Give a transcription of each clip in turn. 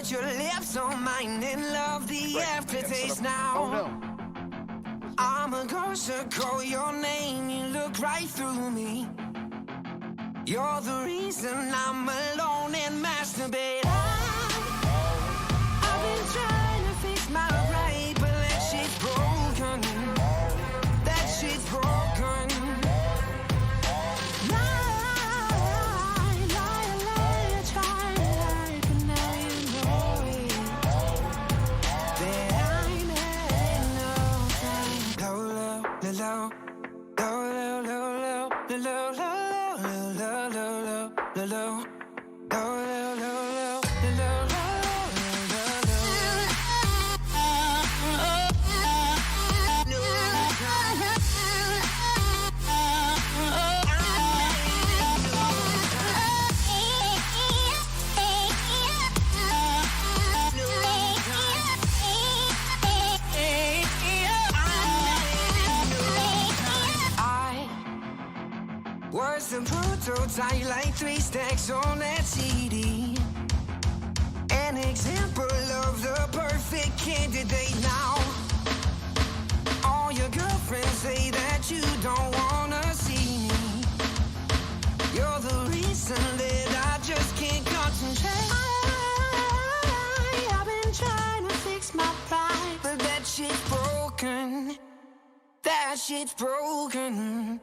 Put your lips on mine and love the aftertaste now. Oh no. I'm a ghost to call your name. You look right through me. You're the reason I'm alone and masturbate. I've been trying to fix my right, but that shit's broken. That shit's broken. Lie, try lie, but now you know it. That I'm having no time. Low, low, low, low, low, low, low, low. Was the prototype like 3 stacks on that CD? An example of the perfect candidate now. All your girlfriends say that you don't wanna see me. You're the reason that I just can't concentrate. I've been trying to fix my pride, but that shit's broken. That shit's broken.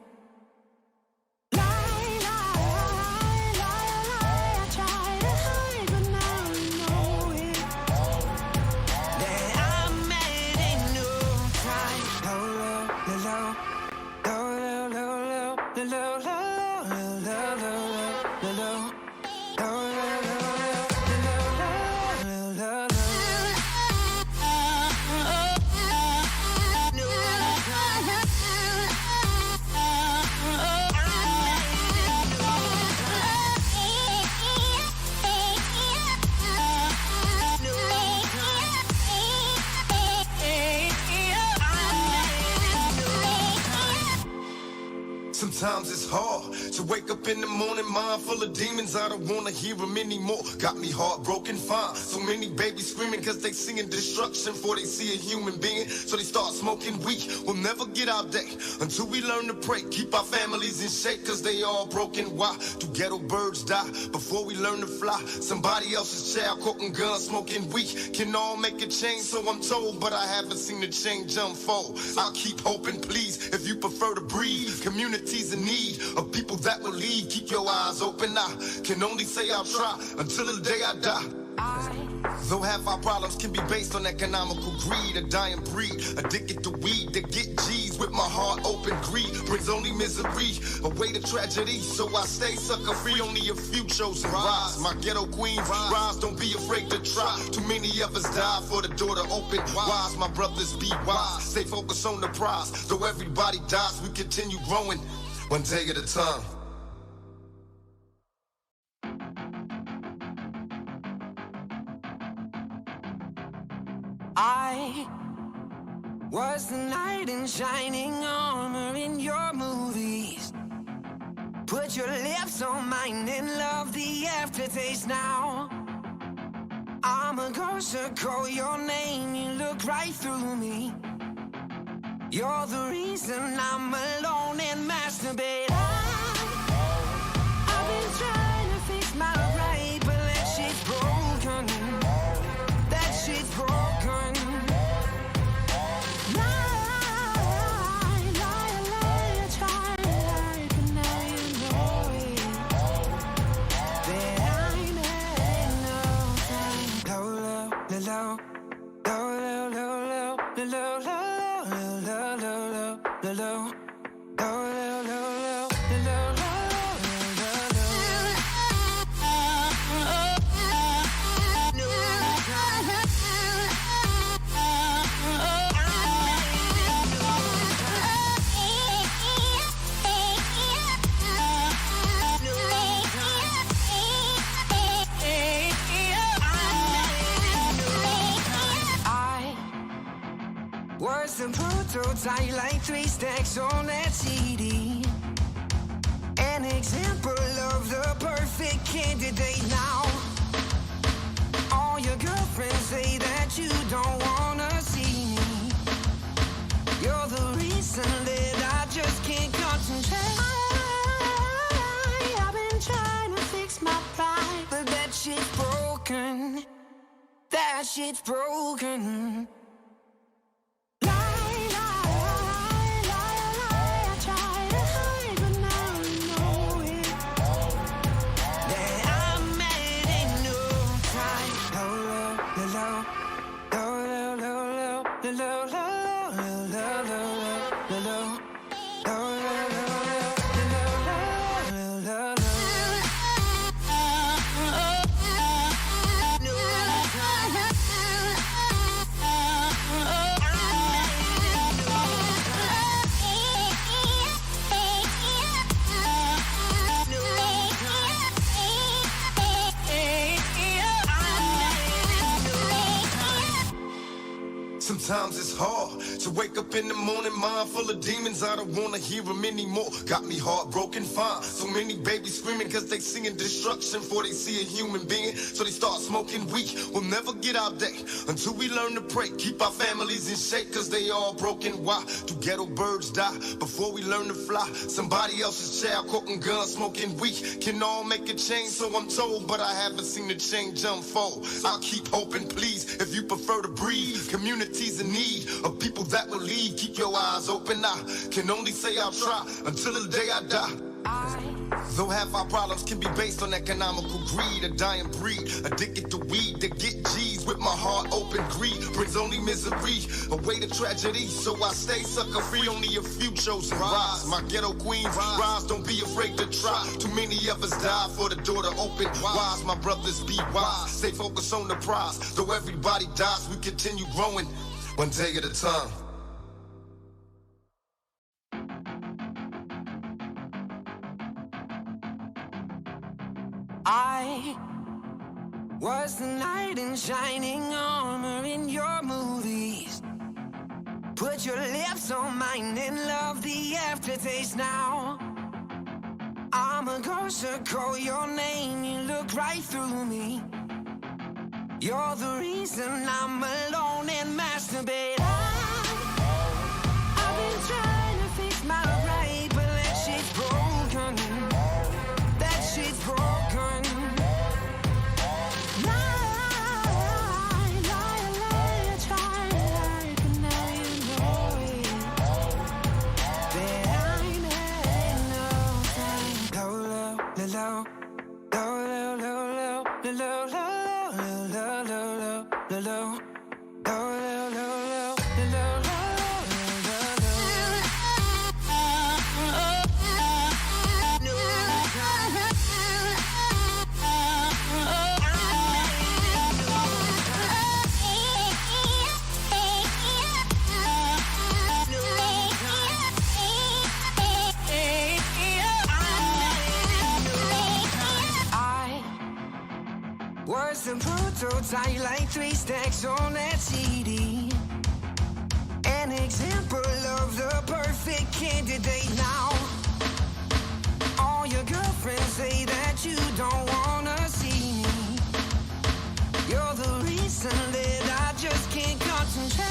Sometimes it's hard to wake up in the morning, mind full of demons. I don't wanna hear them anymore. Got me heartbroken, fine. So many babies screaming cause they seeing destruction before they see a human being. So they start smoking weed. We'll never get our day until we learn to pray. Keep our families in shape cause they all broken. Why do ghetto birds die before we learn to fly? Somebody else's child quoting guns, smoking weed. Can all make a change, so I'm told, but I haven't seen the change unfold. I'll keep hoping, please, if you prefer to breathe. Communities in need of people that will lead. Keep your eyes open. I can only say I'll try until the day I die. Though half our problems can be based on economical greed, a dying breed, addicted to weed to get G's with my heart open. Greed brings only misery, away to tragedy. So I stay sucker free, only a few chosen rise. My ghetto queens rise, don't be afraid to try. Too many of us die for the door to open. Wise, my brothers, be wise. Stay focused on the prize. Though everybody dies, we continue growing, one day at a time. I was the knight in shining armor in your movies. Put your lips on mine and love the aftertaste now. I'm a ghost to call your name. You look right through me. You're the reason I'm alone and masturbate. I've been trying to fix my right, but that shit's broken. That shit's broken. Lie, try lie, but now you know it. That I'm having no time. Low, low, low, low, low, low, low, low. Was the prototype like 3 stacks on that CD? An example of the perfect candidate now. All your girls shit's broken. Sometimes it's hard to wake up in the morning, mind full of demons. I don't wanna hear them anymore. Got me heartbroken, fine. So many babies screaming cause they singing destruction before they see a human being. So they start smoking weed. We'll never get our day until we learn to pray. Keep our families in shape cause they all broken. Why do ghetto birds die before we learn to fly? Somebody else's child quoting guns, smoking weed. Can all make a change, so I'm told, but I haven't seen the change unfold. I'll keep hoping, please, if you prefer to breathe. Communities in need of people that will lead. Keep your eyes open. I can only say I'll try until the day I die. Though half our problems can be based on economical greed, a dying breed, addicted to weed to get G's. With my heart open, greed brings only misery, away to tragedy. So I stay sucker free, only a few chosen rise. My ghetto queens rise, don't be afraid to try. Too many of us die for the door to open. Wise, my brothers, be wise. Stay focused on the prize. Though everybody dies, we continue growing, one day at a time. I was the knight in shining armor in your movies. Put your lips on mine and love the aftertaste now. I'm a ghost, so call your name, you look right through me. You're the reason I'm alone and masturbate. I've been trying to fix my right, but that shit's broken. That shit's broken. Lie, try to lie, but now you know it. That I'm having no time. Low, low, low, low, low, low, low, low. Was the prototype like 3 stacks on that CD? An example of the perfect candidate now. All your girlfriends say that you don't wanna see me. You're the reason that I just can't concentrate.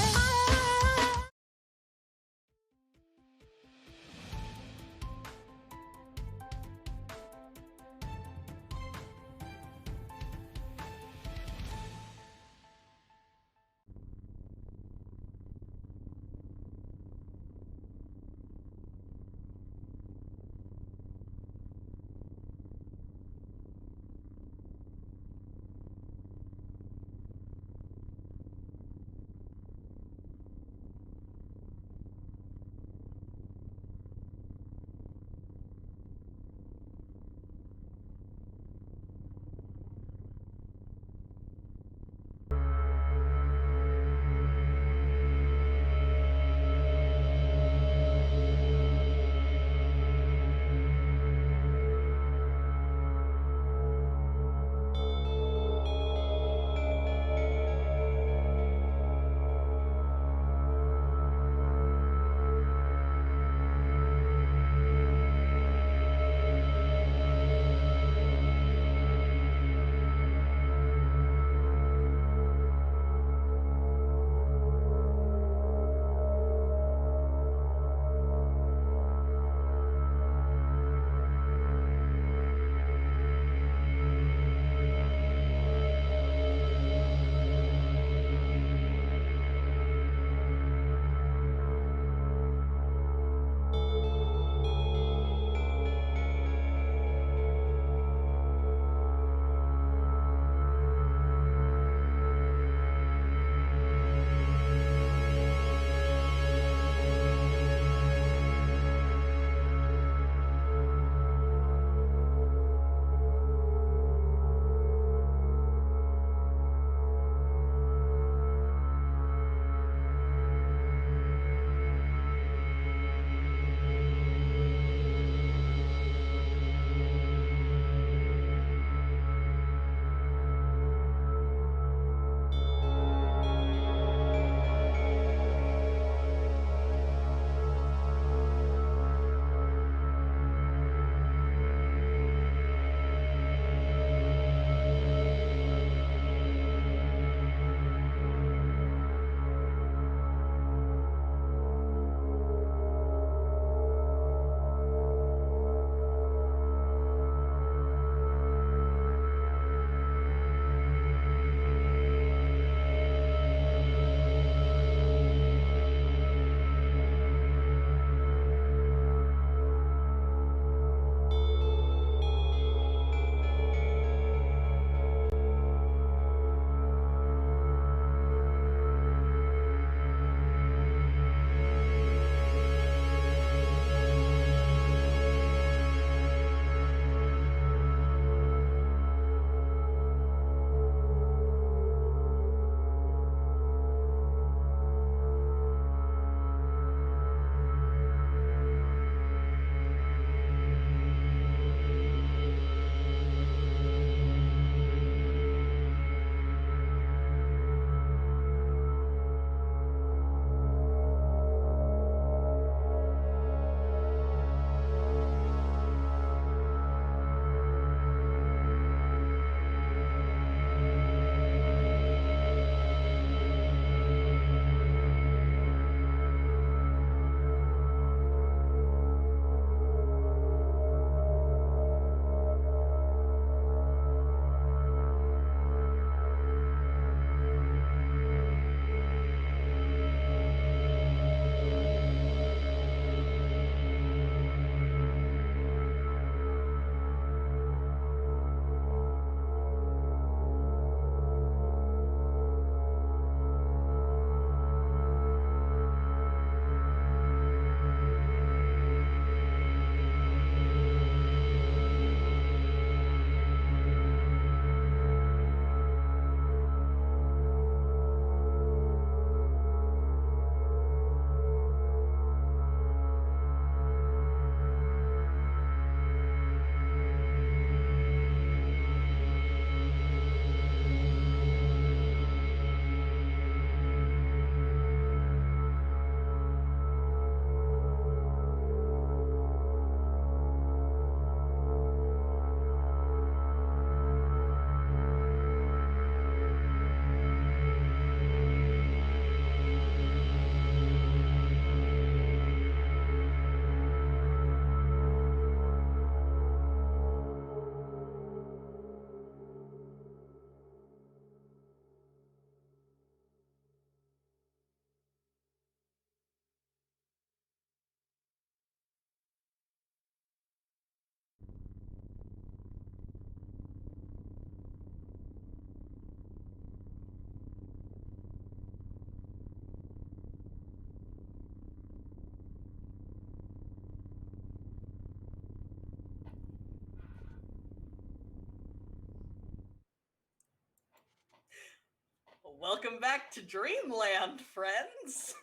Welcome back to Dreamland, friends!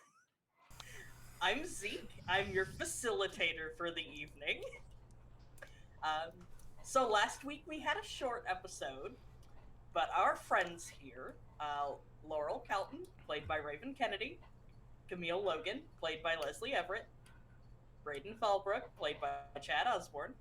I'm Zeke. I'm your facilitator for the evening. So last week we had a short episode, but our friends here, Laurel Calton, played by Raven Kennedy, Camille Logan, played by Leslee Everett, Brayden Fallbrook, played by Chad Osborn,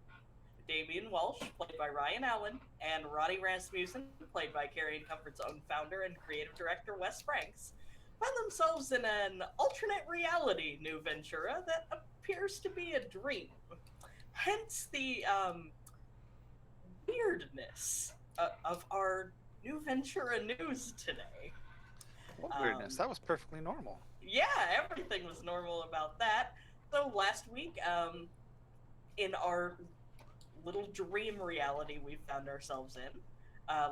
Damian Walsh, played by Rian Allen, and Ronnie Rasmussen, played by Carrion Comfort's own founder and creative director Wes Franks, found themselves in an alternate reality New Ventura that appears to be a dream. Hence the weirdness of our New Ventura news today. What weirdness? That was perfectly normal. Yeah, everything was normal about that. So last week, in our little dream reality we found ourselves in,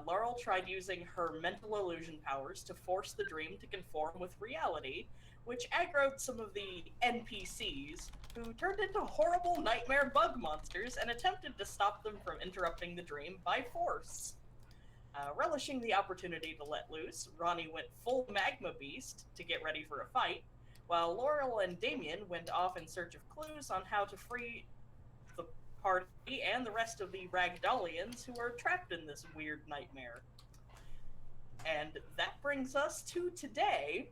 Laurel tried using her mental illusion powers to force the dream to conform with reality, which aggroed some of the NPCs, who turned into horrible nightmare bug monsters and attempted to stop them from interrupting the dream by force. Relishing the opportunity to let loose, Ronnie went full magma beast to get ready for a fight, while Laurel and Damian went off in search of clues on how to free the party and the rest of the Ragdollians who are trapped in this weird nightmare. And that brings us to today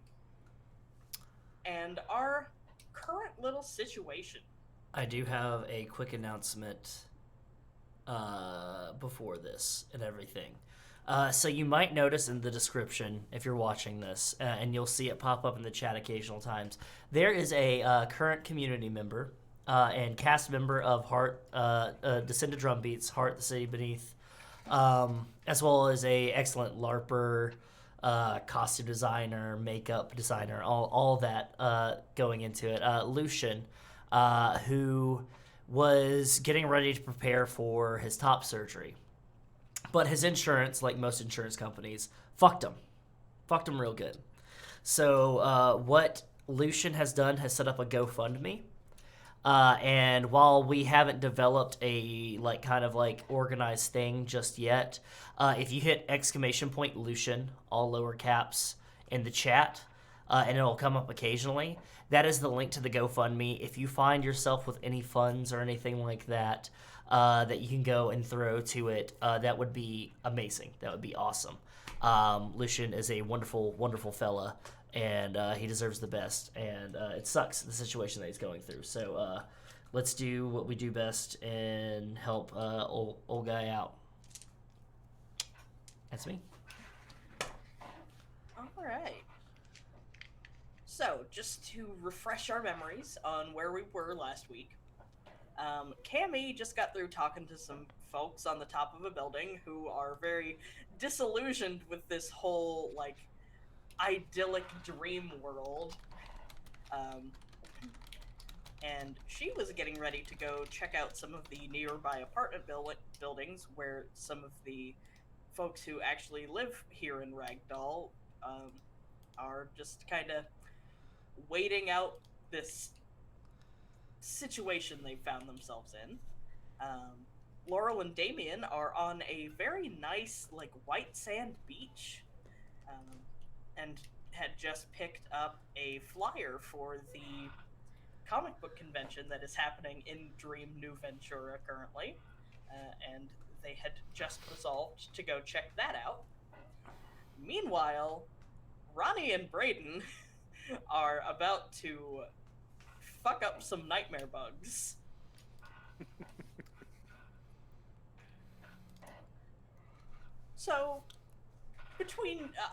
and our current little situation. I do have a quick announcement before this and everything. So you might notice in the description, if you're watching this, and you'll see it pop up in the chat occasional times, there is a current community member and cast member of Heart, Descended Drumbeats, Heart the City Beneath, as well as a excellent LARPer, costume designer, makeup designer, all that going into it. Lucian, who was getting ready to prepare for his top surgery. But his insurance, like most insurance companies, fucked him. Fucked him real good. So what Lucian has done has set up a GoFundMe. And while we haven't developed a kind of organized thing just yet, if you hit !Lucian, all lower caps, in the chat, and it'll come up occasionally, that is the link to the GoFundMe. If you find yourself with any funds or anything like that, that you can go and throw to it, that would be amazing. That would be awesome. Lucian is a wonderful, wonderful fella, and he deserves the best. And it sucks, the situation that he's going through. So let's do what we do best and help old guy out. That's me. All right. So, just to refresh our memories on where we were last week, Cammie just got through talking to some folks on the top of a building who are very disillusioned with this whole, idyllic dream world. And she was getting ready to go check out some of the nearby apartment buildings where some of the folks who actually live here in Ragdoll are just kind of waiting out this situation they found themselves in. Laurel and Damian are on a very nice, white sand beach, and had just picked up a flyer for the comic book convention that is happening in Dream New Ventura currently, and they had just resolved to go check that out. Meanwhile, Ronnie and Brayden are about to fuck up some nightmare bugs. So,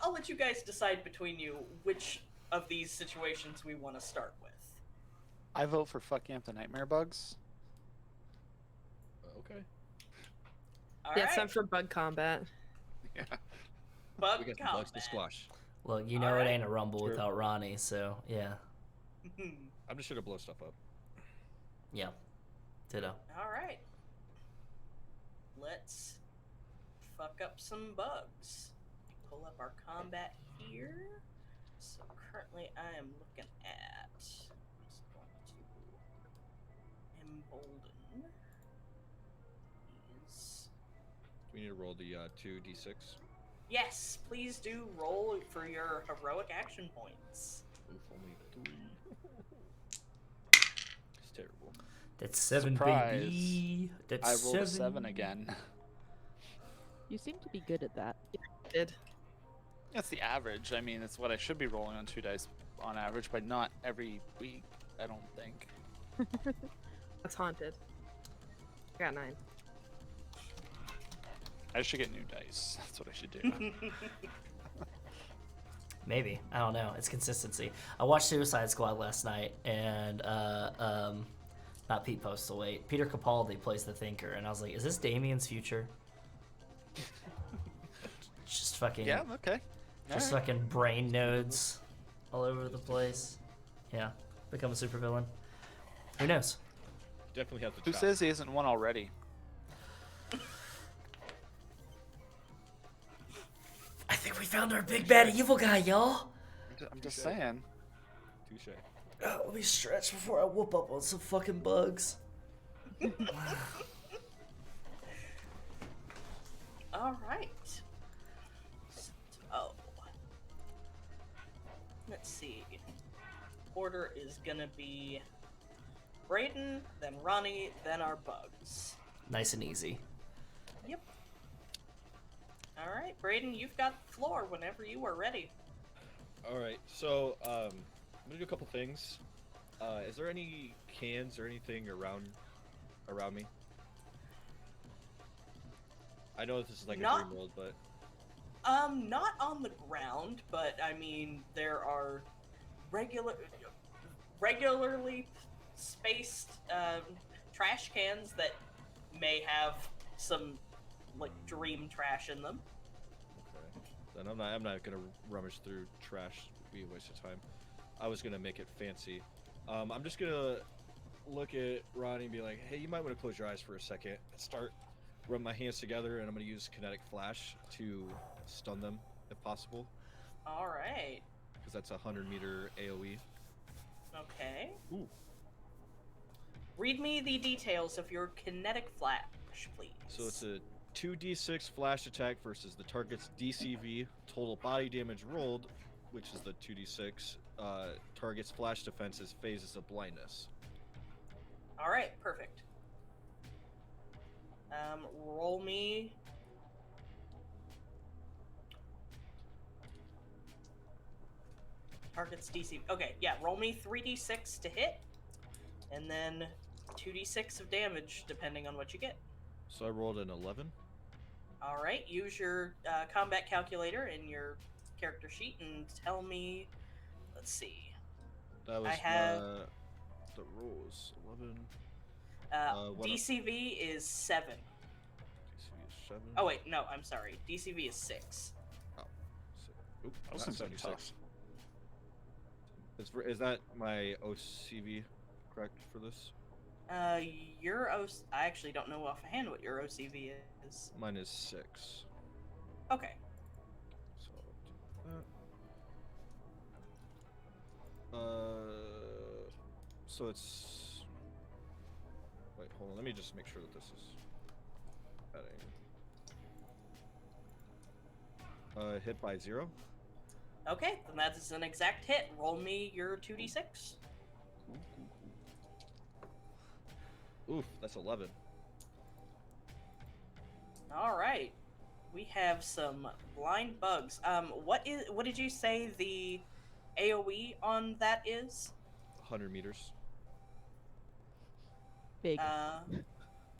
I'll let you guys decide between you which of these situations we want to start with. I vote for fucking up the nightmare bugs. Okay. All Yeah, right. it's time for bug combat. Yeah. Bug We got some bugs to combat. squash. Well, you know Alright. it ain't a rumble True. without Ronnie, so yeah. I'm just here to blow stuff up. Yeah. Ditto. All right. Let's fuck up some bugs. Pull up our combat here. So currently I am looking at... Just going to embolden these. We need to roll the 2d6. Yes, please do roll for your heroic action points. Oof, only 3. It's terrible. That's 7, Surprise. baby. That's I rolled a 7. 7 again. You seem to be good at that. Did. That's the average. I mean, it's what I should be rolling on 2 dice on average, but not every week, I don't think. That's haunted. I got 9. I should get new dice. That's what I should do. Maybe. I don't know. It's consistency. I watched Suicide Squad last night, and not Pete Postlethwaite. Peter Capaldi plays the Thinker, and I was like, is this Damian's future? Just fucking Yeah, okay. just Alright. fucking brain nodes all over the place. Yeah. Become a supervillain. Who knows? Definitely have to Who chop. says he isn't one already? I think we found our big bad evil guy, y'all. I'm just saying. Touche. Let me stretch before I whoop up on some fucking bugs. All right. So, let's see. Order is gonna be Brayden, then Ronnie, then our bugs. Nice and easy. Yep. All right, Brayden, you've got the floor whenever you are ready. All right, so I'm gonna do a couple things. Is there any cans or anything around me? I know this is like a Not- dream world, but Not on the ground, but I mean there are regularly spaced trash cans that may have some like dream trash in them. okay. Then I'm not gonna rummage through trash. It'd be a waste of time. I was gonna make it fancy. I'm just gonna look at Ronnie and be like, "Hey, you might want to close your eyes for a second. Start rub my hands together, and I'm gonna use kinetic flash to stun them if possible, All right. because that's a 100-meter AOE." Okay. Ooh. Read me the details of your kinetic flash, please. So it's a 2d6 flash attack versus the target's DCV, total body damage rolled, which is the 2d6. Target's flash defenses phases of blindness. All right, perfect. Roll me. Target's DC. Okay, yeah, roll me 3d6 to hit, and then 2d6 of damage, depending on what you get. So I rolled an 11. All right, use your combat calculator in your character sheet and tell me. Let's see. That was I have- the rolls 11. What DCV is 7. DCV is 7. Oh wait, no, I'm sorry. DCV is 6. Oop, That not seems 76. tough. Is that my OCV correct for this? Your I actually don't know offhand what your OCV is. Mine is 6. Okay. So I'll do that. So it's. Wait, hold on. Let me just make sure that this is adding. Hit by 0. Okay, then that is an exact hit. Roll me your 2d6. Oof, that's 11. All right. We have some blind bugs. What did you say the AoE on that is? 100 meters. Big.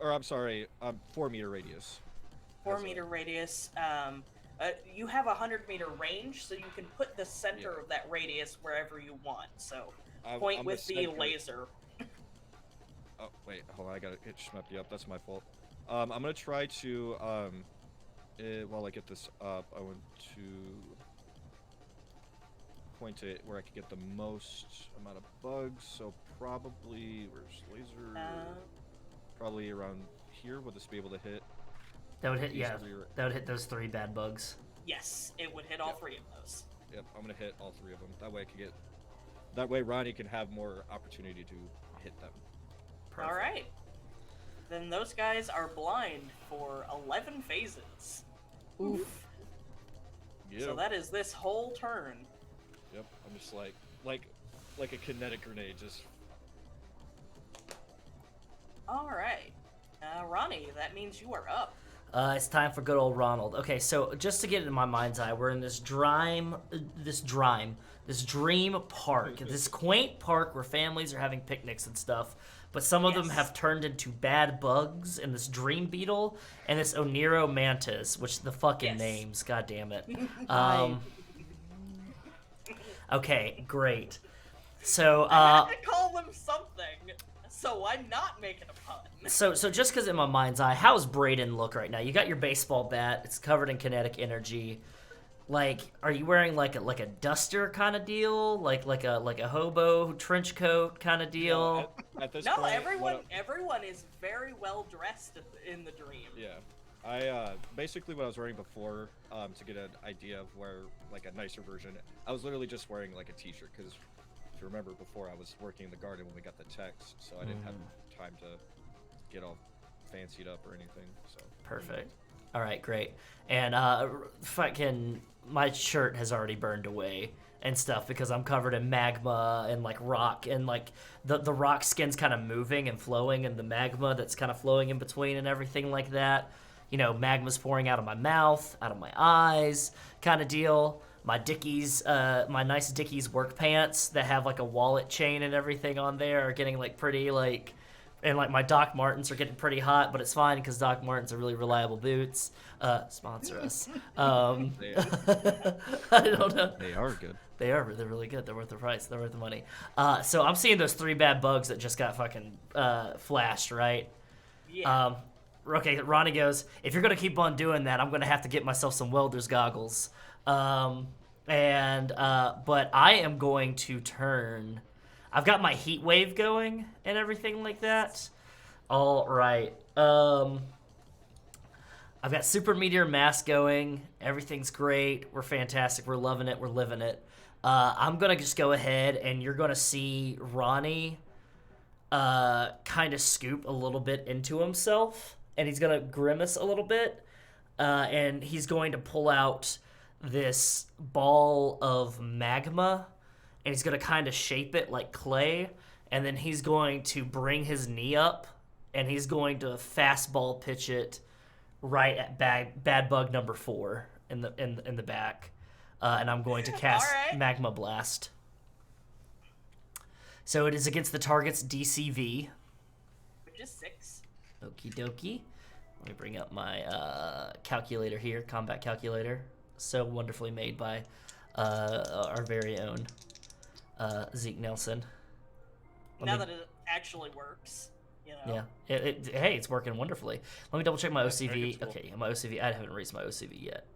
Or I'm sorry, 4-meter radius. 4-meter radius. You have a 100-meter range, so you can put the center of that radius wherever you want. So point I'm with the center. laser. Oh wait, hold on. I gotta shmup you up. That's my fault. I'm gonna try to while I get this up, I want to point it where I can get the most amount of bugs. So probably where's laser? Probably around here. Would this be able to hit? That would hit, these yeah. 3 That would hit those 3 bad bugs. Yes, it would hit all 3 of those. Yep, I'm gonna hit all 3 of them. That way I can get. That way Ronnie can have more opportunity to hit them. Perfect. All right. Then those guys are blind for 11 phases. Oof. you. So that is this whole turn. Yep, I'm just like a kinetic grenade, just. All right, Ronnie, that means you are up. It's time for good old Ronald. Okay, so just to get it in my mind's eye, we're in this dream park, this quaint park where families are having picnics and stuff. But some of them have turned into bad bugs, and this dream beetle, and this Oniro mantis, which the fucking names, god damn it. Okay, great. So I had to call them something, so I'm not making a pun. So just because in my mind's eye, how's Brayden look right now? You got your baseball bat; it's covered in kinetic energy. Like, are you wearing like a duster kind of deal, like a hobo trench coat kind of deal? At this No, point, everyone is very well dressed in the dream. Yeah, I basically what I was wearing before to get an idea of where like a nicer version. I was literally just wearing like a t-shirt because if you remember before I was working in the garden when we got the text, so I didn't have time to get all fancied up or anything. So perfect. All right, great. And fucking my shirt has already burned away and stuff because I'm covered in magma and like rock, and like the rock skin's kind of moving and flowing, and the magma that's kind of flowing in between and everything like that. You know, magma's pouring out of my mouth, out of my eyes, kind of deal. My Dickies, my nice Dickies work pants that have like a wallet chain and everything on there are getting like pretty like. And like my Doc Martens are getting pretty hot, but it's fine because Doc Martens are really reliable boots. Sponsor us. I don't know. they are good. They are. They're really good. They're worth the price. They're worth the money. So I'm seeing those 3 bad bugs that just got fucking flashed, right? Yeah. Okay, Ronnie goes, if you're going to keep on doing that, I'm going to have to get myself some welder's goggles. But I am going to turn... I've got my heat wave going and everything like that. All right. I've got super meteor mass going. Everything's great. We're fantastic. We're loving it. We're living it. I'm going to just go ahead and you're going to see Ronnie kind of scoop a little bit into himself. And he's going to grimace a little bit. And he's going to pull out this ball of magma. And he's going to kind of shape it like clay, and then he's going to bring his knee up, and he's going to fastball pitch it right at bad bug number 4 in the back, and I'm going to cast Magma Blast. So it is against the target's DCV, which is 6. Okie dokie. Let me bring up my calculator here, combat calculator, so wonderfully made by our very own. Zeke Nelson. Now that it actually works, you know. Yeah. Hey, it's working wonderfully. Let me double check my OCV. Okay, my OCV. I haven't raised my OCV yet.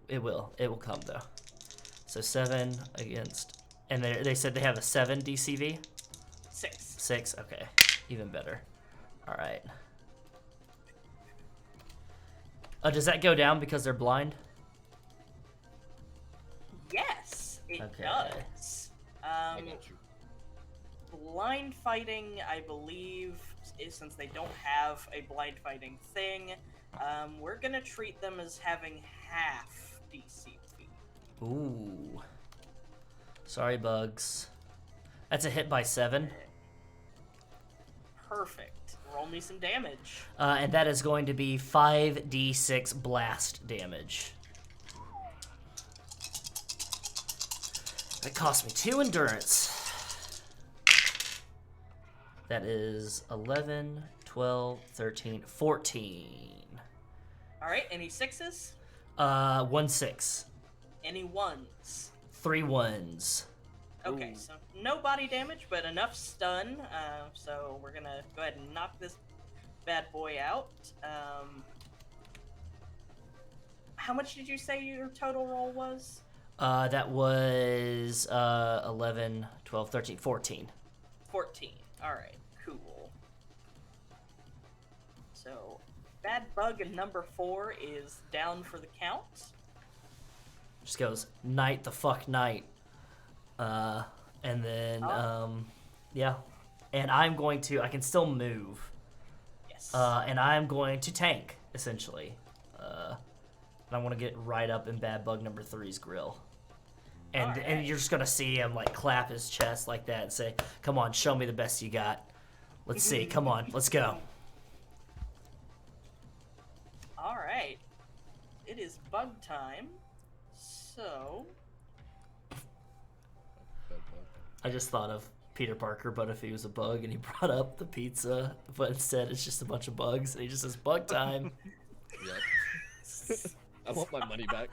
It will. It will come though. So 7 against, and they said they have a 7 DCV. 6. 6. Okay, even better. All right. Does that go down because they're blind? Yes, it does. I got you. Blind fighting, I believe, since they don't have a blind fighting thing, we're gonna treat them as having half DCV. Ooh. Sorry, bugs. That's a hit by 7. Perfect. Roll me some damage. And that is going to be 5d6 blast damage. That cost me 2 endurance. That is 11, 12, 13, 14. Alright, any 6s? 1 6. Any 1s? 3 1s. Okay, so no body damage, but enough stun. So we're gonna go ahead and knock this bad boy out. How much did you say your total roll was? That was 11, 12, 13, 14. 14. Alright, cool. So, bad bug in number 4 is down for the count. Just goes, night the fuck night. And then, yeah. And I'm going to, I can still move. Yes. And I'm going to tank, essentially. And I want to get right up in Bad Bug number 3's grill. And Alright. and you're just gonna see him like clap his chest like that and say, "Come on, show me the best you got. Let's see. Come on, let's go." All right. It is bug time. So, I just thought of Peter Parker, but if he was a bug and he brought up the pizza, but instead it's just a bunch of bugs, and he just says, "Bug time." Yep. I want my money back.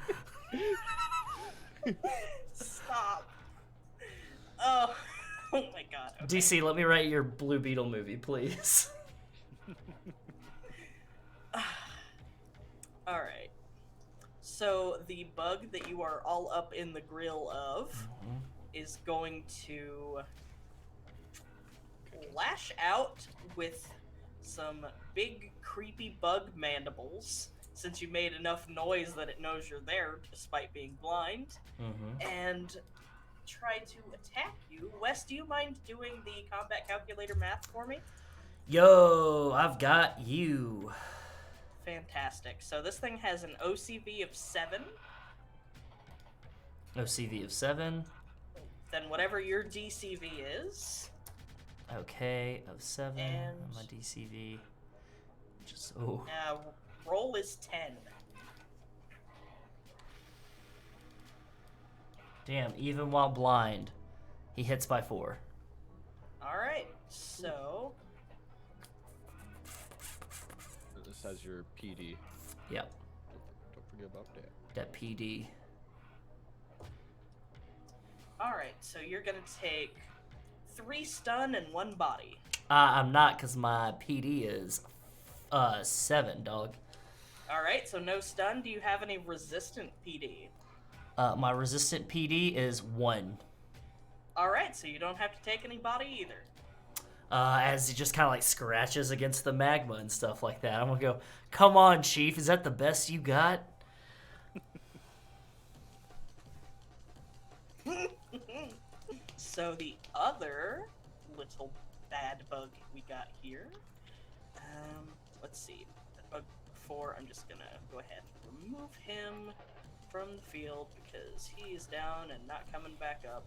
stop. Oh, oh my god. Okay. DC, let me write your Blue Beetle movie, please. All right. So the bug that you are all up in the grill of is going to lash out with some big creepy bug mandibles, since you made enough noise that it knows you're there despite being blind, and try to attack you. Wes, do you mind doing the combat calculator math for me? Yo, I've got you. Fantastic. So this thing has an OCV of 7. OCV of 7. Then whatever your DCV is. Okay, of 7. And- My DCV. Just oh. Roll is 10. Damn, even while blind, he hits by 4. Alright, so This has your PD. Yep, Don't forget about that. that PD. alright, so you're gonna take 3 stun and 1 body. I'm not, because my PD is 7, dog. Alright, so no stun. Do you have any resistant PD? My resistant PD is 1. Alright, so you don't have to take any body either. As he just kind of like scratches against the magma and stuff like that. I'm gonna go, "Come on, Chief, is that the best you got?" So the other little bad bug we got here, let's see, bug 4, I'm just gonna go ahead and remove him from the field because he is down and not coming back up.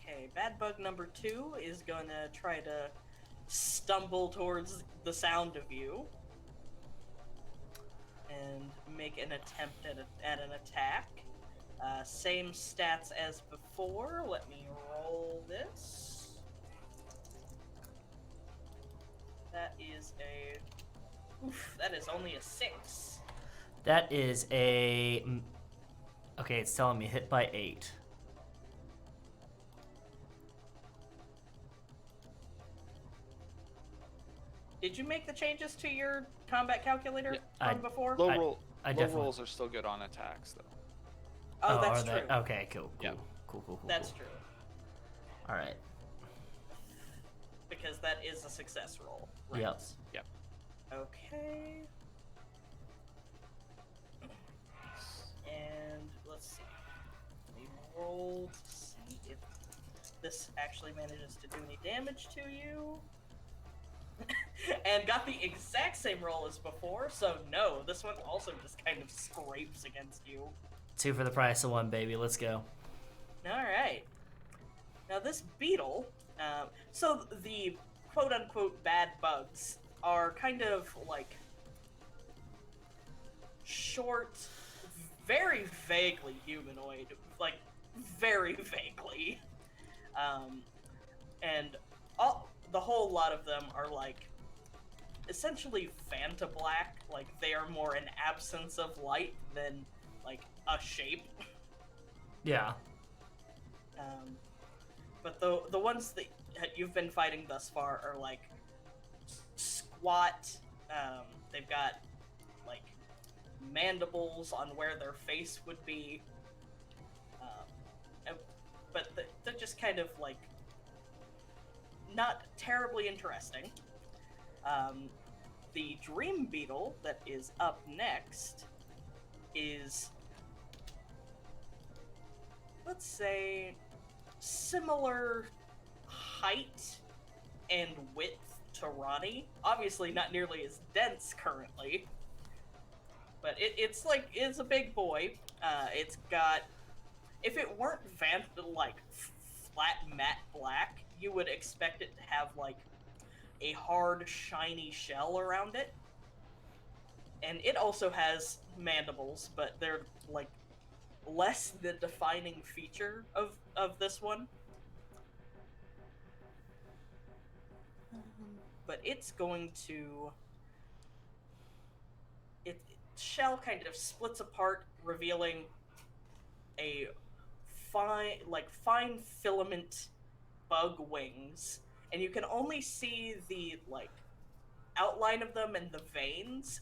Okay, bad bug number 2 is gonna try to stumble towards the sound of you and make an attempt at an attack. Same stats as before. Let me roll this. That is a... Oof, that is only a 6. That is a... Okay, it's telling me hit by 8. Did you make the changes to your combat calculator Yeah, from before? Low, I roll, low definitely- rolls are still good on attacks, though. Oh, that's are true. they? Okay, cool. Yeah. Cool. That's true. All right. Because that is a success roll. Right? Yep. Yep. Okay. And let's see. We roll to see if this actually manages to do any damage to you. And got the exact same roll as before, so no, this one also just kind of scrapes against you. 2 for the price of 1, baby. Let's go. Alright. Now this beetle, so the quote-unquote bad bugs are kind of like short, very vaguely humanoid, like very vaguely. And the whole lot of them are like essentially Fanta black, like they are more an absence of light than like a shape. Yeah. But the ones that you've been fighting thus far are like squat. They've got like mandibles on where their face would be. But they're just kind of like not terribly interesting. The dream beetle that is up next is, let's say, similar height and width to Ronnie. Obviously not nearly as dense currently. But it's a big boy. It's got, if it weren't flat matte black, you would expect it to have like a hard shiny shell around it. And it also has mandibles, but they're like less the defining feature of this one. But it's going to, its shell kind of splits apart, revealing a fine filament bug wings, and you can only see the outline of them and the veins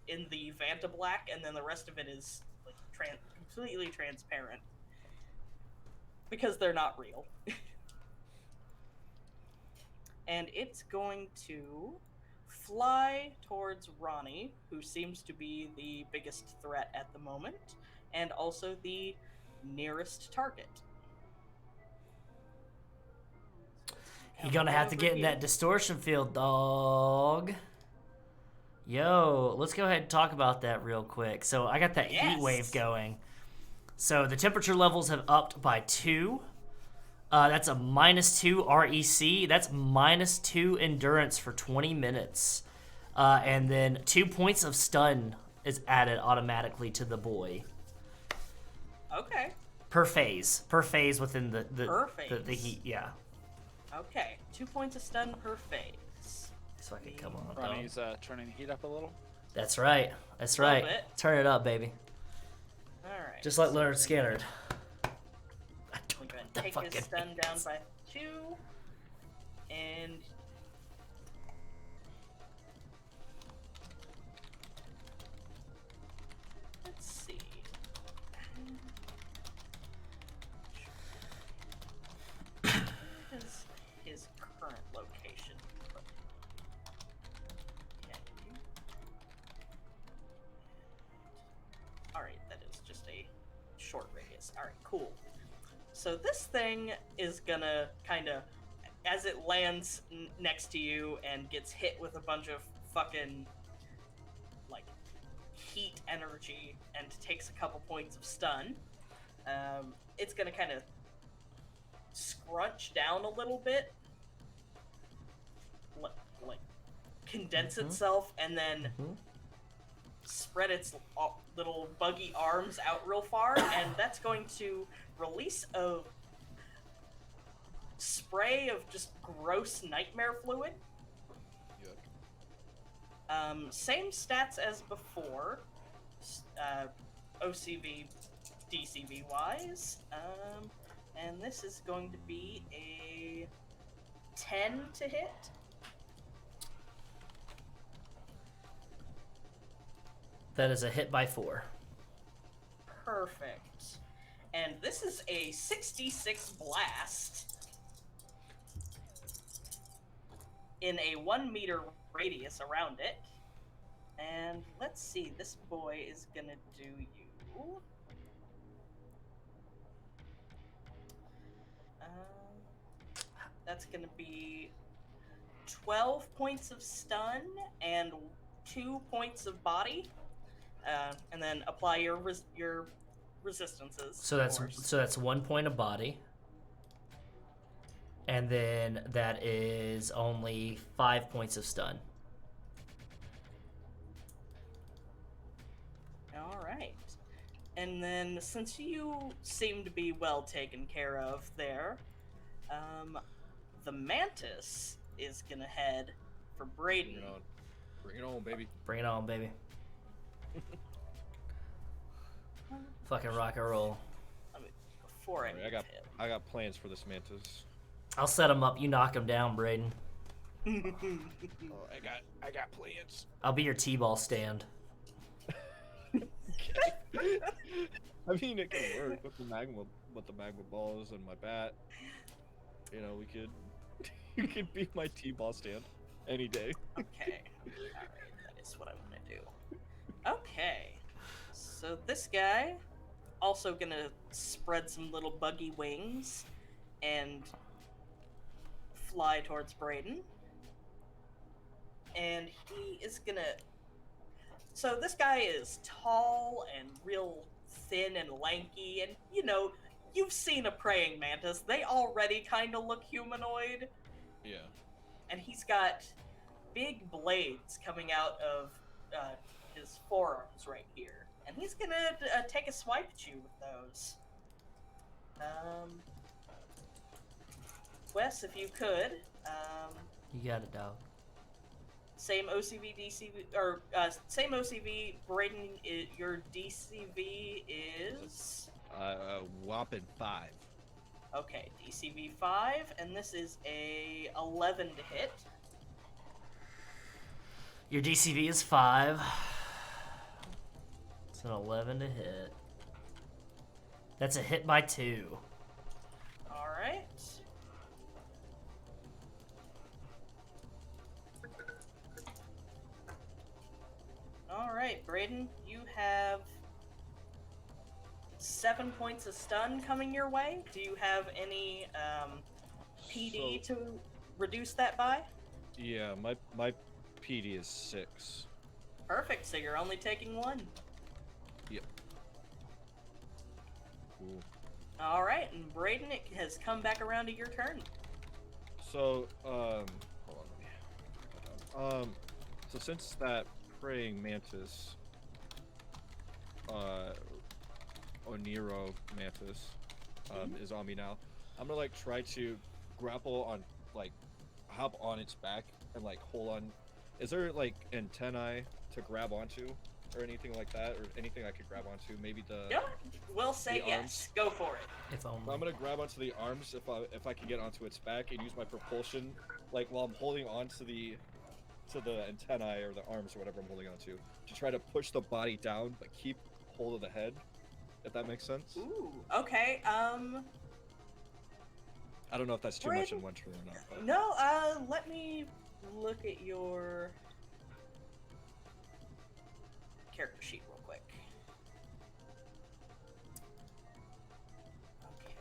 in the Vanta black, and then the rest of it is like completely transparent because they're not real. And it's going to fly towards Ronnie, who seems to be the biggest threat at the moment, and also the nearest target. You're gonna have to get in that distortion field, dog. Yo, let's go ahead and talk about that real quick. So I got that heat wave going. So the temperature levels have upped by 2. That's a -2 REC. That's -2 endurance for 20 minutes. And then 2 points of stun is added automatically to the boy. Okay. Per phase within the heat, yeah. Okay, 2 points of stun per phase. So I can come on. Ronnie's turning the heat up a little. That's right. That's right. Bit. Turn it up, baby. All right. Just like Leonard Skinner. I I'm don't know going what to the take fucking his stun name down is. by 2, and let's see. Where is his current location? Okay. Alright, that is just a short radius. Alright, cool. So this thing is gonna kind of, as it lands next to you and gets hit with a bunch of fucking, like, heat energy and takes a couple points of stun, it's gonna kind of scrunch down a little bit, like condense itself, and then spread its little buggy arms out real far, and that's going to release a spray of just gross nightmare fluid. Same stats as before, OCV, DCV wise, and this is going to be a 10 to hit. That is a hit by 4. Perfect. And this is a 66 blast in a 1 meter radius around it. And let's see, this boy is gonna do you. That's gonna be 12 points of stun and 2 points of body. And then apply your resistances. So that's 1 point of body, and then that is only 5 points of stun. All right, and then since you seem to be well taken care of there, the mantis is gonna head for Brayden. Bring it on, baby. Bring it on, baby. Fucking rock and roll. Before I got plans for this mantis. I'll set him up. You knock him down, Brayden. Oh, I got plans. I'll be your T-ball stand. I mean, it can work with the magma balls and my bat. You know, you could be my T-ball stand any day. Okay. Alright, that is what I want to do. Okay. So this guy also gonna spread some little buggy wings and fly towards Brayden. and he is gonna. So this guy is tall and real thin and lanky, and you've seen a praying mantis. They already kind of look humanoid. Yeah. And he's got big blades coming out of his forearms right here, and he's gonna take a swipe at you with those. Wes, if you could, You got it, dog. same OCV, DCV, or same OCV. Brayden, your DCV is Whopping 5. okay. DCV 5, and this is a 11 to hit. Your DCV is 5. It's an 11 to hit. That's a hit by 2. All right. All right, Brayden, you have 7 points of stun coming your way. Do you have any PD to reduce that by? Yeah, my PD is 6. Perfect. So you're only taking 1. Yep. Cool. All right, and Brayden, it has come back around to your turn. So, hold on. So since that praying mantis, Oniro mantis, is on me now, I'm gonna like try to grapple on, like, hop on its back and like hold on. Is there like antennae to grab onto or anything like that, or anything I could grab onto? Maybe the. Yeah, we'll say the yes. arms? Go for it. If only. So I'm gonna grab onto the arms if I can get onto its back and use my propulsion, like while I'm holding on to the antennae or the arms or whatever I'm holding onto, to try to push the body down but keep hold of the head. If that makes sense. Ooh. Okay. I don't know if that's too much in one turn or not. But... No. Let me look at your character sheet real quick. Okay.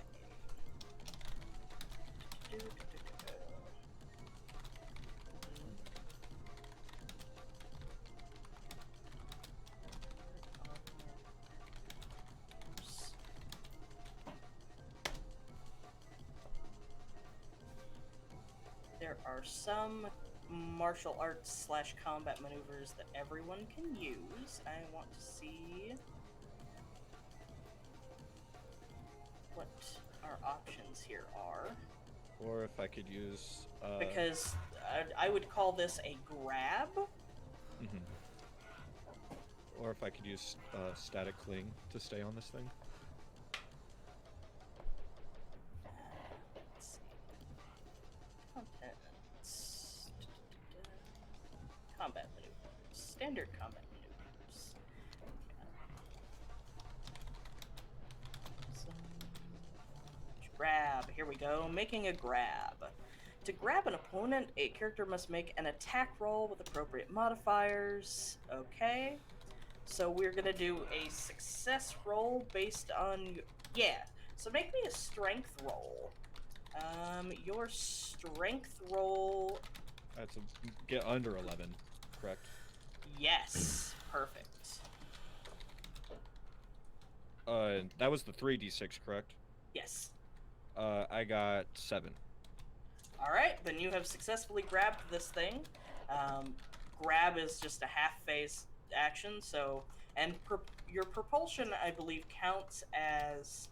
There are some martial arts / combat maneuvers that everyone can use. I want to see what our options here are. Or if I could use. Because I would call this a grab. Mm-hmm. Or if I could use static cling to stay on this thing. Let's see. Contents. Combat maneuvers. Standard combat maneuvers. Grab. Here we go. Making a grab. To grab an opponent, a character must make an attack roll with appropriate modifiers. Okay. So we're gonna do a success roll based on... Yeah. So make me a strength roll. Your strength roll... I had to get under 11, correct? Yes. Perfect. That was the 3d6, correct? Yes. I got 7. Alright, then you have successfully grabbed this thing. Grab is just a half-phase action, so... And your propulsion, I believe, counts as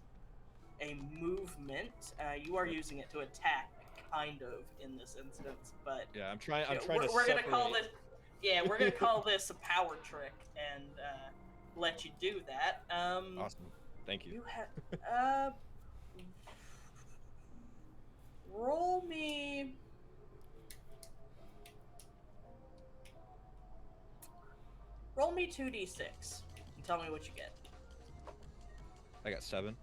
a movement. You are using it to attack, kind of, in this instance, but... Yeah, I'm trying to we're gonna separate... call this... Yeah, we're gonna call this a power trick, and let you do that. Awesome. Thank you. You have... roll me... Roll me 2d6 and tell me what you get. I got 7.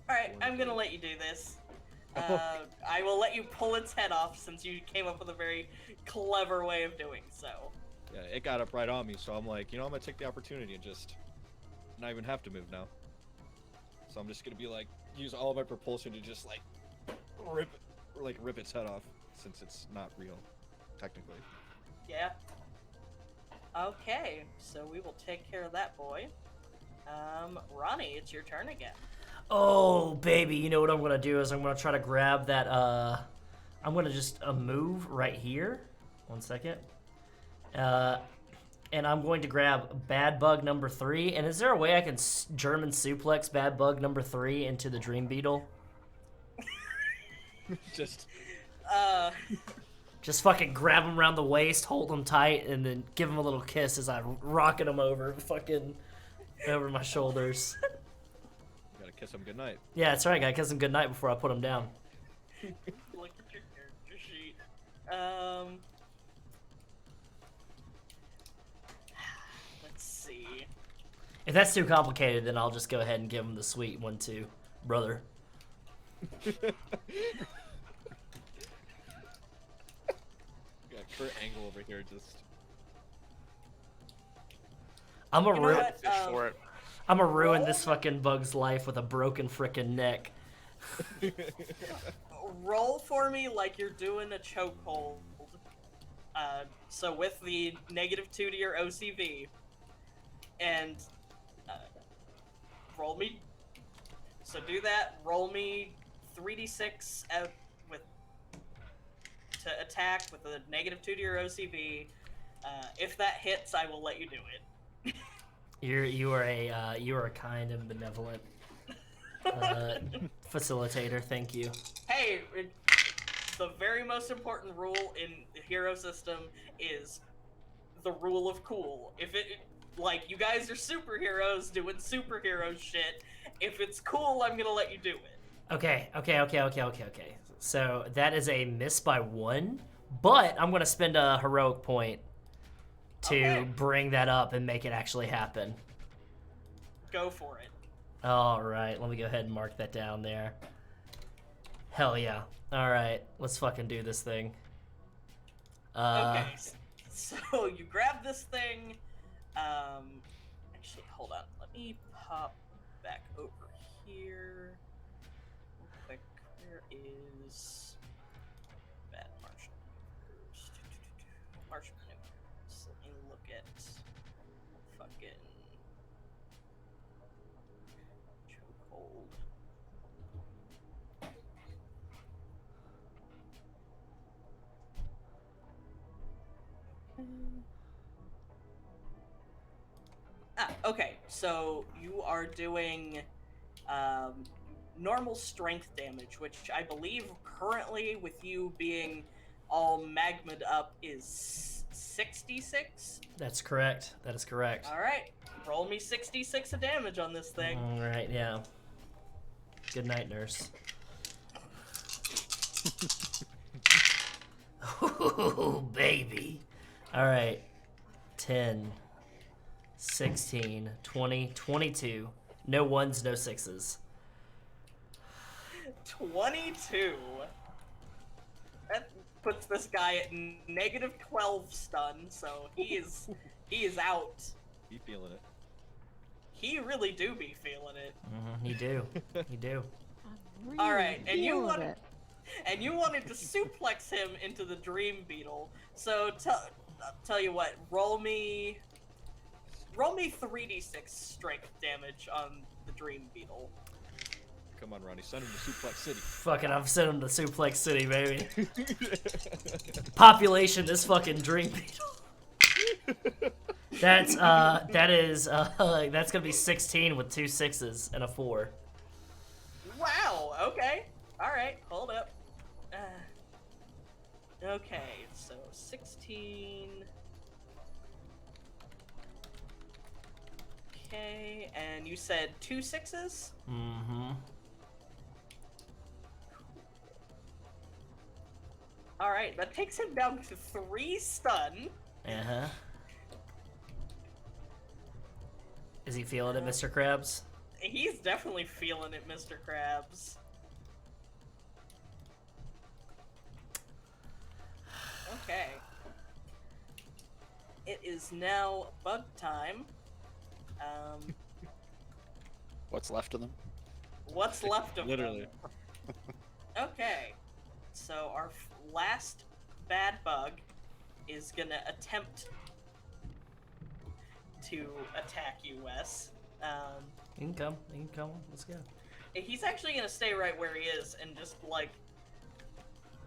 Alright, I'm gonna let you do this. I will let you pull its head off since you came up with a very clever way of doing so. Yeah, it got up right on me, so I'm like, I'm gonna take the opportunity and just not even have to move now. So I'm just gonna be like, use all of my propulsion to just like rip its head off, since it's not real. technically. Yeah. Okay, so we will take care of that boy. Ronnie, it's your turn again. Oh, baby, you know what I'm gonna do is I'm gonna try to grab that, I'm gonna just move right here. 1 second. And I'm going to grab Bad Bug number 3. And is there a way I can German suplex Bad Bug number 3 into the Dream Beetle? Just Just fucking grab him around the waist, hold him tight, and then give him a little kiss as I'm rocking him over my shoulders. gotta kiss him goodnight. Yeah, that's right. Gotta kiss him goodnight before I put him down. Look at your character sheet. Let's see. If that's too complicated, then I'll just go ahead and give him the sweet 1-2, brother. Got Kurt Angle over here just. I'm You know gonna what? Fish for it. ruin this fucking bug's life with a broken frickin' neck. Roll for me like you're doing a chokehold. So with the -2 to your OCV, and roll me. So do that. Roll me 3d6 to attack with a -2 to your OCV. If that hits, I will let you do it. You are a kind and benevolent facilitator. Thank you. Hey, the very most important rule in the hero system is the rule of cool. If it, like, you guys are superheroes doing superhero shit, if it's cool, I'm gonna let you do it. Okay. So that is a miss by 1, but I'm gonna spend a heroic point to bring that up and make it actually happen. Go for it. All right, let me go ahead and mark that down there. Hell yeah. All right, let's fucking do this thing. Okay, so you grab this thing. Actually, hold on. Let me pop back over here. Real quick, where is bad martial maneuvers? Martial maneuvers. Let me look at fucking chokehold. Okay, so you are doing normal strength damage, which I believe currently, with you being all magma'd up, is 66? That's correct. That is correct. Alright, roll me 66 of damage on this thing. All right, yeah. Good night, nurse. Ooh, baby. All right. 10, 16, 20, 22. No 1s, no 6s. 22. That puts this guy at -12 stun, so he is out. Be feeling it. He really do be feeling it. You do. You do. I'm really All right, and you feeling wanted, it. and you wanted to suplex him into the Dream Beetle. So tell you what, roll me 3d6 strength damage on the Dream Beetle. Come on, Ronnie. Send him to Suplex City. Fucking, I'm sending him to Suplex City, baby. Population, this fucking Dream Beetle. That's gonna be 16 with 2 6s and a 4. Wow. Okay. All right. Hold up. Okay. So 16. Okay. And you said 2 6s? Mm-hmm. All right. That takes him down to 3 stun. Uh-huh. Is he feeling it, Mr. Krabs? He's definitely feeling it, Mr. Krabs. Okay. It is now bug time. What's left of them? What's left of Literally. them? Okay. So our last bad bug is gonna attempt to attack you, Wes. You can come. Let's go. He's actually gonna stay right where he is and just like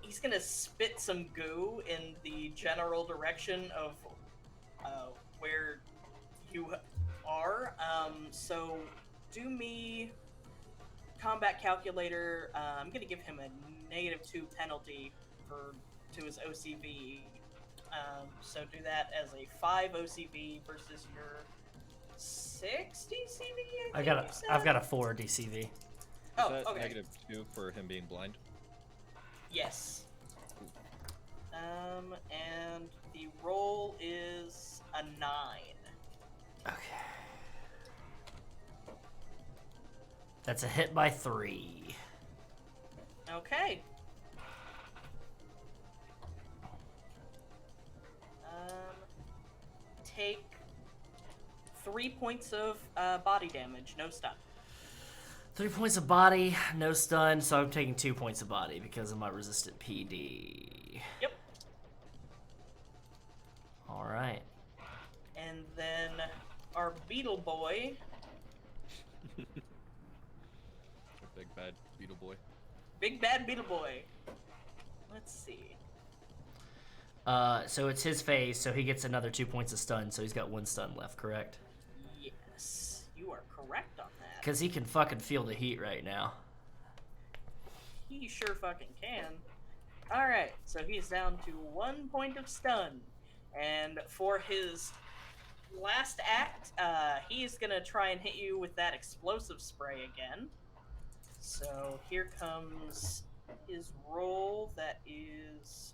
he's gonna spit some goo in the general direction of where you are. So do me combat calculator. I'm gonna give him a -2 penalty to his OCV. So do that as a 5 OCV versus your 6 DCV. I've got a 4 DCV. Is Oh, that okay. -2 for him being blind? Yes. And the roll is a 9. Okay. That's a hit by 3. Okay. Take 3 points of body damage, no stun. 3 points of body, no stun, so I'm taking 2 points of body because of my resistant PD. Yep. Alright. And then our beetle boy. Big bad beetle boy. Big bad beetle boy. Let's see. So it's his phase, so he gets another 2 points of stun, so he's got 1 stun left, correct? Yes, you are correct on that. Because he can fucking feel the heat right now. He sure fucking can. Alright, so he's down to 1 point of stun. And for his last act, he's gonna try and hit you with that explosive spray again. So here comes his roll. That is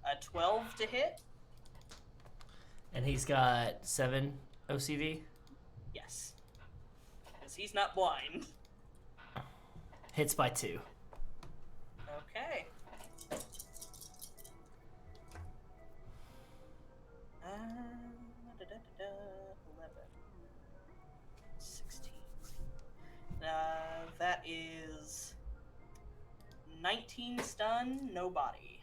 a 12 to hit. And he's got 7 OCV. Yes. Because he's not blind. Hits by 2. Okay. 11. 16. That is 19 stun, no body.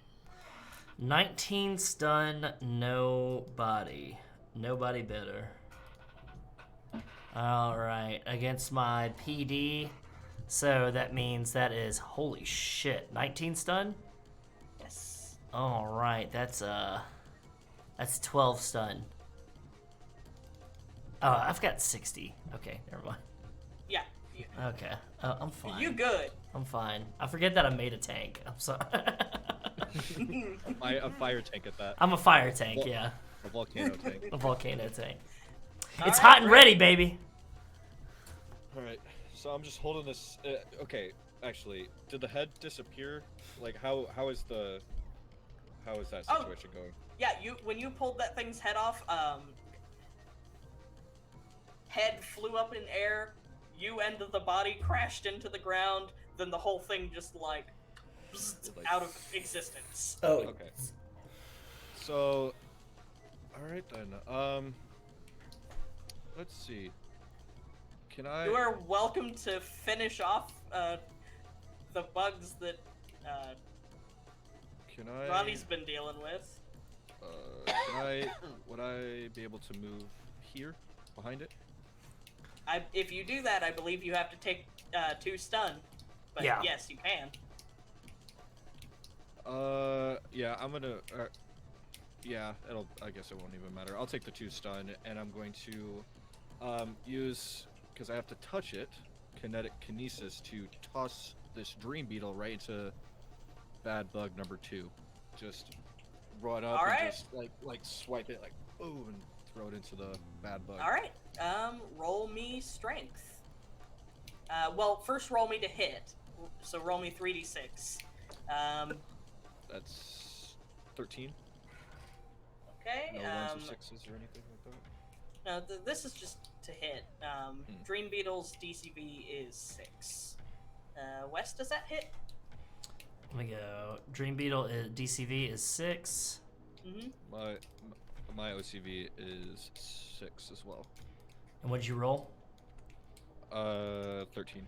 19 stun, no body. Nobody better. Alright, against my PD. So that means that is, holy shit, 19 stun? Yes. Alright, that's 12 stun. Oh, I've got 60. Okay, never mind. Yeah. Okay, I'm fine. You good. I'm fine. I forget that I made a tank. I'm sorry. A fire tank at that. I'm a fire tank, yeah. A volcano tank. A volcano tank. All It's right, hot and ready, baby. All right, so I'm just holding this. Okay, actually, did the head disappear? Like, how is that situation going? Yeah, when you pulled that thing's head off, head flew up in air, you end of the body crashed into the ground, then the whole thing just like out of existence. Oh, Okay. So, all right then. Let's see. Can I? You are welcome to finish off the bugs that Can I? Ronnie's been dealing with. Would I be able to move here, behind it? If you do that, I believe you have to take 2 stun. But Yeah. yes, you can. Yeah, I'm gonna. Yeah, I guess it won't even matter. I'll take the 2 stun, and I'm going to use, because I have to touch it, kinetic kinesis to toss this dream beetle right into bad bug number 2. Just run up All and right. just like swipe it, like boom, and throw it into the bad bug. All right. Roll me strength. Well, first roll me to hit. So roll me 3d6. That's 13. Okay. No ones or sixes or anything like that. No, this is just to hit. Dream Beetle's DCV is 6. Wes, does that hit? let me go. Dream Beetle DCV is 6. Mm-hmm. My OCV is 6 as well. And what did you roll? 13.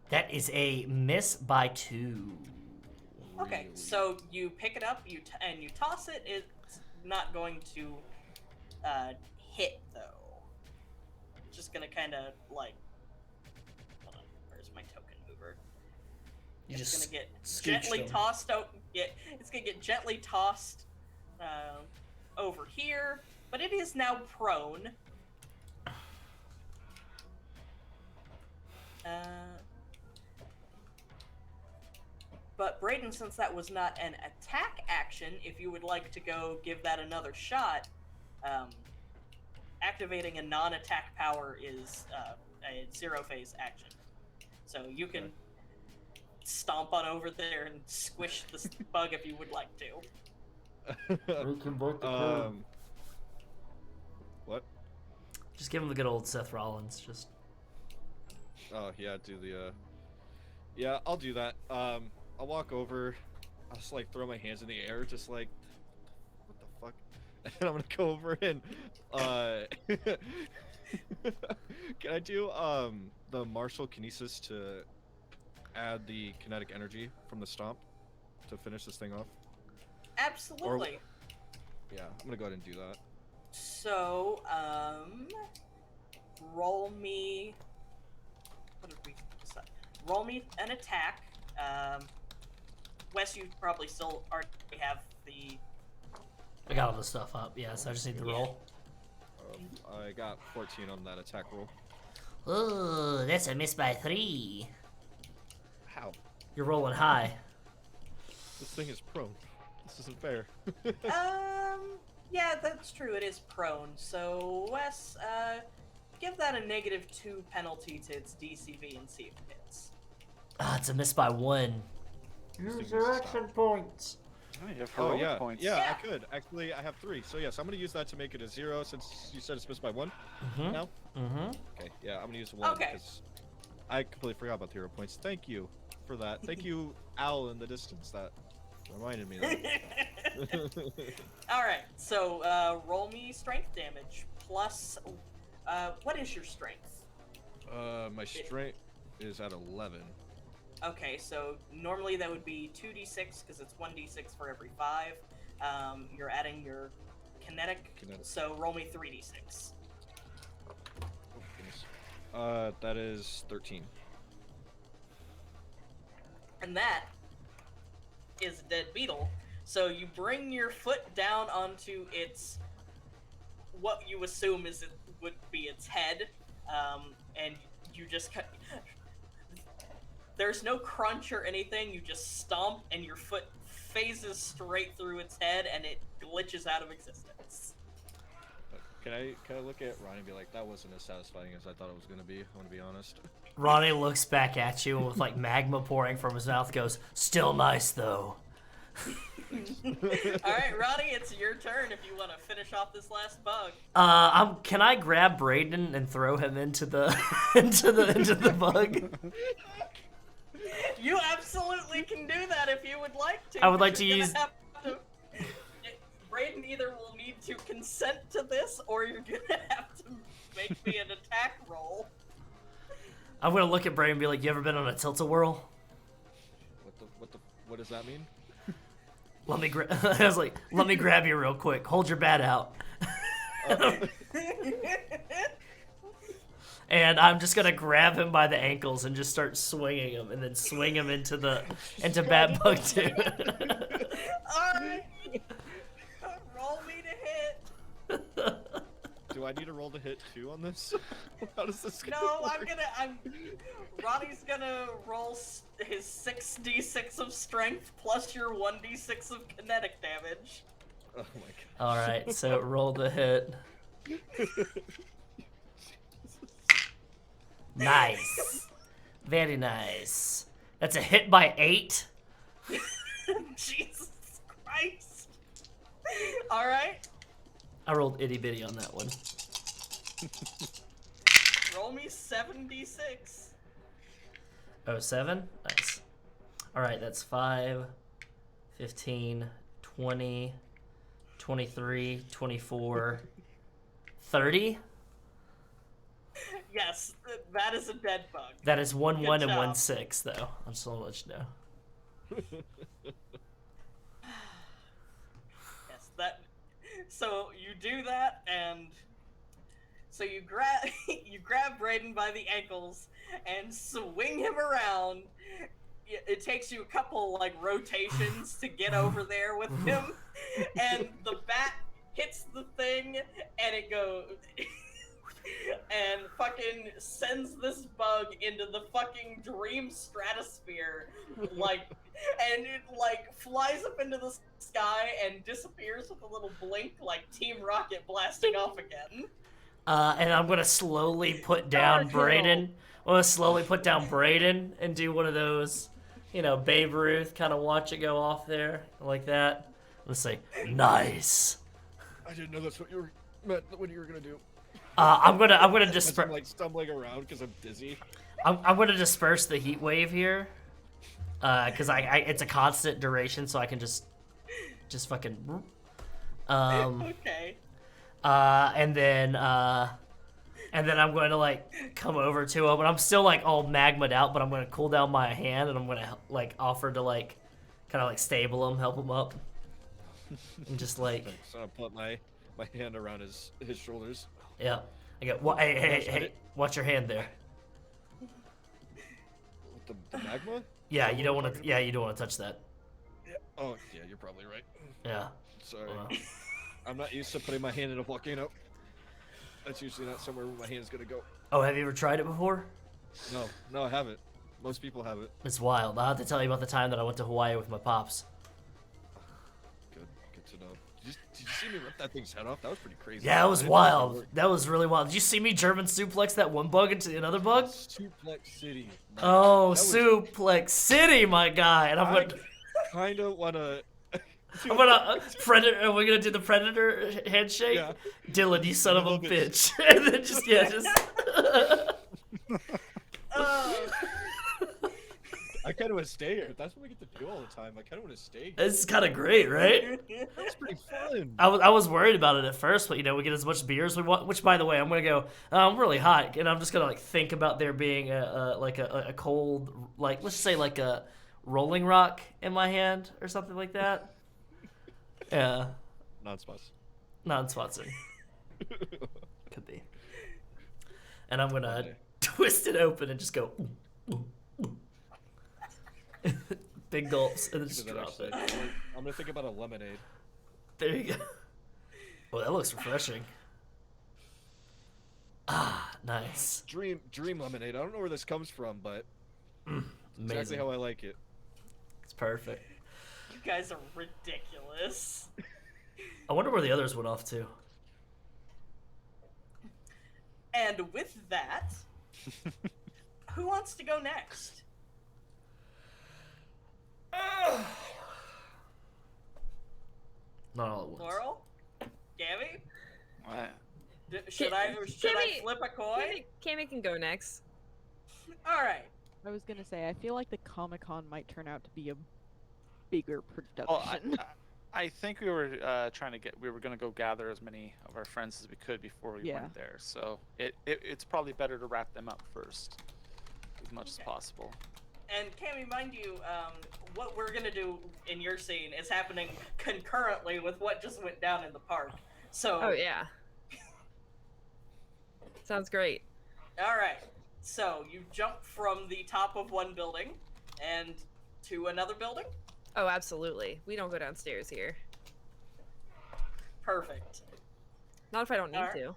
That is a miss by 2. Okay, Really? so you pick it up, and you toss it. It's not going to hit though. It's just gonna kind of like. Hold on, where's my token mover? You It's just gonna get scooched gently him. tossed out. It's gonna get gently tossed over here, but it is now prone. But Brayden, since that was not an attack action, if you would like to go give that another shot, activating a non-attack power is a 0-phase action. So you can stomp on over there and squish this bug if you would like to. Reconvert the curve. What? Just give him the good old Seth Rollins. Just. Oh yeah, do the. Yeah, I'll do that. I'll walk over. I'll just like throw my hands in the air, just like, what the fuck? And I'm gonna go over and can I do the martial kinesis to add the kinetic energy from the stomp to finish this thing off? Absolutely. Yeah, I'm gonna go ahead and do that. So, roll me. What did we decide? Roll me an attack. Wes, you probably still already have the. I got all the stuff up. Yeah, so I just need to roll. I got 14 on that attack roll. Oh, that's a miss by 3. How? You're rolling high. This thing is prone. This isn't fair. Yeah, that's true. It is prone. So, Wes, give that a -2 penalty to its DCV and see if it hits. Ah, it's a miss by 1. Use your action points. Oh, you have Oh heroic yeah, points. yeah, Yeah. I could. Actually, I have 3. So yes, I'm gonna use that to make it a 0 since you said it's missed by 1 now. Mm-hmm. Okay, yeah, I'm gonna use 1 Okay. because I completely forgot about the hero points. Thank you for that. Thank you, Owl in the distance. That reminded me of that. Alright, so roll me strength damage. Plus, what is your strength? My strength is at 11. Okay, so normally that would be 2d6 because it's 1d6 for every 5. You're adding your kinetic, so roll me 3d6. Oh, goodness. That is 13. And that is a dead beetle. So you bring your foot down onto its, what you assume is it would be its head, and you just cut. There's no crunch or anything. You just stomp, and your foot phases straight through its head, and it glitches out of existence. Can I look at Ronnie and be like, that wasn't as satisfying as I thought it was gonna be? I want to be honest. Ronnie looks back at you and with like magma pouring from his mouth goes, "Still nice though." Alright, Ronnie, it's your turn if you want to finish off this last bug. Can I grab Brayden and throw him into the into the bug? You absolutely can do that if you would like to. I would but like to you're use. gonna have to- Brayden either will need to consent to this, or you're gonna have to make me an attack roll. I'm gonna look at Brayden and be like, "You ever been on a tilt-a-whirl?" What does that mean? Let me I was like, "Let me grab you real quick. Hold your bat out." And I'm just gonna grab him by the ankles and just start swinging him, and then swing him into Bat Bug 2. Alright! Roll me to hit! Do I need to roll to hit 2 on this? How does this go? No, Ronnie's gonna roll his 6d6 of strength plus your 1d6 of kinetic damage. Oh my god. All right, so roll the hit. Nice, very nice. That's a hit by 8. Jesus Christ! Alright, I rolled itty bitty on that one. roll me 7d6. Oh, 7? Nice. All right, that's 5, 15, 20, 23, 24, 30. Yes, that is a dead bug. That is 1 Good 1 and job. 1 6, though. I'm just gonna let you know. So you do that, and so you grab you grab Brayden by the ankles and swing him around. It takes you a couple like rotations to get over there with him, and the bat hits the thing, and it goes and fucking sends this bug into the fucking dream stratosphere, like, and it like flies up into the sky and disappears with a little blink, like Team Rocket blasting off again. And I'm gonna slowly put down Brayden. I'm gonna slowly put down Brayden and do one of those, Babe Ruth, kind of watch it go off there like that. Let's say, nice. I didn't know that's what you were meant. What you were gonna do? I'm gonna I'm disperse. like stumbling around because I'm dizzy. I'm gonna disperse the heat wave here, because it's a constant duration, so I can just fucking. Okay. And then I'm going to like come over to him, and I'm still like all magma'd out, but I'm going to cool down my hand, and I'm going to like offer to like kind of like stable him, help him up, and just like. So I put my hand around his shoulders. Yeah. I go. Hey! Watch your hand there. With the magma? Yeah, you don't want to. Yeah, you don't want to touch that. Yeah. Oh, yeah, you're probably right. Yeah. Sorry. I'm not used to putting my hand in a volcano. That's usually not somewhere where my hand's gonna go. Oh, have you ever tried it before? No, I haven't. Most people have it. It's wild. I'll have to tell you about the time that I went to Hawaii with my pops. Good to know. Did you see me rip that thing's head off? That was pretty crazy. Yeah, it was wild. That was really wild. Did you see me German suplex that one bug into another bug? Suplex City. Oh, Suplex City, my guy. And I kind of want to... I'm gonna Predator. Are we gonna do the Predator handshake? Yeah. Dylan, you son of a bitch. And then just. I kind of want to stay here. That's what we get to do all the time. I kind of want to stay here. This is kind of great, right? That's pretty fun. I was worried about it at first, but we get as much beer as we want. Which, by the way, I'm gonna go. I'm really hot, and I'm just gonna like think about there being a cold, like let's say like a Rolling Rock in my hand or something like that. Yeah. Non-sponsored. Could be. And I'm gonna twist it open and just go. Ooh, ooh, ooh. Big gulps and then just drop it. I'm gonna think about a lemonade. There you go. Oh, that looks refreshing. Ah, nice. Dream lemonade. I don't know where this comes from, but exactly how I like it. It's perfect. You guys are ridiculous. I wonder where the others went off to. And with that, who wants to go next? Not all at once. Laurel? Cammie? What? Should I flip a coin? Cammie can go next. All right. I was gonna say, I feel like the Comic-Con might turn out to be a bigger production. Oh, I think we were we were gonna go gather as many of our friends as we could before we went there. So it's probably better to wrap them up first, as much as possible. And Cammie, mind you, what we're gonna do in your scene is happening concurrently with what just went down in the park. So. Oh yeah. Sounds great. All right. So you jump from the top of one building and to another building? Oh, absolutely. We don't go downstairs here. Perfect. Not if I don't need to.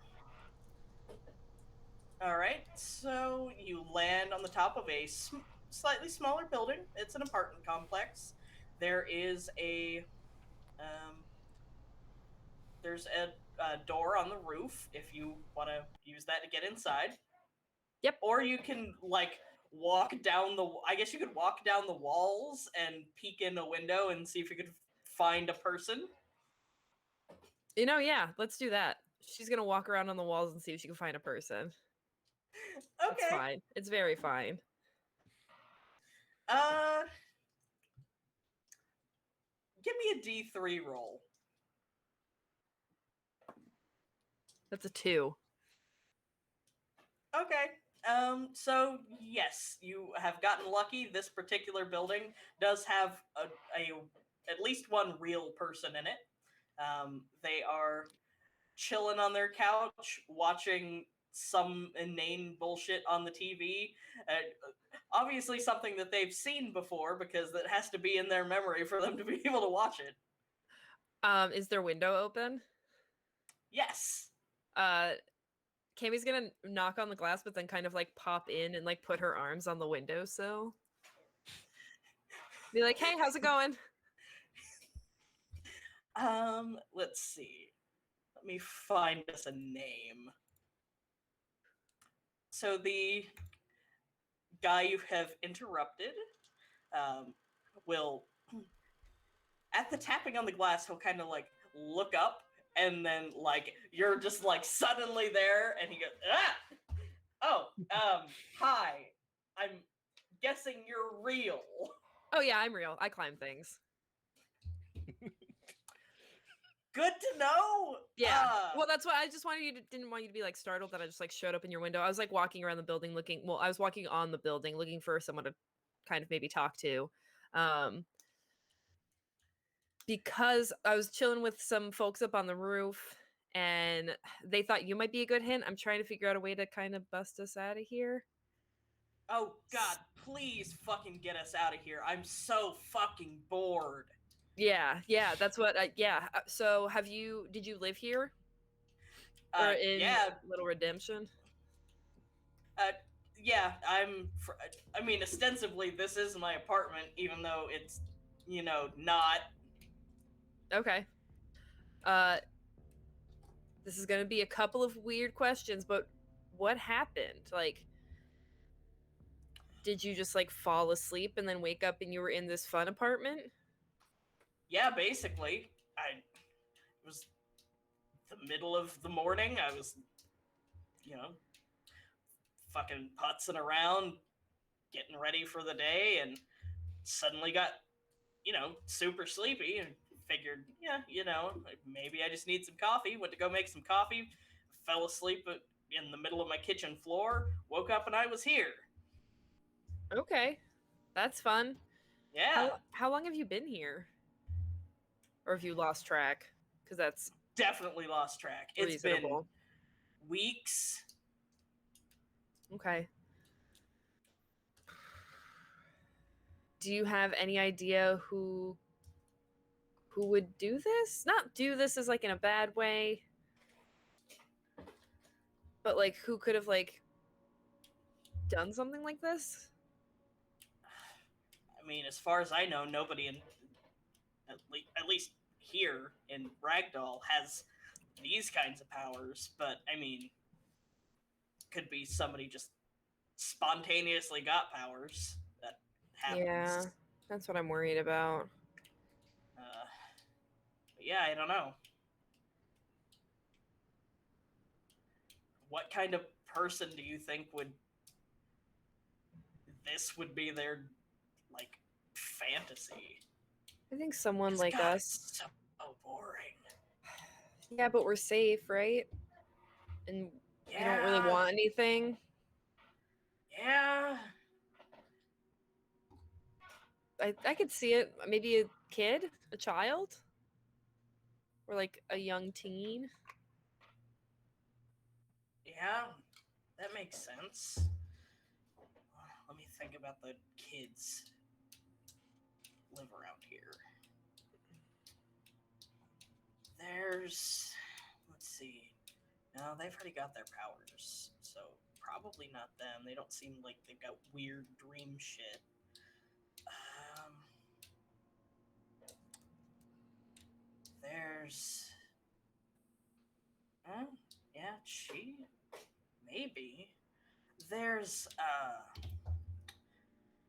Alright, so you land on the top of a slightly smaller building. It's an apartment complex. There is a door on the roof if you want to use that to get inside. Yep. Or you can walk down I guess you could walk down the walls and peek in a window and see if you could find a person. Yeah, let's do that. She's gonna walk around on the walls and see if she can find a person. Okay. It's fine. It's very fine. Give me a D3 roll. That's a 2. Okay. So yes, you have gotten lucky. This particular building does have at least one real person in it. They are chilling on their couch, watching some inane bullshit on the TV. Obviously, something that they've seen before because it has to be in their memory for them to be able to watch it. Is their window open? Yes. Cammie's gonna knock on the glass, but then kind of like pop in and like put her arms on the windowsill. Be like, hey, how's it going? Let's see. Let me find us a name. So the guy you have interrupted will, at the tapping on the glass, he'll kind of like look up, and then like you're just like suddenly there, and he goes, ah! Oh, hi. I'm guessing you're real. Oh yeah, I'm real. I climb things. Good to know. Yeah. Well, that's why I just wanted you to, didn't want you to be like startled that I just like showed up in your window. I was like walking around the building looking. Well, I was walking on the building looking for someone to kind of maybe talk to, because I was chilling with some folks up on the roof, and they thought you might be a good hint. I'm trying to figure out a way to kind of bust us out of here. Oh God, please fucking get us out of here. I'm so fucking bored. Yeah, that's what. So, did you live here? Or in Little Redemption? Yeah, I mean, ostensibly, this is my apartment, even though it's, not. Okay. This is gonna be a couple of weird questions, but what happened? Like, did you just like fall asleep and then wake up and you were in this fun apartment? Yeah, basically. It was the middle of the morning. I was, fucking putzing around, getting ready for the day, and suddenly got, super sleepy and figured, maybe I just need some coffee. Went to go make some coffee, fell asleep in the middle of my kitchen floor, woke up and I was here. Okay. That's fun. Yeah. How long have you been here? Or have you lost track? Because that's definitely lost track. reasonable. It's been weeks. Okay. Do you have any idea who would do this? Not do this as like in a bad way, but like who could have like done something like this? I mean, as far as I know, nobody at least here in Ragdoll has these kinds of powers, but I mean, could be somebody just spontaneously got powers. That happens. Yeah, that's what I'm worried about. But yeah, I don't know. What kind of person do you think this would be their, like, fantasy? I think someone like us. So boring. Yeah, but we're safe, right? And we don't really want anything. Yeah. I could see it. Maybe a kid, a child, or like a young teen. Yeah, that makes sense. Let me think about the kids live around here. Let's see. No, they've already got their powers, so probably not them. They don't seem like they've got weird dream shit. Yeah, maybe.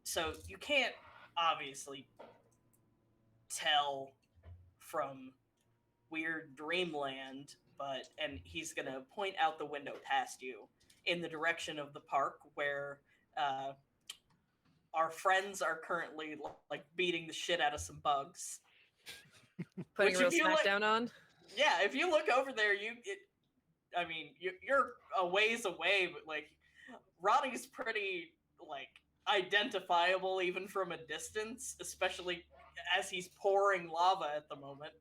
So you can't obviously tell from weird dreamland, and he's gonna point out the window past you in the direction of the park where our friends are currently like beating the shit out of some bugs. Putting a real smackdown on? Yeah, if you look over there, you're a ways away, but like Ronnie's pretty like identifiable even from a distance, especially as he's pouring lava at the moment.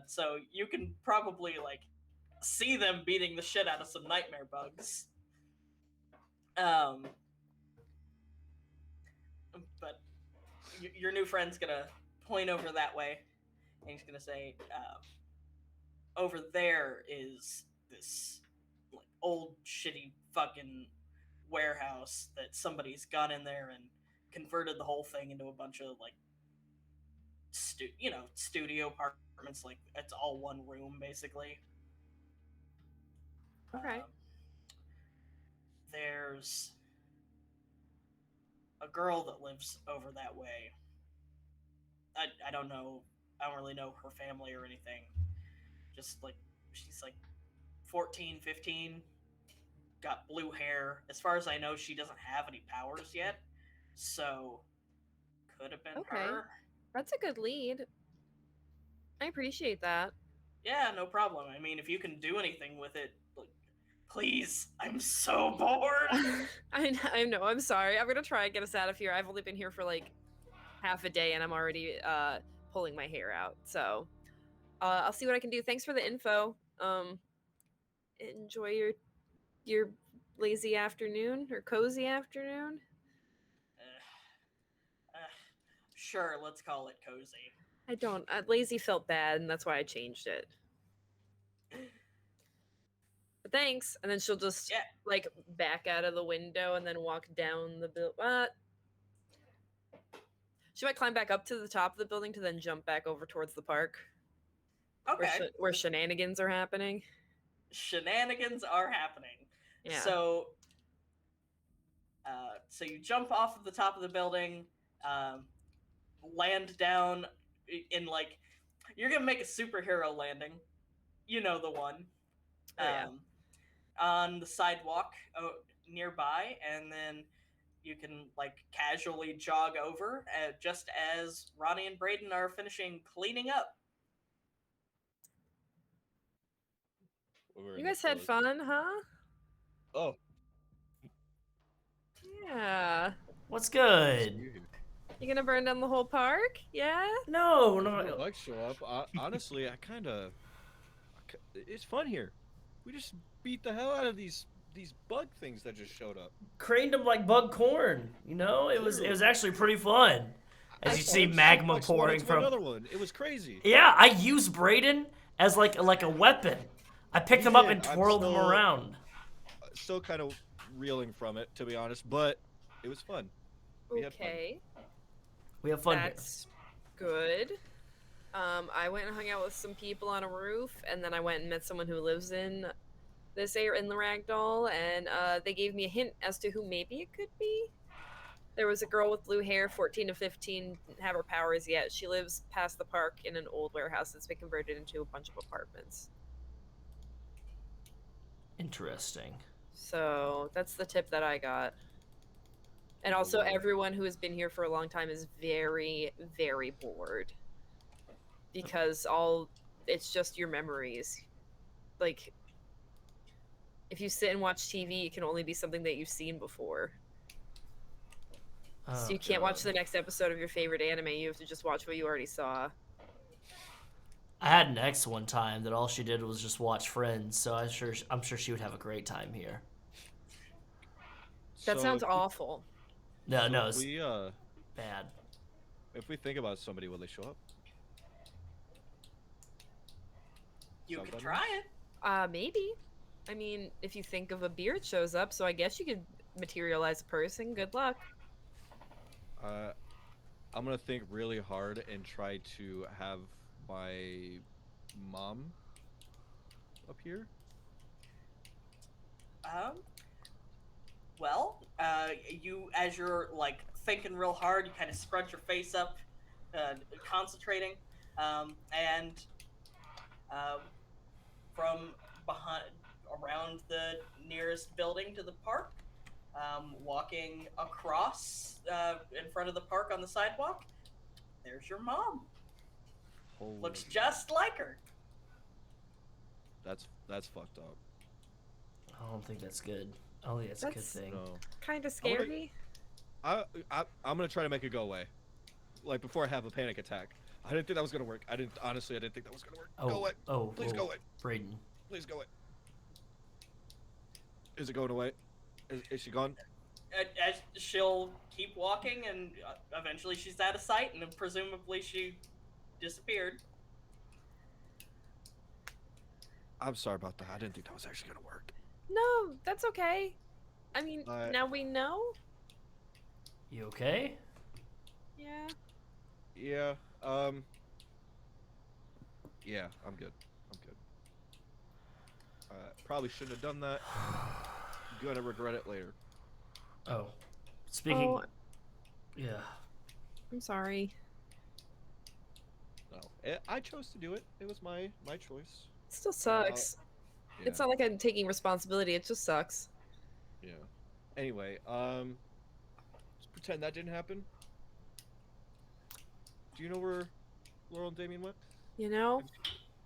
So you can probably like see them beating the shit out of some nightmare bugs. But your new friend's gonna point over that way, and he's gonna say, "Over there is this like old shitty fucking warehouse that somebody's got in there and converted the whole thing into a bunch of like studio apartments. Like it's all one room basically." Okay. There's a girl that lives over that way. I don't know. I don't really know her family or anything. Just like she's like 14, 15, got blue hair. As far as I know, she doesn't have any powers yet. So could have been Okay. her. That's a good lead. I appreciate that. Yeah, no problem. I mean, if you can do anything with it, like, please. I'm so bored. I know. I'm sorry. I'm gonna try and get us out of here. I've only been here for like half a day, and I'm already pulling my hair out. So I'll see what I can do. Thanks for the info. Enjoy your lazy afternoon or cozy afternoon. Sure, let's call it cozy. I don't. Lazy felt bad, and that's why I changed it. But thanks. And then she'll just like back out of the window and then walk down the building. She might climb back up to the top of the building to then jump back over towards the park. Okay. Where shenanigans are happening. Shenanigans are happening. Yeah. So you jump off of the top of the building, land down in like you're gonna make a superhero landing. You know the one. On the sidewalk nearby, and then you can like casually jog over just as Ronnie and Brayden are finishing cleaning up. You guys had fun, huh? Oh. Yeah. What's good? You gonna burn down the whole park? Yeah? No. Bugs show up. Honestly, it's fun here. We just beat the hell out of these bug things that just showed up. Craned them like bug corn. You know, it was actually pretty fun. As you see magma pouring from another one. It was crazy. Yeah, I used Brayden as like a weapon. I picked him up and twirled him around. Still kind of reeling from it, to be honest, but it was fun. We had fun. We have fun That's good. I went and hung out with some people on a roof, and then I went and met someone who lives in this area in the Ragdoll, and they gave me a hint as to who maybe it could be. There was a girl with blue hair, 14 to 15, didn't have her powers yet. She lives past the park in an old warehouse that's been converted into a bunch of apartments. Interesting. So that's the tip that I got. And also, everyone who has been here for a long time is very, very bored. Because it's just your memories. Like, if you sit and watch TV, it can only be something that you've seen before. So you can't watch the next episode of your favorite anime, you have to just watch what you already saw. I had an ex one time that all she did was just watch Friends, so I'm sure she would have a great time here. That sounds awful. No, it's bad. If we think about somebody, will they show up? You could try it. Maybe. I mean, if you think of a beard shows up, so I guess you could materialize a person. Good luck. I'm gonna think really hard and try to have my mom up here. Well, as you're like thinking real hard, you kind of scrunch your face up, concentrating, and from around the nearest building to the park, walking across in front of the park on the sidewalk, there's your mom. Holy Looks just like her. That's fucked up. I don't think that's good. I don't think that's a good thing. No. Kind of scary. I'm gonna try to make it go away, like before I have a panic attack. I didn't think that was gonna work. Honestly, I didn't think that was gonna work. Oh, Go away. oh, Please oh, go away. Brayden. Please go away. Is it going away? Is she gone? As she'll keep walking, and eventually she's out of sight, and then presumably she disappeared. I'm sorry about that. I didn't think that was actually gonna work. No, that's okay. I mean, I- now we know. You okay? Yeah. Yeah. Yeah, I'm good. I'm good. Probably shouldn't have done that. Gonna regret it later. Oh, speaking. Oh. Yeah. I'm sorry. No, I chose to do it. It was my choice. It still sucks. Yeah. It's not like I'm taking responsibility. It just sucks. Yeah. Anyway, just pretend that didn't happen. Do you know where Laurel and Damian went? You know?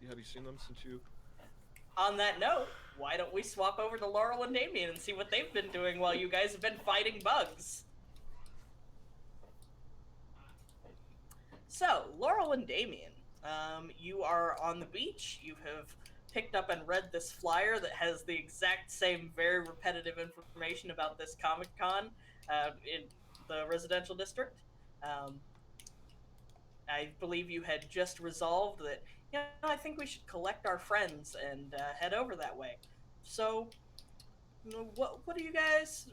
Have you seen them since you? On that note, why don't we swap over to Laurel and Damian and see what they've been doing while you guys have been fighting bugs? So, Laurel and Damian, you are on the beach. You have picked up and read this flyer that has the exact same very repetitive information about this Comic-Con in the residential district. I believe you had just resolved that, I think we should collect our friends and head over that way. So, what are you guys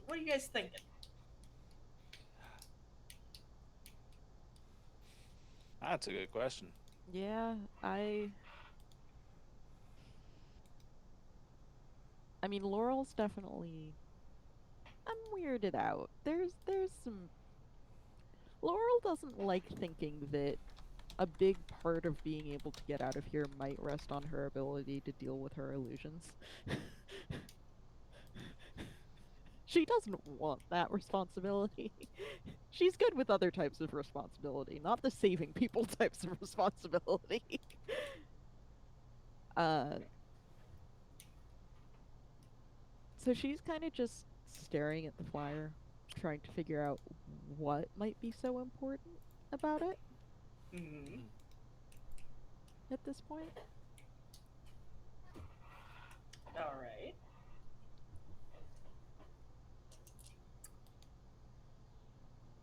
thinking? That's a good question. Yeah, I mean, Laurel's definitely. I'm weirded out. There's some. Laurel doesn't like thinking that a big part of being able to get out of here might rest on her ability to deal with her illusions. She doesn't want that responsibility. She's good with other types of responsibility, not the saving people types of responsibility. So she's kind of just staring at the flyer, trying to figure out what might be so important about it Mm-hmm. at this point. All right.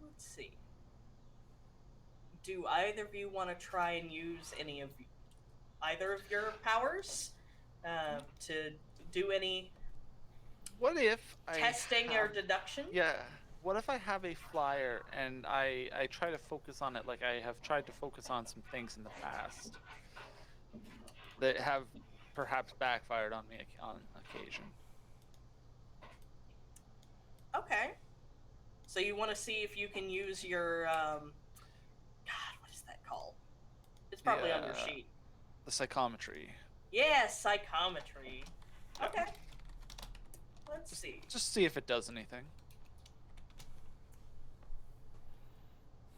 Let's see. Do either of you want to try and use either of your powers to do any What if testing or deduction? Yeah. What if I have a flyer and I try to focus on it like I have tried to focus on some things in the past that have perhaps backfired on me on occasion? Okay. So you want to see if you can use your God, what is that called? It's probably on your sheet. The psychometry. Yeah, psychometry. Okay. Let's see. Just see if it does anything.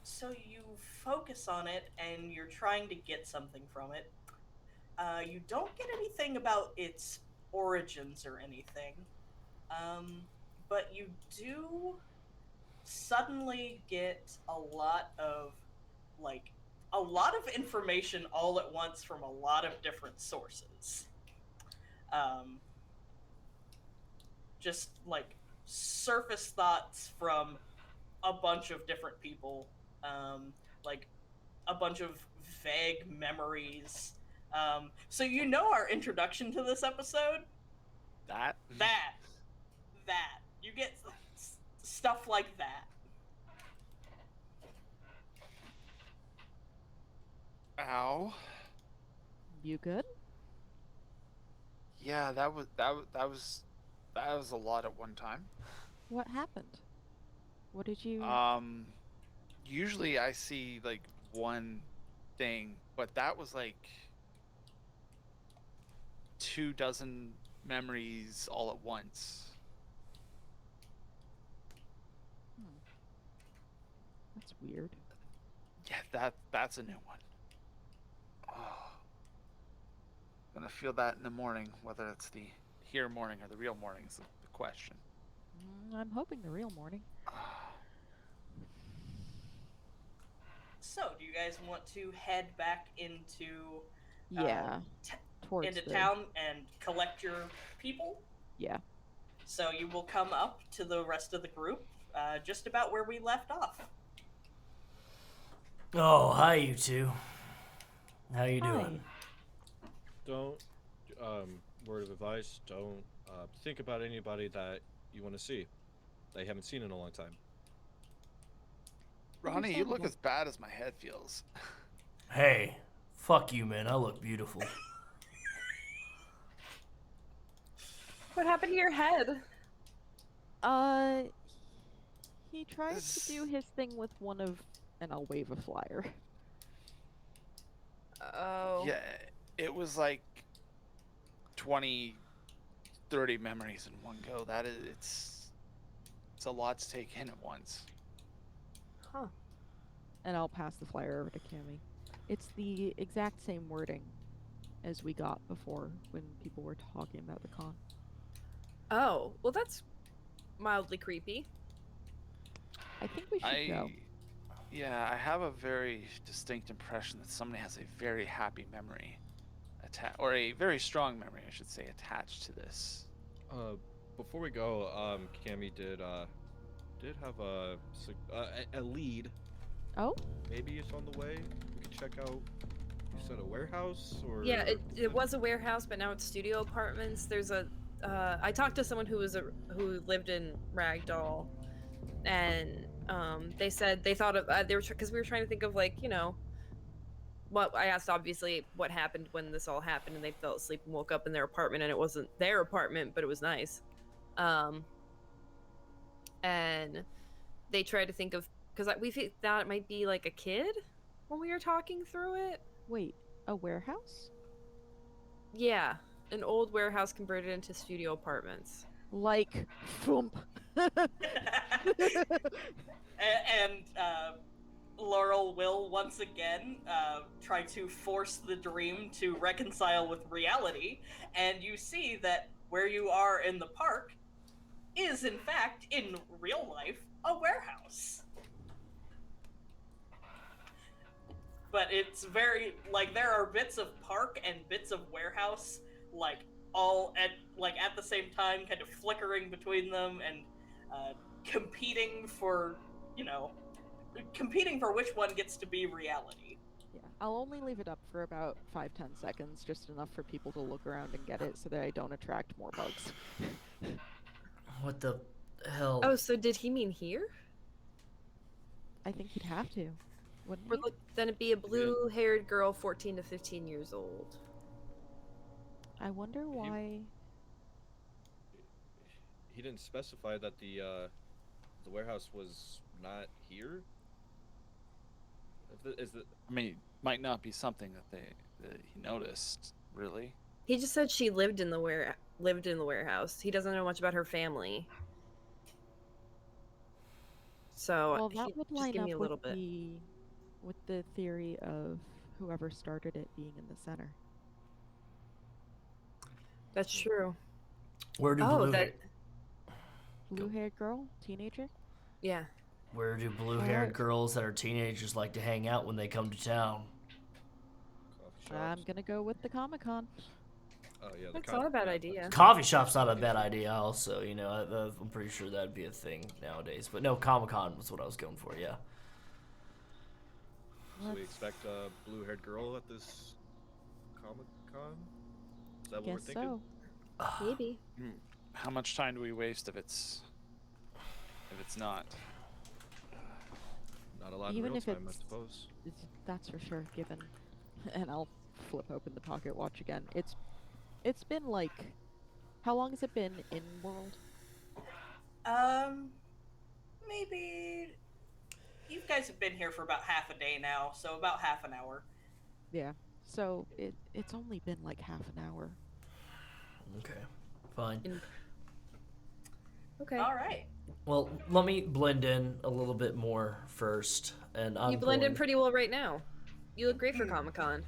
So you focus on it and you're trying to get something from it. You don't get anything about its origins or anything. But you do suddenly get a lot of information all at once from a lot of different sources. Just like surface thoughts from a bunch of different people, like a bunch of vague memories. So our introduction to this episode? That? That. You get stuff like that. Ow. You good? Yeah, that was a lot at one time. What happened? What did you... Usually I see like one thing, but that was like 24 memories all at once. That's weird. Yeah, that's a new one. Oh. Gonna feel that in the morning, whether it's the here morning or the real morning is the question. I'm hoping the real morning. So, do you guys want to head back into Yeah. Towards into the town and collect your people? Yeah. So you will come up to the rest of the group, just about where we left off. Oh, hi, you two. How you Hi. doing? Don't, word of advice, don't think about anybody that you want to see. They haven't seen in a long time. Ronnie, you look Understandable. as bad as my head feels. Hey, fuck you, man. I look beautiful. What happened to your head? He tried to do his thing with one of, and I'll wave a flyer. Oh. Yeah, it was like 20, 30 memories in one go. That is, it's a lot to take in at once. Huh. And I'll pass the flyer over to Cammie. It's the exact same wording as we got before when people were talking about the con. Oh, well, that's mildly creepy. I think we should go. Yeah, I have a very distinct impression that somebody has a very happy memory or a very strong memory, I should say, attached to this. Before we go, Cammie did have a lead. Oh? Maybe it's on the way. We could check out. You said a warehouse or? Yeah, it was a warehouse, but now it's studio apartments. There's a. I talked to someone who lived in Ragdoll, and they said they thought of because we were trying to think of, like, you know, what I asked, obviously what happened when this all happened, and they fell asleep and woke up in their apartment, and it wasn't their apartment, but it was nice. And they tried to think of, because we thought it might be like a kid when we were talking through it. Wait, a warehouse? Yeah, an old warehouse converted into studio apartments. Like, thump. And Laurel will once again try to force the dream to reconcile with reality, and you see that where you are in the park is, in fact, in real life, a warehouse. But it's very, like, there are bits of park and bits of warehouse, like, all at the same time, kind of flickering between them and competing for which one gets to be reality. Yeah, I'll only leave it up for about 5-10 seconds, just enough for people to look around and get it so that I don't attract more bugs. What the hell? Oh, so did he mean here? I think he'd have to, wouldn't Or he? then it'd be a blue-haired girl, 14 to 15 years old. I wonder why. He didn't specify that the warehouse was not here. I mean, might not be something that he noticed, really. He just said she lived in the warehouse. He doesn't know much about her family. So Well, that would just line give me a up little with bit. with the theory of whoever started it being in the center. That's true. Where do Blue-haired girl, teenager. Yeah. Where do blue-haired girls that are teenagers like to hang out when they come to town? Coffee I'm shops. gonna go with the Comic-Con. Oh yeah, That's not a bad idea. Coffee shop's not a bad idea. Also, you know, I'm pretty sure that'd be a thing nowadays. But no, Comic-Con was what I was going for. Yeah. So we expect a blue-haired girl at this Comic-Con? Is that what we're Guess thinking? so. Maybe. How much time do we waste if it's not? Not a lot Even in real if time, I it's- suppose. That's for sure, given. And I'll flip open the pocket watch again. It's been like, how long has it been in world? Maybe you guys have been here for about half a day now, so about half an hour. Yeah. So it's only been like half an hour. Okay. Fine. Okay. All right. Well, let me blend in a little bit more first, and I'm You blend in going- pretty well right now. You look great for Comic-Con.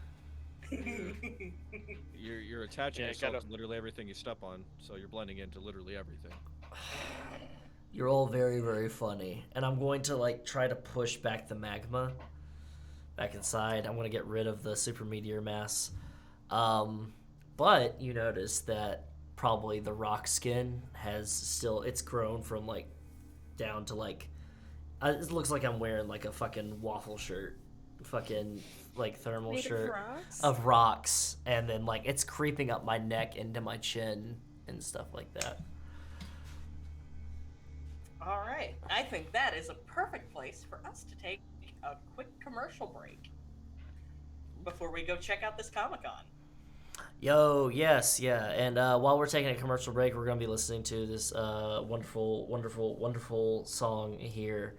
You're attaching Yeah, yourself gotta- to literally everything you step on, so you're blending into literally everything. You're all very, very funny, and I'm going to like try to push back the magma back inside. I'm going to get rid of the super meteor mass. But you notice that probably the rock skin it's grown from like down to like, it looks like I'm wearing like a fucking waffle shirt, fucking like thermal Made shirt rocks? of rocks, and then like it's creeping up my neck into my chin and stuff like that. All right. I think that is a perfect place for us to take a quick commercial break before we go check out this Comic-Con. Yo, yes, yeah. And while we're taking a commercial break, we're going to be listening to this wonderful, wonderful, wonderful song here.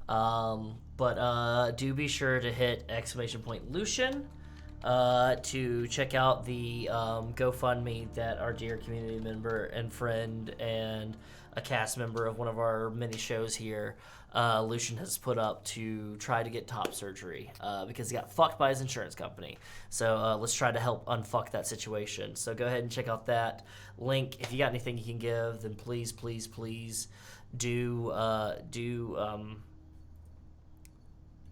But do be sure to hit !Lucian to check out the GoFundMe that our dear community member and friend and a cast member of one of our mini shows here, Lucian, has put up to try to get top surgery because he got fucked by his insurance company. So let's try to help unfuck that situation. So go ahead and check out that link. If you got anything you can give, then please, please, please do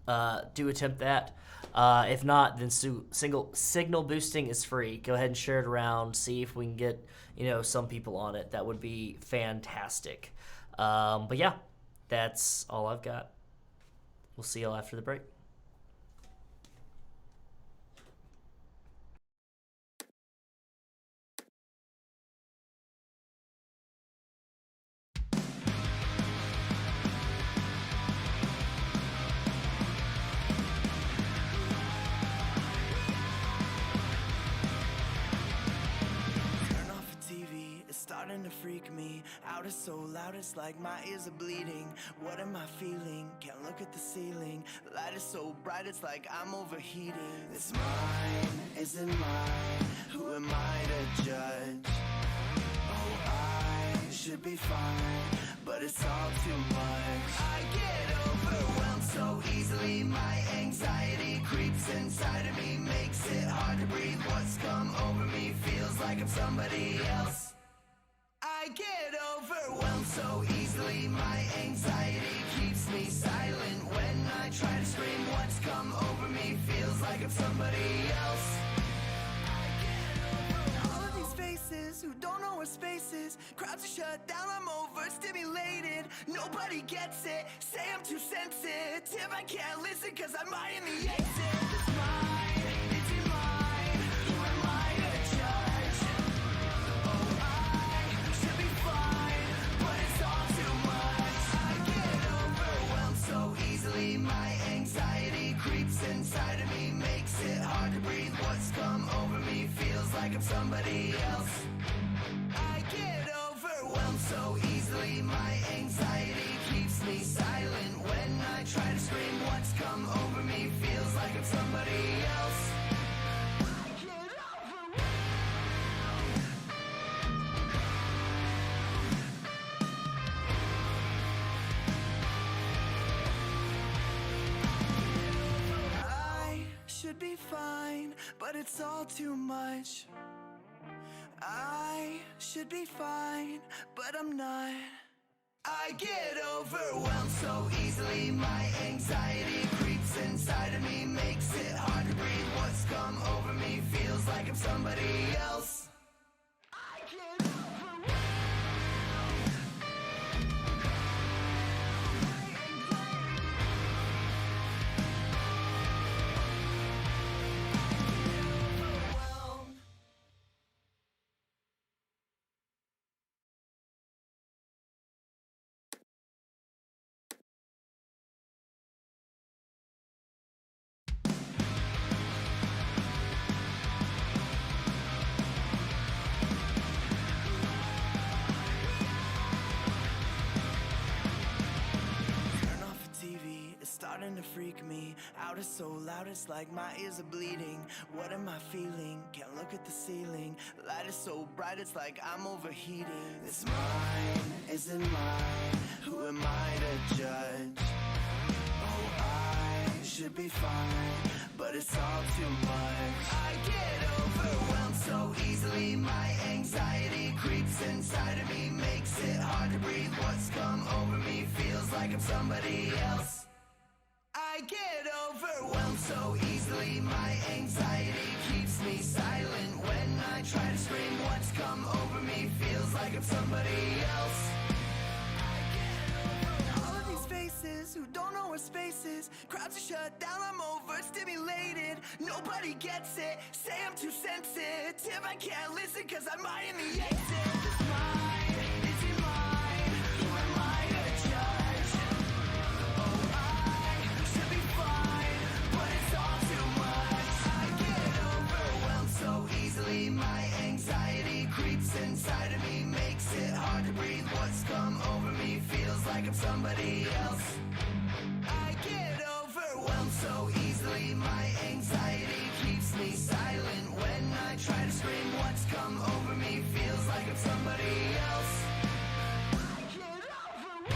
attempt that. If not, then signal boosting is free. Go ahead and share it around. See if we can get some people on it. That would be fantastic. But yeah, that's all I've got. We'll see y'all after the break. Starting to freak me out, is so loud, it's like my ears are bleeding. What am I feeling? Can't look at the ceiling. The light is so bright, it's like I'm overheating. It's mine, isn't mine. Who am I to judge? Oh, I should be fine, but it's all too much. I get overwhelmed so easily. My anxiety creeps inside of me, makes it hard to breathe. What's come over me feels like I'm somebody else. I get overwhelmed so easily. My anxiety keeps me silent when I try to scream. What's come over me feels like I'm somebody else. I get overwhelmed. All of these faces who don't know where space is. Crowds are shut down, I'm overstimulated. Nobody gets it, say I'm too sensitive. I can't listen cause I'm eyeing the exit. It's mine, it's in mine. Who am I to judge? Oh, I should be fine, but it's all too much. I get overwhelmed so easily. My anxiety creeps inside of me, makes it hard to breathe. What's come over me feels like I'm somebody else. I get overwhelmed so easily. My anxiety keeps me silent when I try to scream. What's come over me feels like I'm somebody else. I get overwhelmed. I should be fine, but it's all too much. I should be fine, but I'm not. I get overwhelmed so easily. My anxiety creeps inside of me, makes it hard to breathe. What's come over me feels like I'm somebody else. I get overwhelmed. Turn off the TV, it's starting to freak me out. Is so loud, it's like my ears are bleeding. What am I feeling? Can't look at the ceiling. The light is so bright, it's like I'm overheating. It's mine, isn't mine. Who am I to judge? Oh, I should be fine, but it's all too much. I get overwhelmed so easily. My anxiety creeps inside of me, makes it hard to breathe. What's come over me feels like I'm somebody else. I get overwhelmed so easily. I'm somebody else. All of these faces who don't know where space is. Crowds are shut down, I'm overstimulated. Nobody gets it, say I'm too sensitive. I can't listen cause I'm eyeing the exit. Is mine, is it mine? Who am I to judge? Oh, I should be fine, but it's all too much. I get overwhelmed so easily. My anxiety creeps inside of me, makes it hard to breathe. What's come over me feels like I'm somebody else. I get overwhelmed so easily. My anxiety keeps me silent when I try to scream. What's come over me feels like I'm somebody else. I get overwhelmed.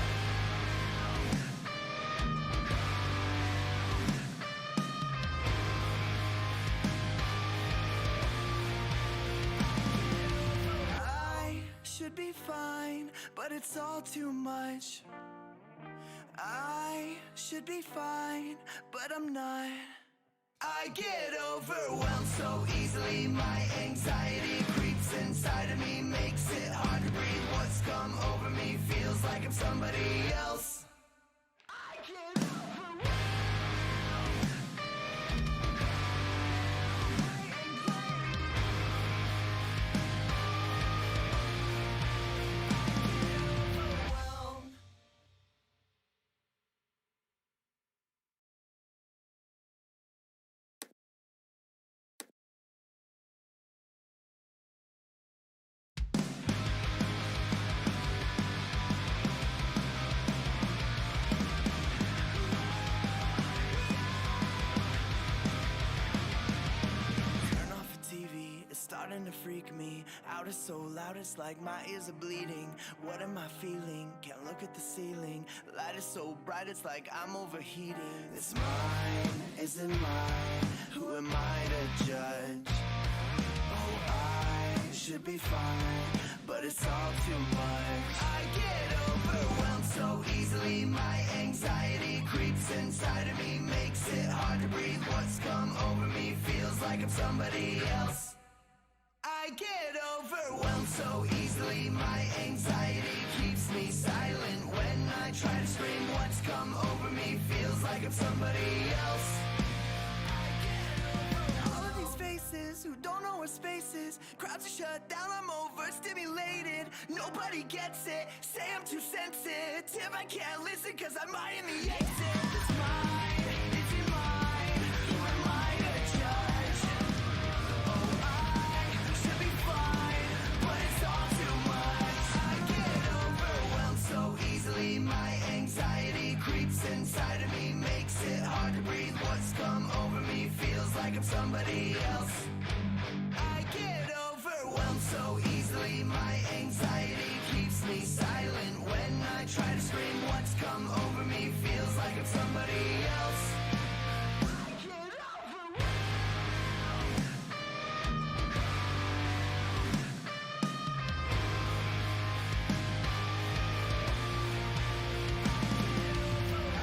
I should be fine, but it's all too much. I should be fine, but I'm not. I get overwhelmed so easily. My anxiety creeps inside of me, makes it hard to breathe. What's come over me feels like I'm somebody else. I get overwhelmed. Turn off the TV, it's starting to freak me out. It's so loud, it's like my ears are bleeding. What am I feeling? Can't look at the ceiling. The light is so bright, it's like I'm overheating. It's mine, is it mine? Who am I to judge? Oh, I should be fine, but it's all too much. I get overwhelmed so easily. My anxiety creeps inside of me, makes it hard to breathe. What's come over me feels like I'm somebody else. I get overwhelmed so easily. My anxiety keeps me silent when I try to scream. What's come over me feels like I'm somebody else. All of these faces who don't know where space is. Crowds are shut down, I'm overstimulated. Nobody gets it, say I'm too sensitive. I can't listen cause I'm eyeing the exit. It's mine, is it mine? Who am I to judge? Oh, I should be fine, but it's all too much. I get overwhelmed so easily. My anxiety creeps inside of me, makes it hard to breathe. What's come over me feels like I'm somebody else. I get overwhelmed so easily. My anxiety keeps me silent when I try to scream. What's come over me feels like I'm somebody else. I get overwhelmed.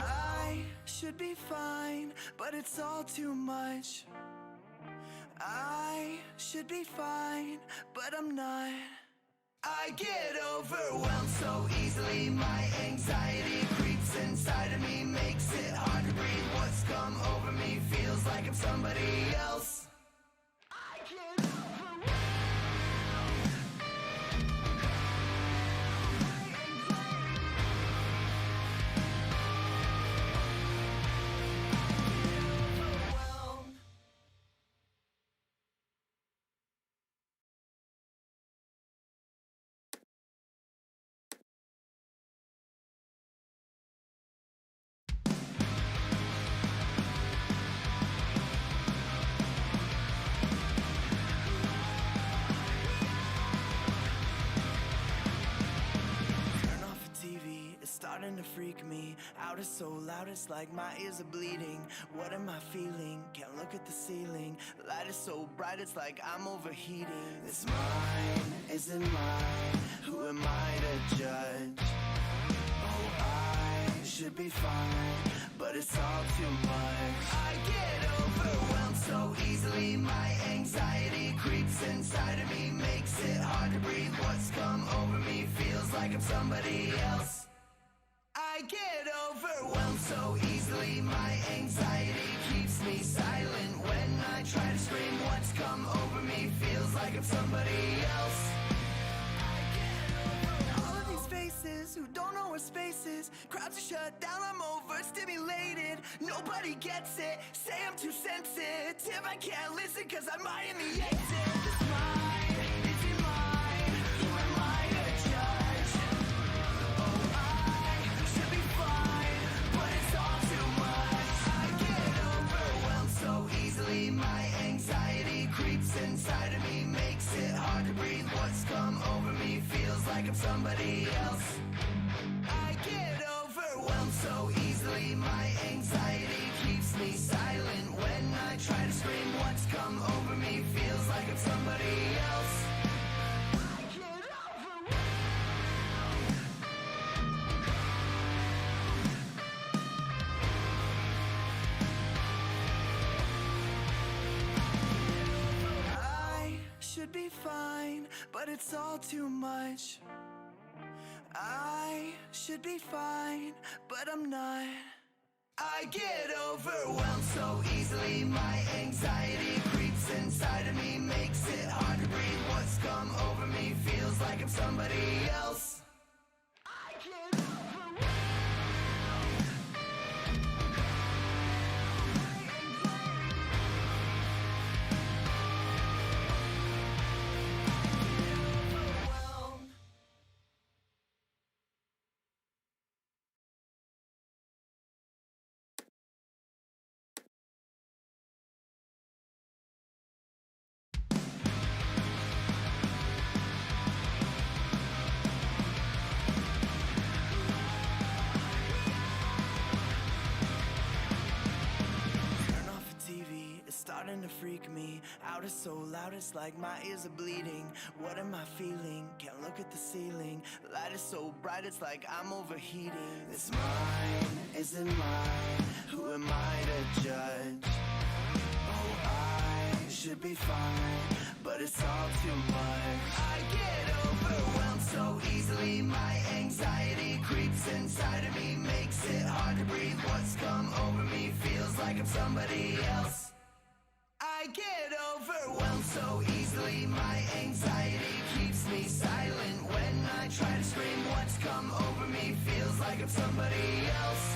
I should be fine, but it's all too much. I should be fine, but I'm not. I get overwhelmed so easily. My anxiety creeps inside of me, makes it hard to breathe. What's come over me feels like I'm somebody else. I get overwhelmed. Starting to freak me out, it's so loud, it's like my ears are bleeding. What am I feeling? Can't look at the ceiling. The light is so bright, it's like I'm overheating. It's mine, is it mine? Who am I to judge? Oh, I should be fine, but it's all too much. I get overwhelmed so easily. My anxiety creeps inside of me, makes it hard to breathe. What's come over me somebody else. I get overwhelmed so easily. My anxiety keeps me silent. When I try to scream, what's come over me feels like I'm somebody else. All of these faces who don't know where space is. Crowds are shut down, I'm overstimulated. Nobody gets it, say I'm too sensitive. I can't listen cause I'm eyeing the exit. It's mine, is it mine? Who am I to judge? Oh, I should be fine, but it's all too much. I get overwhelmed so easily. My anxiety creeps inside of me, makes it hard to breathe. What's come over me feels like I'm somebody else. I get overwhelmed so easily. My anxiety keeps me silent. When I try to scream, what's come over me feels like I'm somebody else. I get overwhelmed. I should be fine, but it's all too much. I should be fine, but I'm not. I get overwhelmed so easily. My anxiety creeps inside of me, makes it hard to breathe. What's come over me feels like I'm somebody else. I get overwhelmed. Turn off the TV, it's starting to freak me out. It's so loud, it's like my ears are bleeding. What am I feeling? Can't look at the ceiling. Light is so bright, it's like I'm overheating. It's mine, is it mine? Who am I to judge? Oh, I should be fine, but it's all too much. I get overwhelmed so easily. My anxiety creeps inside of me, makes it hard to breathe. What's come over me feels like I'm somebody else. I get overwhelmed so easily. My anxiety keeps me silent. When I try to scream, what's come over me feels like I'm somebody else.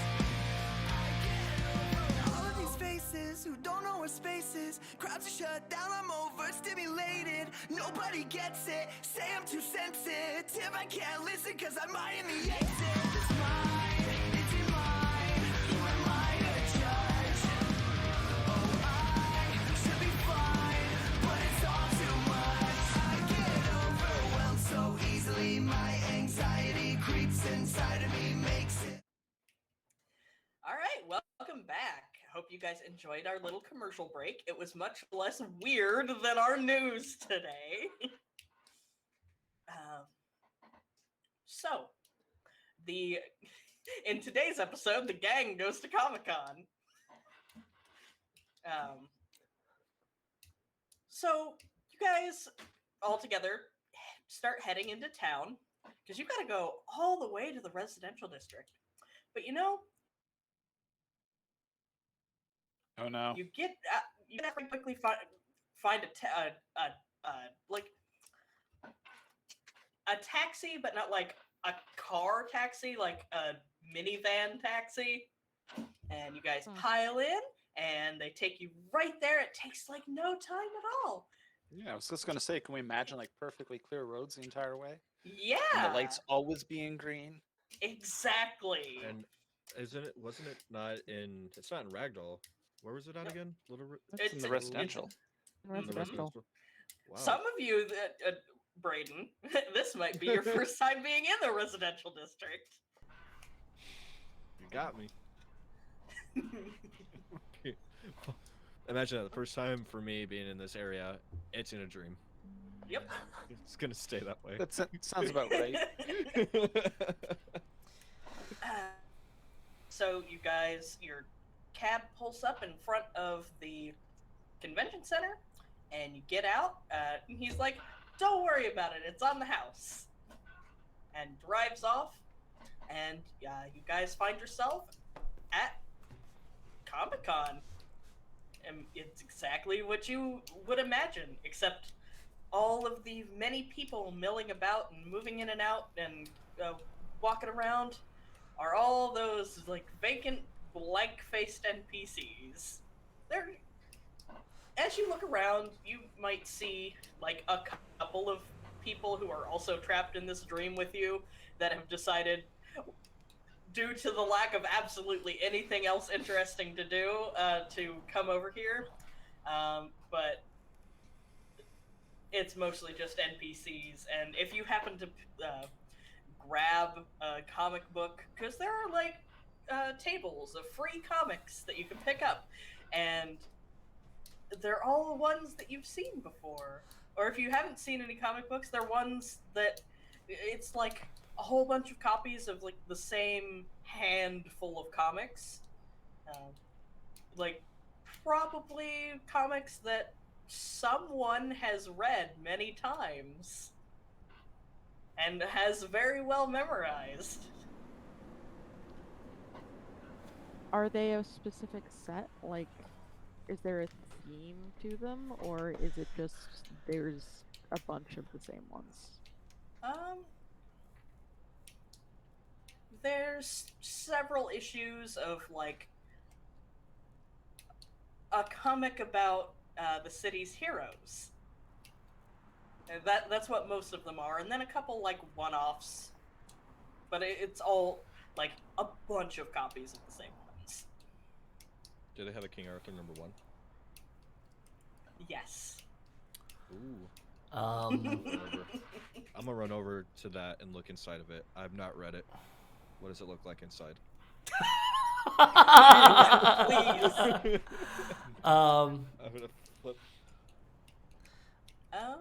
All of these faces who don't know where space is. Crowds are shut down, I'm overstimulated. Nobody gets it, say I'm too sensitive. I can't listen cause I'm eyeing the exit. It's mine, is it mine? Who am I to judge? Oh, I should be fine, but it's all too much. I get overwhelmed so easily. My anxiety creeps inside of me, makes it. All right, welcome back. Hope you guys enjoyed our little commercial break. It was much less weird than our news today. So, in today's episode, the gang goes to Comic-Con. So, you guys all together start heading into town because you've got to go all the way to the residential district. But you know, Oh no. you get very quickly find a taxi, but not like a car taxi, like a minivan taxi. And you guys pile in, and they take you right there. It takes like no time at all. Yeah, I was just gonna say, can we imagine like perfectly clear roads the entire way? Yeah, And the lights always being green. exactly. And wasn't it not in? It's not in Ragdoll. Where was it at again? It's in the residential. Residential. Wow. Some of you, Brayden, this might be your first time being in the residential district. You got me. Imagine that the first time for me being in this area, it's in a dream. Yep. It's gonna stay that way. That sounds about right. So you guys, your cab pulls up in front of the convention center, and you get out. And he's like, "Don't worry about it. It's on the house." And drives drives off, and you guys find yourself at Comic-Con. And it's exactly what you would imagine, except all of the many people milling about and moving in and out and walking around are all those like vacant, blank-faced NPCs. They're, as you look around, you might see like a couple of people who are also trapped in this dream with you that have decided, due to the lack of absolutely anything else interesting to do, to come over here. But it's mostly just NPCs, and if you happen to grab a comic book, because there are like tables of free comics that you can pick up, and they're all ones that you've seen before. Or if you haven't seen any comic books, they're ones that it's like a whole bunch of copies of like the same handful of comics, like probably comics that someone has read many times and has very well memorized. Are they a specific set? Like, is there a theme to them, or is it just there's a bunch of the same ones? There's several issues of like a comic about the city's heroes. And that's what most of them are, and then a couple like one-offs. But it's all like a bunch of copies of the same ones. Do they have a King Arthur #1? Yes. Ooh. Um, I'm gonna run over to that and look inside of it. I've not read it. What does it look like inside? Please. I'm gonna flip. Um,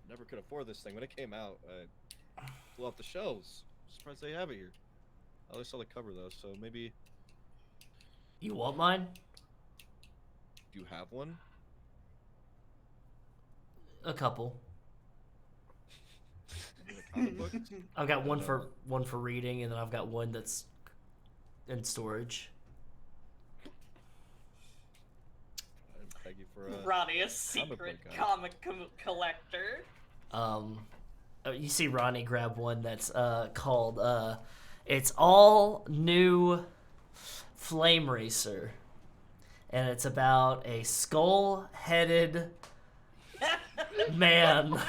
Never could afford this thing when it came out. I blew off the shelves. Surprised they have it here. I only saw the cover though, so maybe. you want mine? Do you have one? A couple. A comic book? I've got one for reading, and then I've got one that's in storage. Thank you for Ronnie, a comic secret book guy. comic collector. You see Ronnie grab one that's called it's all new Flame Racer, and it's about a skull-headed man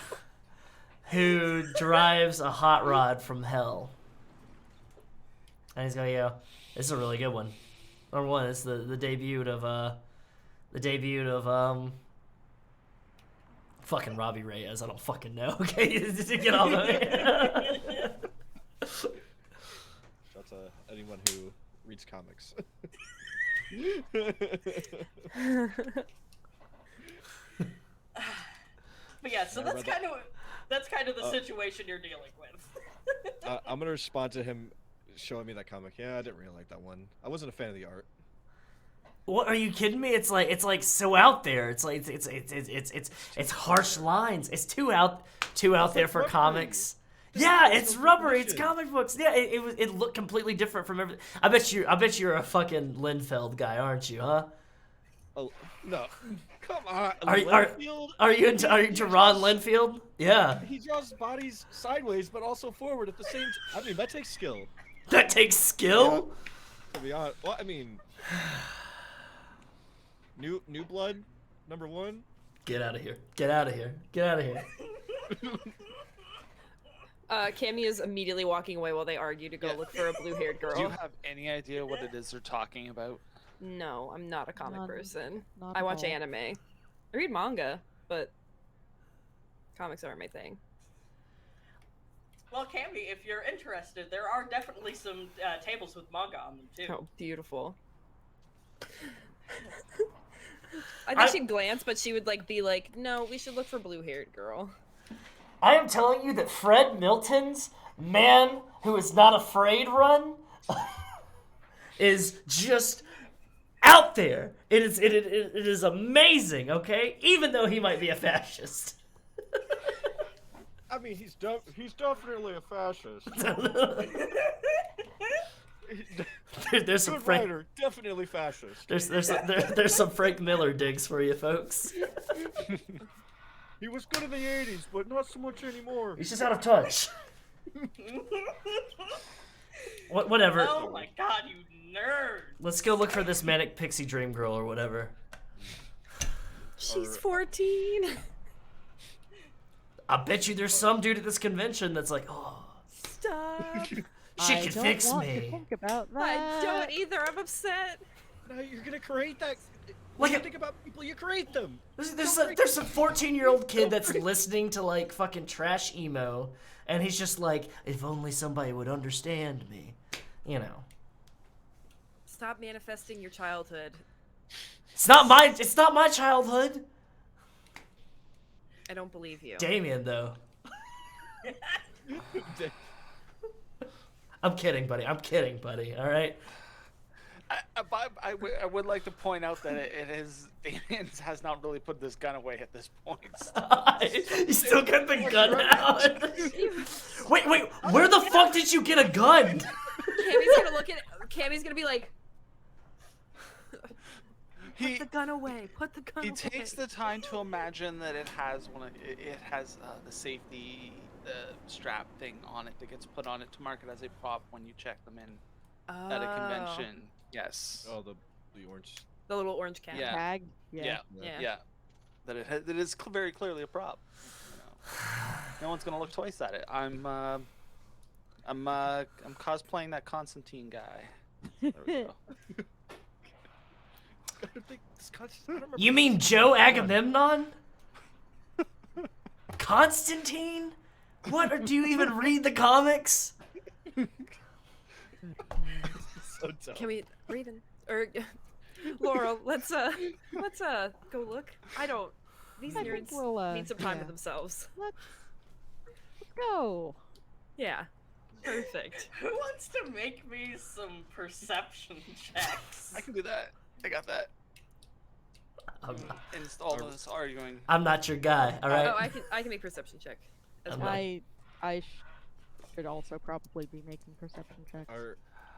who drives a hot rod from hell. And he's going, this is a really good one. Number one, it's the debut of fucking Robbie Reyes. I don't fucking know. Okay, get off of me. Shout to anyone who reads comics. But yeah, so I that's read that. kind of the situation you're dealing with. I'm gonna respond to him showing me that comic. Yeah, I didn't really like that one. I wasn't a fan of the art. What, are you kidding me? It's like so out there. It's like it's harsh lines. It's too out there for rubbery. comics. There's Yeah, no it's rubber. It's definition. comic books. Yeah, it looked completely different from everything. I bet you're a fucking Linfeld guy, aren't you? Huh? Oh no! Come on. Are you into He Ron draws- Linfield? Yeah. He draws bodies sideways, but also forward at the same time. I mean, that takes skill. That takes skill. To be honest, well, I mean, New Blood, #1. Get out of here. Get out of here. Get out of here. Cammie is immediately walking away while they argue to go Yeah. look for a blue-haired girl. Do you have any idea what it is they're talking about? No, I'm not a comic None. person. Not I at watch all. anime. I read manga, but comics aren't my thing. Well, Cammie, if you're interested, there are definitely some tables with manga on them too. Oh, beautiful. I think she'd glance, but she would be like, "No, we should look for blue-haired girl." I am telling you that Fred Milton's Man Who Is Not Afraid run is just out there. It is amazing, okay? Even though he might be a fascist. I mean, he's definitely a fascist. There's some Good Frank. writer, definitely fascist. There's some Frank Miller digs for you folks. He was good in the 80s, but not so much anymore. He's just out of touch. Whatever. Oh my god, you nerd! Let's go look for this manic pixie dream girl or whatever. She's 14. I bet you there's some dude at this convention that's like, oh, Stop. she I can don't fix want to me. think about that. I don't either. I'm upset. No, you're gonna create that. Like When you a- think about people, you create them. There's some 14-year-old kid that's listening to like fucking trash emo, and he's just like, if only somebody would understand me, you know. Stop manifesting your childhood. It's not my childhood. I don't believe you. Damian though. I'm kidding, buddy. All right. I would like to point out that it is Damian has not really put this gun away at this point. You still got the gun out. Wait, where the fuck did you get a gun? Cammie's gonna look at it. Cammie's gonna be like, He put the gun away. Put the gun he away. takes the time to imagine that it has the safety strap thing on it that gets put on it to mark it as a prop when you check them in at a Oh. convention. Yes. Oh, the orange. The little orange cat. Yeah. Tag? Yeah. Yeah. That it is very clearly a prop. You know. No one's gonna look twice at it. I'm cosplaying that Constantine guy. There we go. You mean Joe Agamemnon? Constantine? What? Or do you even read the comics? So dumb. Can we, Brayden, or Laurel? Let's go look. I don't. These I think nerds we'll, need some time to yeah. themselves. Let's go. Yeah. Perfect. Who wants to make me some perception checks? I can do that. I got that. And all this arguing. I'm not your guy, all right? Oh, I can make perception check. As I'm well. not- I should also probably be making perception checks.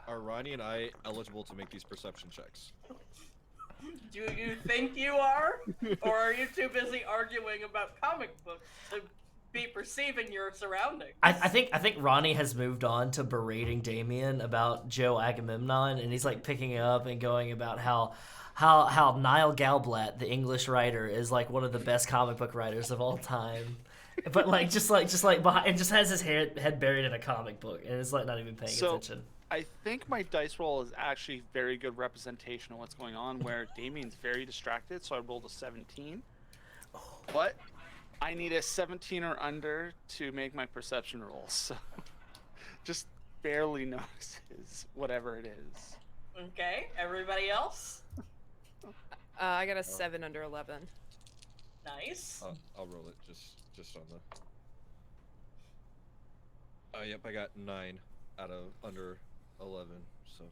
Are Ronnie and I eligible to make these perception checks? Do you think you are? Or are you too busy arguing about comic books to be perceiving your surroundings? I think Ronnie has moved on to berating Damian about Joe Agamemnon, and he's like picking up and going about how Niall Galblatt, the English writer, is like one of the best comic book writers of all time. But like just behind, and just has his head buried in a comic book, and is like not even paying attention. I think my dice roll is actually very good representation of what's going on, where Damian's very distracted, so I rolled a 17. But I need a 17 or under to make my perception roll, so just barely notices whatever it is. Okay, everybody else? I got a 7 under 11. Nice. I'll roll it just on the. Yep, I got 9 out of under 11. So.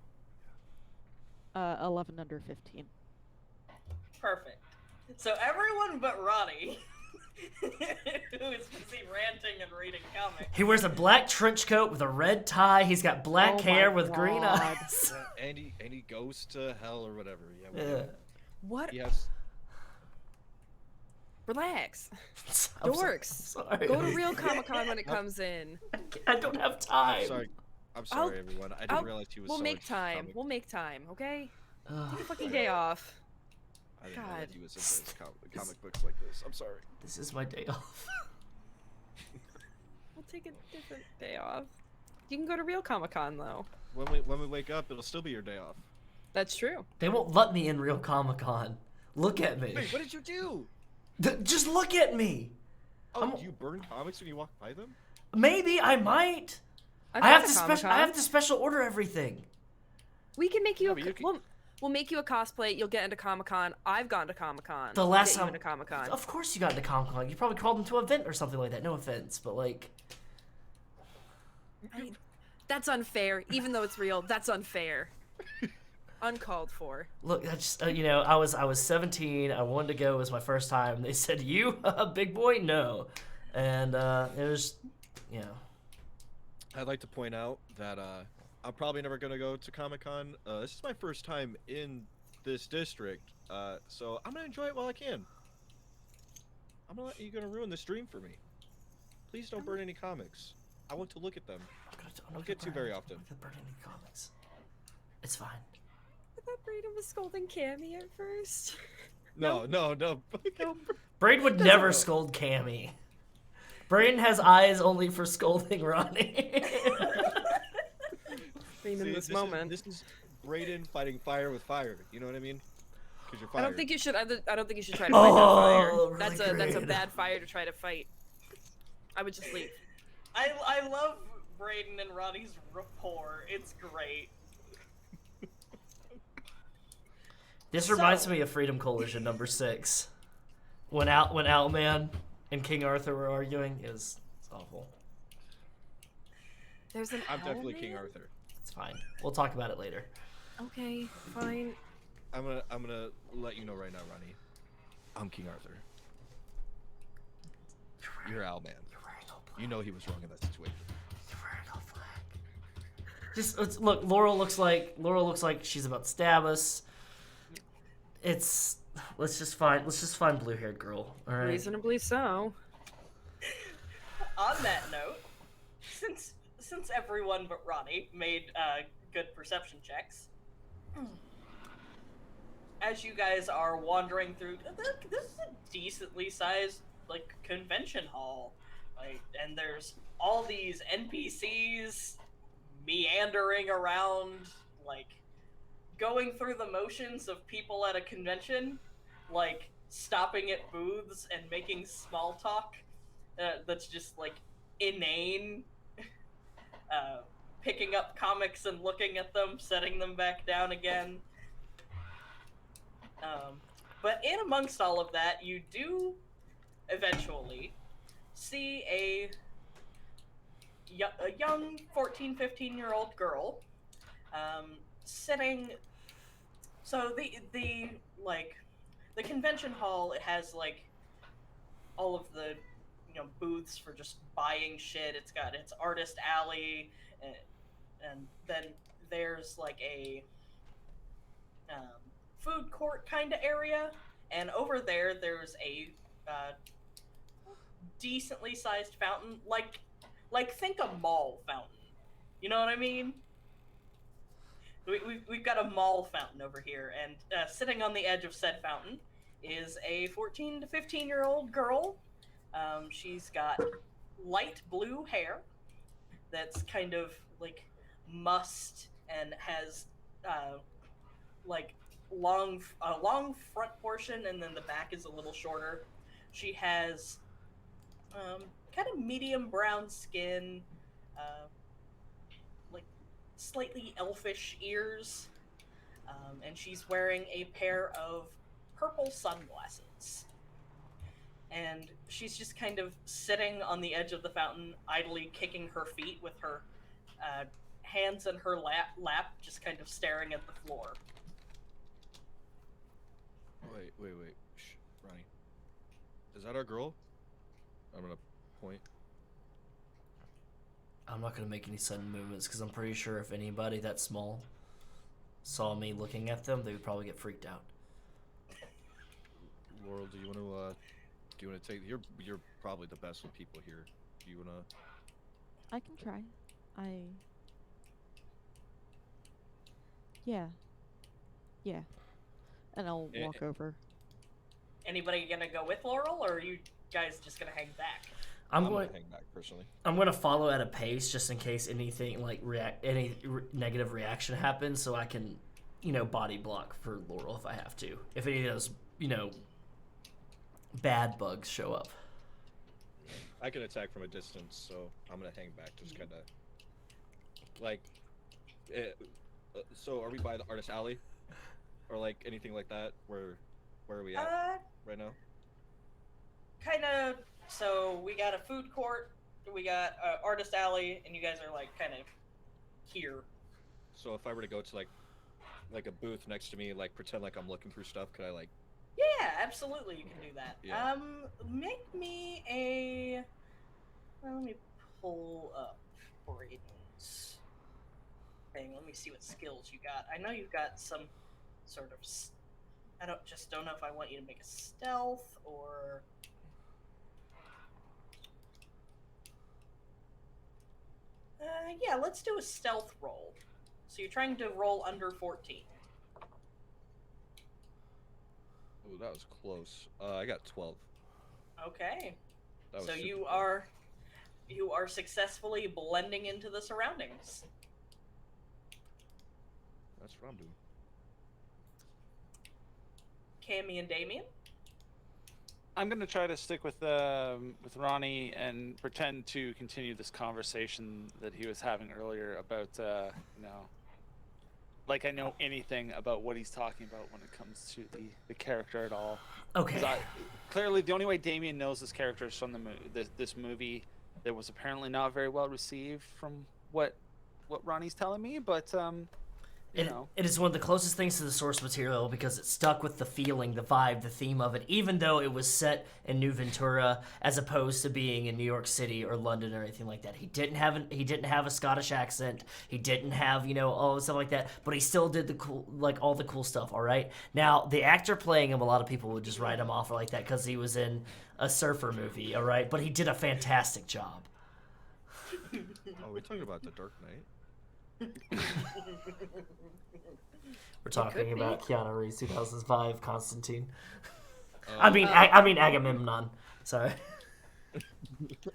11 under 15. Perfect. So everyone but Ronnie, who is busy ranting and reading comics. He wears a black trench coat with a red tie. He's got black Oh my hair with green God. eyes. And he goes to hell or whatever. Yeah. Yeah. Whatever. What? He has. Relax. I'm Dorks. sorry. Go to real Comic-Con when it comes in. I don't have time. I'm sorry, everyone. I didn't realize he was. We'll selling make time. comic- We'll make time, okay? Ugh, Take a fucking day off. I didn't know God. that he was into comic books like this. I'm sorry. this is my day off. We'll take a different day off. You can go to real Comic-Con though. When we wake up, it'll still be your day off. That's true. They won't let me in real Comic-Con. Look at me. Wait, what did you do? Just look at me. Oh, do you burn comics when you walk by them? Maybe I might. I've I have been to Comic-Con. I have to special order everything. We can make you No, a. but you can- We'll make you a cosplay. You'll get into Comic-Con. I've gone to Comic-Con. The last get time- you into Comic-Con. Of course you got into Comic-Con. You probably crawled into an event or something like that. No offense, but like. That's unfair. Even though it's real, that's unfair. Uncalled for. Look, I just I was 17. I wanted to go. It was my first time. They said, "You, big boy, no." And it was, you know. I'd like to point out that I'm probably never gonna go to Comic-Con. This is my first time in this district, so I'm gonna enjoy it while I can. I'm not gonna ruin the stream for me. Please don't burn any comics. I want to look at them. I don't get to very often. I'm not gonna burn any comics. It's fine. I thought Brayden was scolding Cammie at first. No. Braid would never scold Cammie. Brayden has eyes only for scolding Ronnie. In this moment. This is Brayden fighting fire with fire. You know what I mean? Because you're I fired. don't think you should. I don't think you should try to fight that fire. Really That's a great. bad fire to try to fight. I would just leave. I love Brayden and Ronnie's rapport. It's great. This reminds me of Freedom Coalition number 6. When Owlman and King Arthur were arguing, it's awful. There's an I'm definitely owl King man? Arthur. It's fine. We'll talk about it later. Okay, fine. I'm gonna let you know right now, Ronnie. I'm King Arthur. You're Owlman. You know he was wrong in that situation. Just look. Laurel looks like she's about to stab us. Let's just find blue-haired girl. All right. Reasonably so. On that note, since everyone but Ronnie made good perception checks, as you guys are wandering through, this is a decently sized convention hall, and there's all these NPCs meandering around, going through the motions of people at a convention, stopping at booths and making small talk. That's just inane. Picking up comics and looking at them, setting them back down again. But in amongst all of that, you do eventually see a young 14, 15-year-old girl sitting. So the convention hall, it has all of the booths for just buying shit. It's got its artist alley, and then there's a food court kind of area, and over there's a decently sized fountain, think a mall fountain. You know what I mean? We've got a mall fountain over here, and sitting on the edge of said fountain is a 14 to 15-year-old girl. She's got light blue hair that's kind of mussed and has long front portion, and then the back is a little shorter. She has kind of medium brown skin, slightly elfish ears, and she's wearing a pair of purple sunglasses. And she's just kind of sitting on the edge of the fountain, idly kicking her feet with her hands in her lap, just kind of staring at the floor. Wait. Shh, Ronnie. Is that our girl? I'm gonna point. I'm not gonna make any sudden movements because I'm pretty sure if anybody that small saw me looking at them, they would probably get freaked out. Laurel, do you want to take? You're probably the best with people here. Do you want to? I can try. Yeah. And I'll walk over. Anybody gonna go with Laurel, or are you guys just gonna hang back? I'm gonna going. hang back personally. I'm going to follow at a pace just in case anything negative reaction happens, so I can, body block for Laurel if I have to. If any of those, bad bugs show up. I can attack from a distance, so I'm gonna hang back, just kind of so are we by the artist alley, or anything like that? Where are we at right now? Kind of. So we got a food court, we got artist alley, and you guys are kind of here. So if I were to go to like a booth next to me, pretend like I'm looking through stuff, could I Yeah, absolutely, you can do that. Yeah. Make me a Well, let me pull up Brayden's thing. Let me see what skills you got. I know you've got some sort of. I don't know if I want you to make a stealth or. Yeah, let's do a stealth roll. So you're trying to roll under 14. Ooh, that was close. I got 12. Okay. That was So super you close. are successfully blending into the surroundings. That's what I'm doing. Cammie and Damian. I'm gonna try to stick with Ronnie and pretend to continue this conversation that he was having earlier about like I know anything about what he's talking about when it comes to the character at all. Okay. Clearly, the only way Damian knows this character is from this movie that was apparently not very well received from what Ronnie's telling me, but you know. It is one of the closest things to the source material because it stuck with the feeling, the vibe, the theme of it, even though it was set in New Ventura as opposed to being in New York City or London or anything like that. He didn't have a Scottish accent. He didn't have, all stuff like that, but he still did the cool, like all the cool stuff, all right? Now, the actor playing him, a lot of people would just write him off like that because he was in a surfer movie, all right? But he did a fantastic job. Oh, we're talking about The Dark Knight? We're talking about Keanu Reeves, 2005, Constantine. Oh. I mean Agamemnon. Sorry.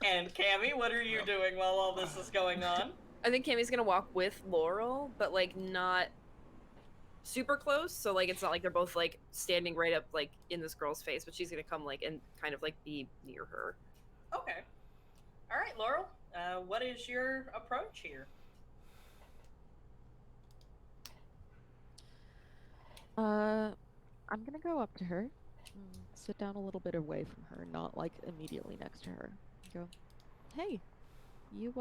And Cammie, what are you doing while all this is going on? I think Cammie's gonna walk with Laurel, but like not super close. So like it's not like they're both like standing right up like in this girl's face, but she's gonna come like and kind of like be near her. Okay. All right, Laurel. What is your approach here? I'm gonna go up to her, sit down a little bit away from her, not like immediately next to her. Go, hey, you're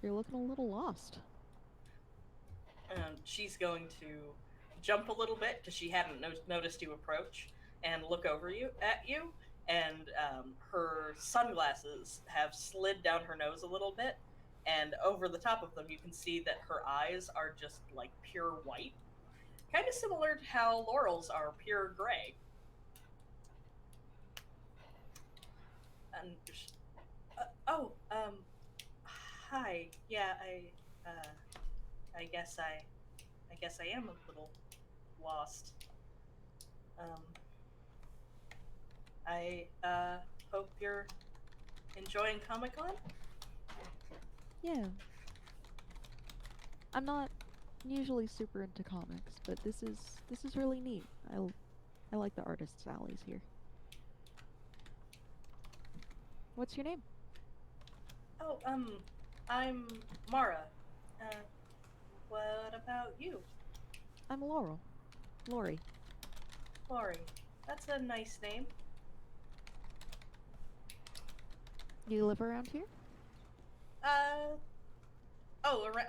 looking a little lost. She's going to jump a little bit because she hadn't noticed you approach and look over at you, and her sunglasses have slid down her nose a little bit, and over the top of them you can see that her eyes are just like pure white. Kind of similar to how Laurel's are pure gray. And hi. Yeah, I guess I am a little lost. I hope you're enjoying Comic-Con. Yeah. I'm not usually super into comics, but this is really neat. I like the artist's alleys here. What's your name? Oh, I'm Mara. What about you? I'm Laurel. Lori. Lori. That's a nice name. You live around here?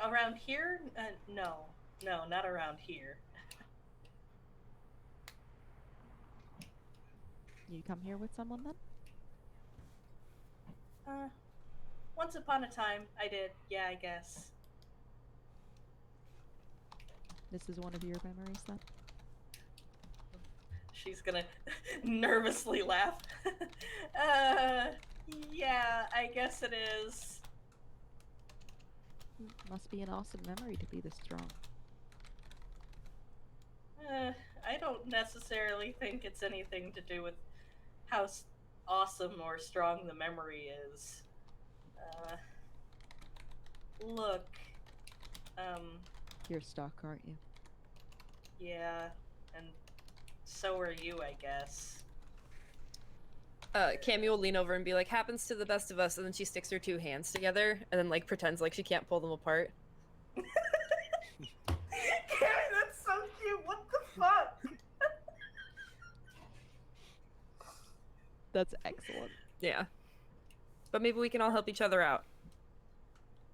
Around here? No, not around here. You come here with someone then? Once upon a time, I did. Yeah, I guess. This is one of your memories then? She's gonna nervously laugh. Yeah, I guess it is. Must be an awesome memory to be this strong. I don't necessarily think it's anything to do with how awesome or strong the memory is. Look, You're stuck, aren't you? yeah, and so are you, I guess. Cammie will lean over and be like, happens to the best of us, and then she sticks her two hands together and then like pretends like she can't pull them apart. Cammie, that's so cute. What the fuck? That's excellent. Yeah. But maybe we can all help each other out.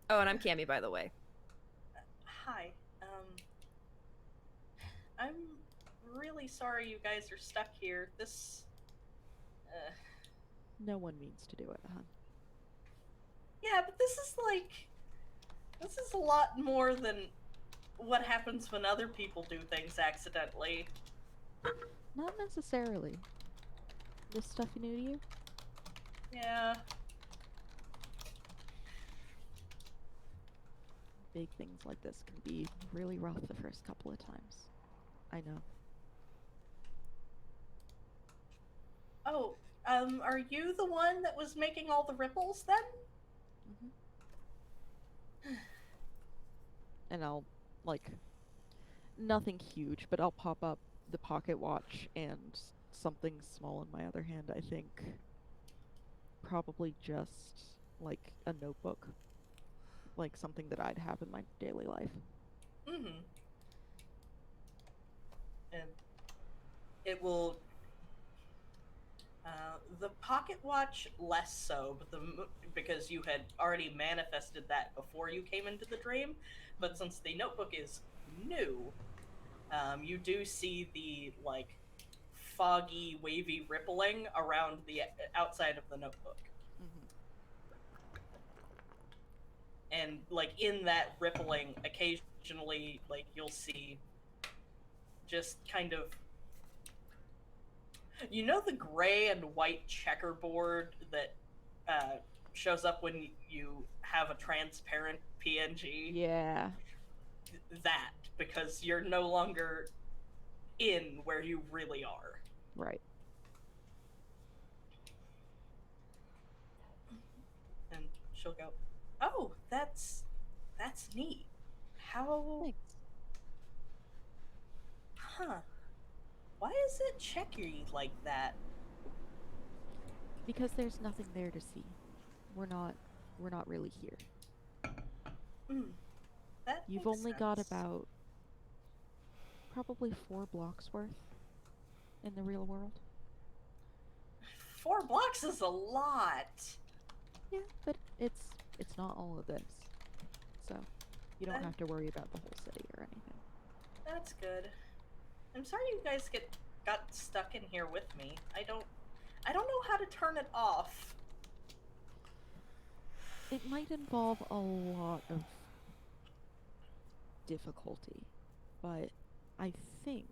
Oh, and I'm Cammie, by the way. Hi. I'm really sorry you guys are stuck here. No one means to do it, huh? Yeah, but this is a lot more than what happens when other people do things accidentally. Not necessarily. This stuff new to you? Yeah. Big things like this can be really rough the first couple of times. I know. Oh, are you the one that was making all the ripples then? And I'll, like, nothing huge, but I'll pop up the pocket watch and something small in my other hand, I think. Probably just, like, a notebook. Like, something that I'd have in my daily life. Mm-hmm. And it will... the pocket watch, less so, but because you had already manifested that before you came into the dream. But since the notebook is new, you do see the, like, foggy, wavy rippling around the outside of the notebook. And, like, in that rippling, occasionally, like, you'll see just kind of... You know the gray and white checkerboard that shows up when you have a transparent PNG? Yeah. That, because you're no longer in where you really are. Right. And she'll go, oh, that's neat. How... Thanks. Huh. Why is it checky like that? Because there's nothing there to see. We're not really here. That You've makes only got sense. about probably 4 blocks worth in the real world. 4 blocks is a lot. Yeah, but it's not all of this. So you don't That- have to worry about the whole city or anything. That's good. I'm sorry you guys got stuck in here with me. I don't know how to turn it off. It might involve a lot of difficulty, but I think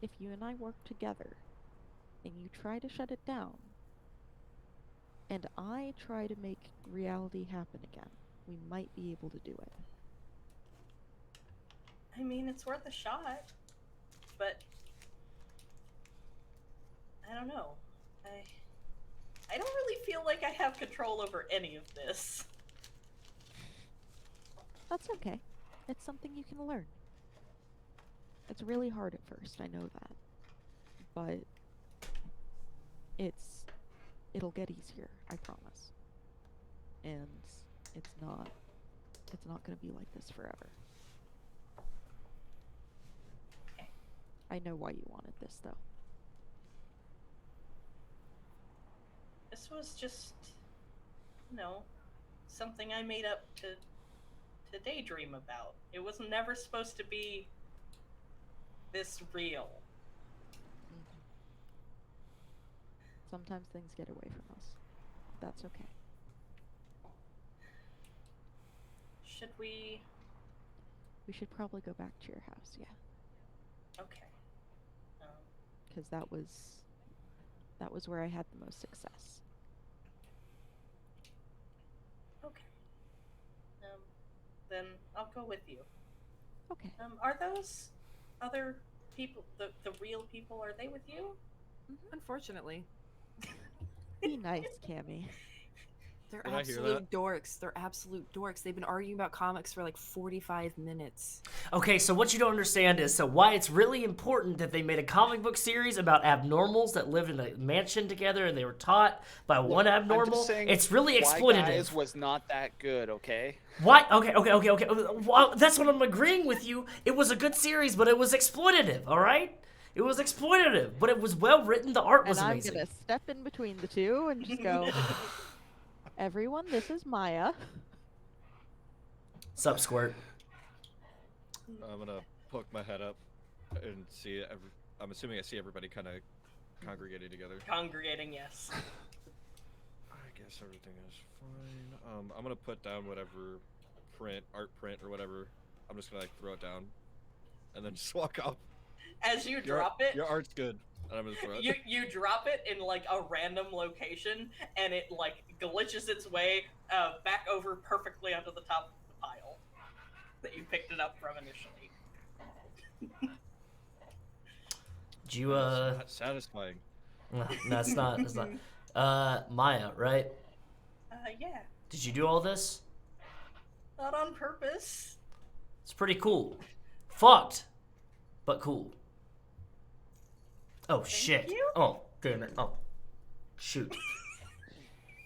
if you and I work together and you try to shut it down and I try to make reality happen again, we might be able to do it. I mean, it's worth a shot, but I don't know. I don't really feel like I have control over any of this. That's okay. It's something you can learn. It's really hard at first, I know that. But it'll get easier, I promise. And it's not gonna be like this forever. Okay. I know why you wanted this though. This was just, something I made up to daydream about. It was never supposed to be this real. Sometimes things get away from us. That's okay. Should we... We should probably go back to your house, yeah. Okay. Because that was where I had the most success. Okay. Then I'll go with you. Okay. Are those other people, the real people, are they with you? Unfortunately. Be nice, Cammie. They're Did I hear absolute dorks. They're absolute dorks. They've been arguing about comics for like 45 minutes. Okay, so what you don't understand is why it's really important that they made a comic book series about abnormals that lived in a mansion together and they were taught by one I'm abnormal. just saying, It's really Why exploitative. Guys was not that good, okay? Why? Okay. Well, that's what I'm agreeing with you. It was a good series, but it was exploitative, all right? It was exploitative, but it was well written. The art was And I'm amazing. gonna step in between the two and just go, everyone, this is Maya. Sup, Squirt? I'm gonna poke my head up and see. I'm assuming I see everybody kind of congregating together. Congregating, yes. I guess everything is fine. I'm gonna put down whatever art print or whatever. I'm just gonna like throw it down, and then just walk off. As you drop it, Your art's good, and I'm gonna throw it. you drop it in like a random location, and it like glitches its way back over perfectly onto the top of the pile that you picked it up from initially. Did you That's not satisfying. No, it's not. It's not. Maya, right? Yeah. Did you do all this? Not on purpose. It's pretty cool. Fucked, but cool. Oh shit. you. Oh damn it. Oh shoot.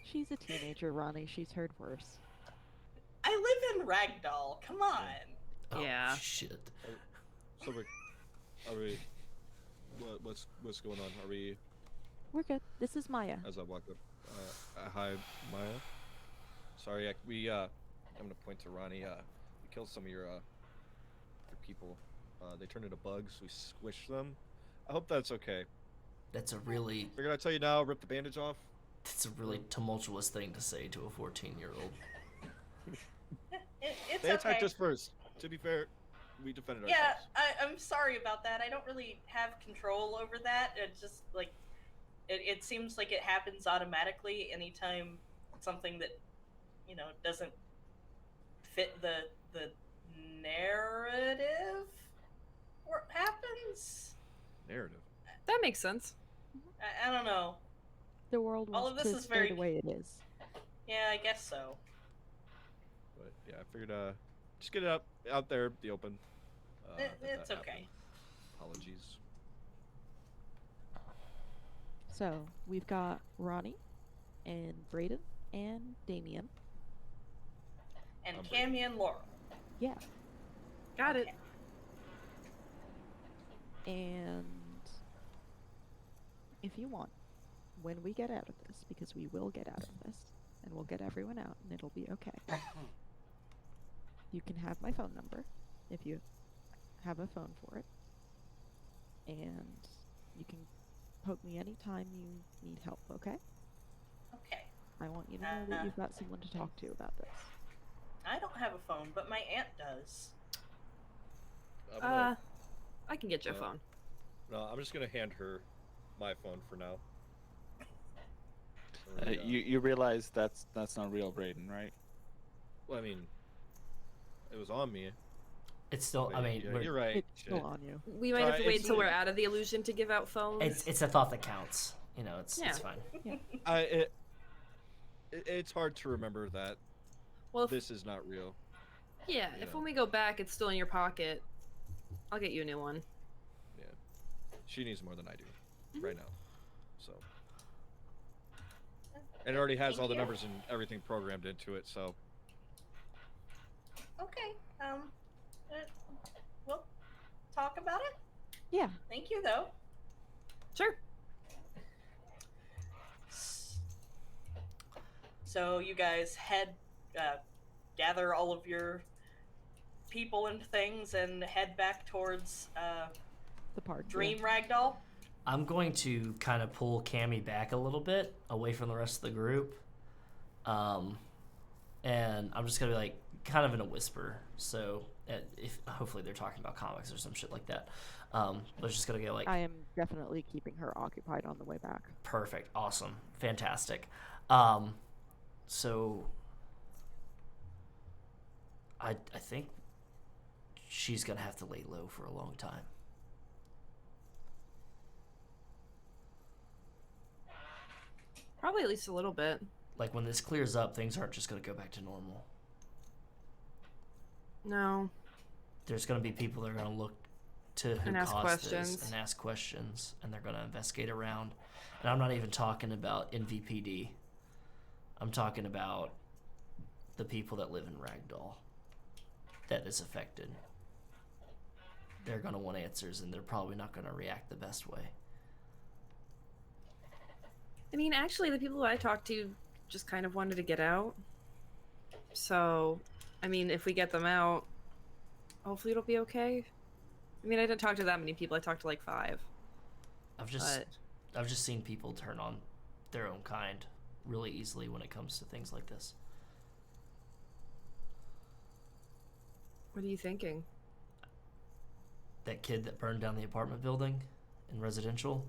She's a teenager, Ronnie. She's heard worse. I live in Ragdoll. Come on. Oh, Yeah. Shit. So are we? What's going on? Are we? We're good. This is Maya. As I walk up, hi, Maya. Sorry, I'm gonna point to Ronnie. We killed some of your people. They turned into bugs. We squished them. I hope that's okay. That's a really Figured I'd tell you now. Rip the bandage off. that's a really tumultuous thing to say to a 14-year-old. It's They attacked okay. us first. To be fair, we defended Yeah, ourselves. I'm sorry about that. I don't really have control over that. It's just like it seems like it happens automatically anytime something that doesn't fit the narrative happens. Narrative. That makes sense. I don't know. The world All wants of this to is stay very- the way it is. Yeah, I guess so. But yeah, I figured just get it out there, the open. that It's that okay. happened. Apologies. So we've got Ronnie and Brayden and Damian. And I'm Cammie and Laurel. Yeah. Got it. And if you want, when we get out of this, because we will get out of this, and we'll get everyone out, and it'll be okay. You can have my phone number if you have a phone for it. And you can poke me anytime you need help, okay? Okay. I want you to know that you've got someone to talk to about this. I don't have a phone, but my aunt does. I'm gonna- I can get you a Uh, phone. no, I'm just gonna hand her my phone for now. You realize that's not real, Brayden, right? Well, I mean, it was on me. It's still. I but mean, yeah, you're right. It's still on you. We might have to wait it's till a- we're out of the illusion to give out phones. it's a thought that counts. It's Yeah. fine. It's hard to remember that well, if, this is not real. yeah, you if know. when we go back it's still in your pocket, I'll get you a new one. Yeah, she needs more than I do right now. So, and it already has Thank all the you. numbers and everything programmed into it. So, Okay. We'll talk about it. Yeah. Thank you, though. Sure. So you guys gather all of your people and things and head back towards The part. Dream Ragdoll. I'm going to kind of pull Cammie back a little bit away from the rest of the group. And I'm just going to be like kind of in a whisper. So if hopefully they're talking about comics or some shit like that. But just going to go like, I am definitely keeping her occupied on the way back. perfect, awesome, fantastic. So I think she's going to have to lay low for a long time. Probably at least a little bit. Like when this clears up, things aren't just going to go back to normal. No. There's going to be people that are going to look to who And ask caused questions. this and ask questions, and they're going to investigate around. And I'm not even talking about NVPD. I'm talking about the people that live in Ragdoll that is affected. They're going to want answers, and they're probably not going to react the best way. I mean, actually, the people I talked to just kind of wanted to get out. So, I mean, if we get them out, hopefully it'll be okay. I mean, I didn't talk to that many people. I talked to like 5. I've just I've just seen people turn on their own kind really easily when it comes to things like this. What are you thinking? That kid that burned down the apartment building in residential.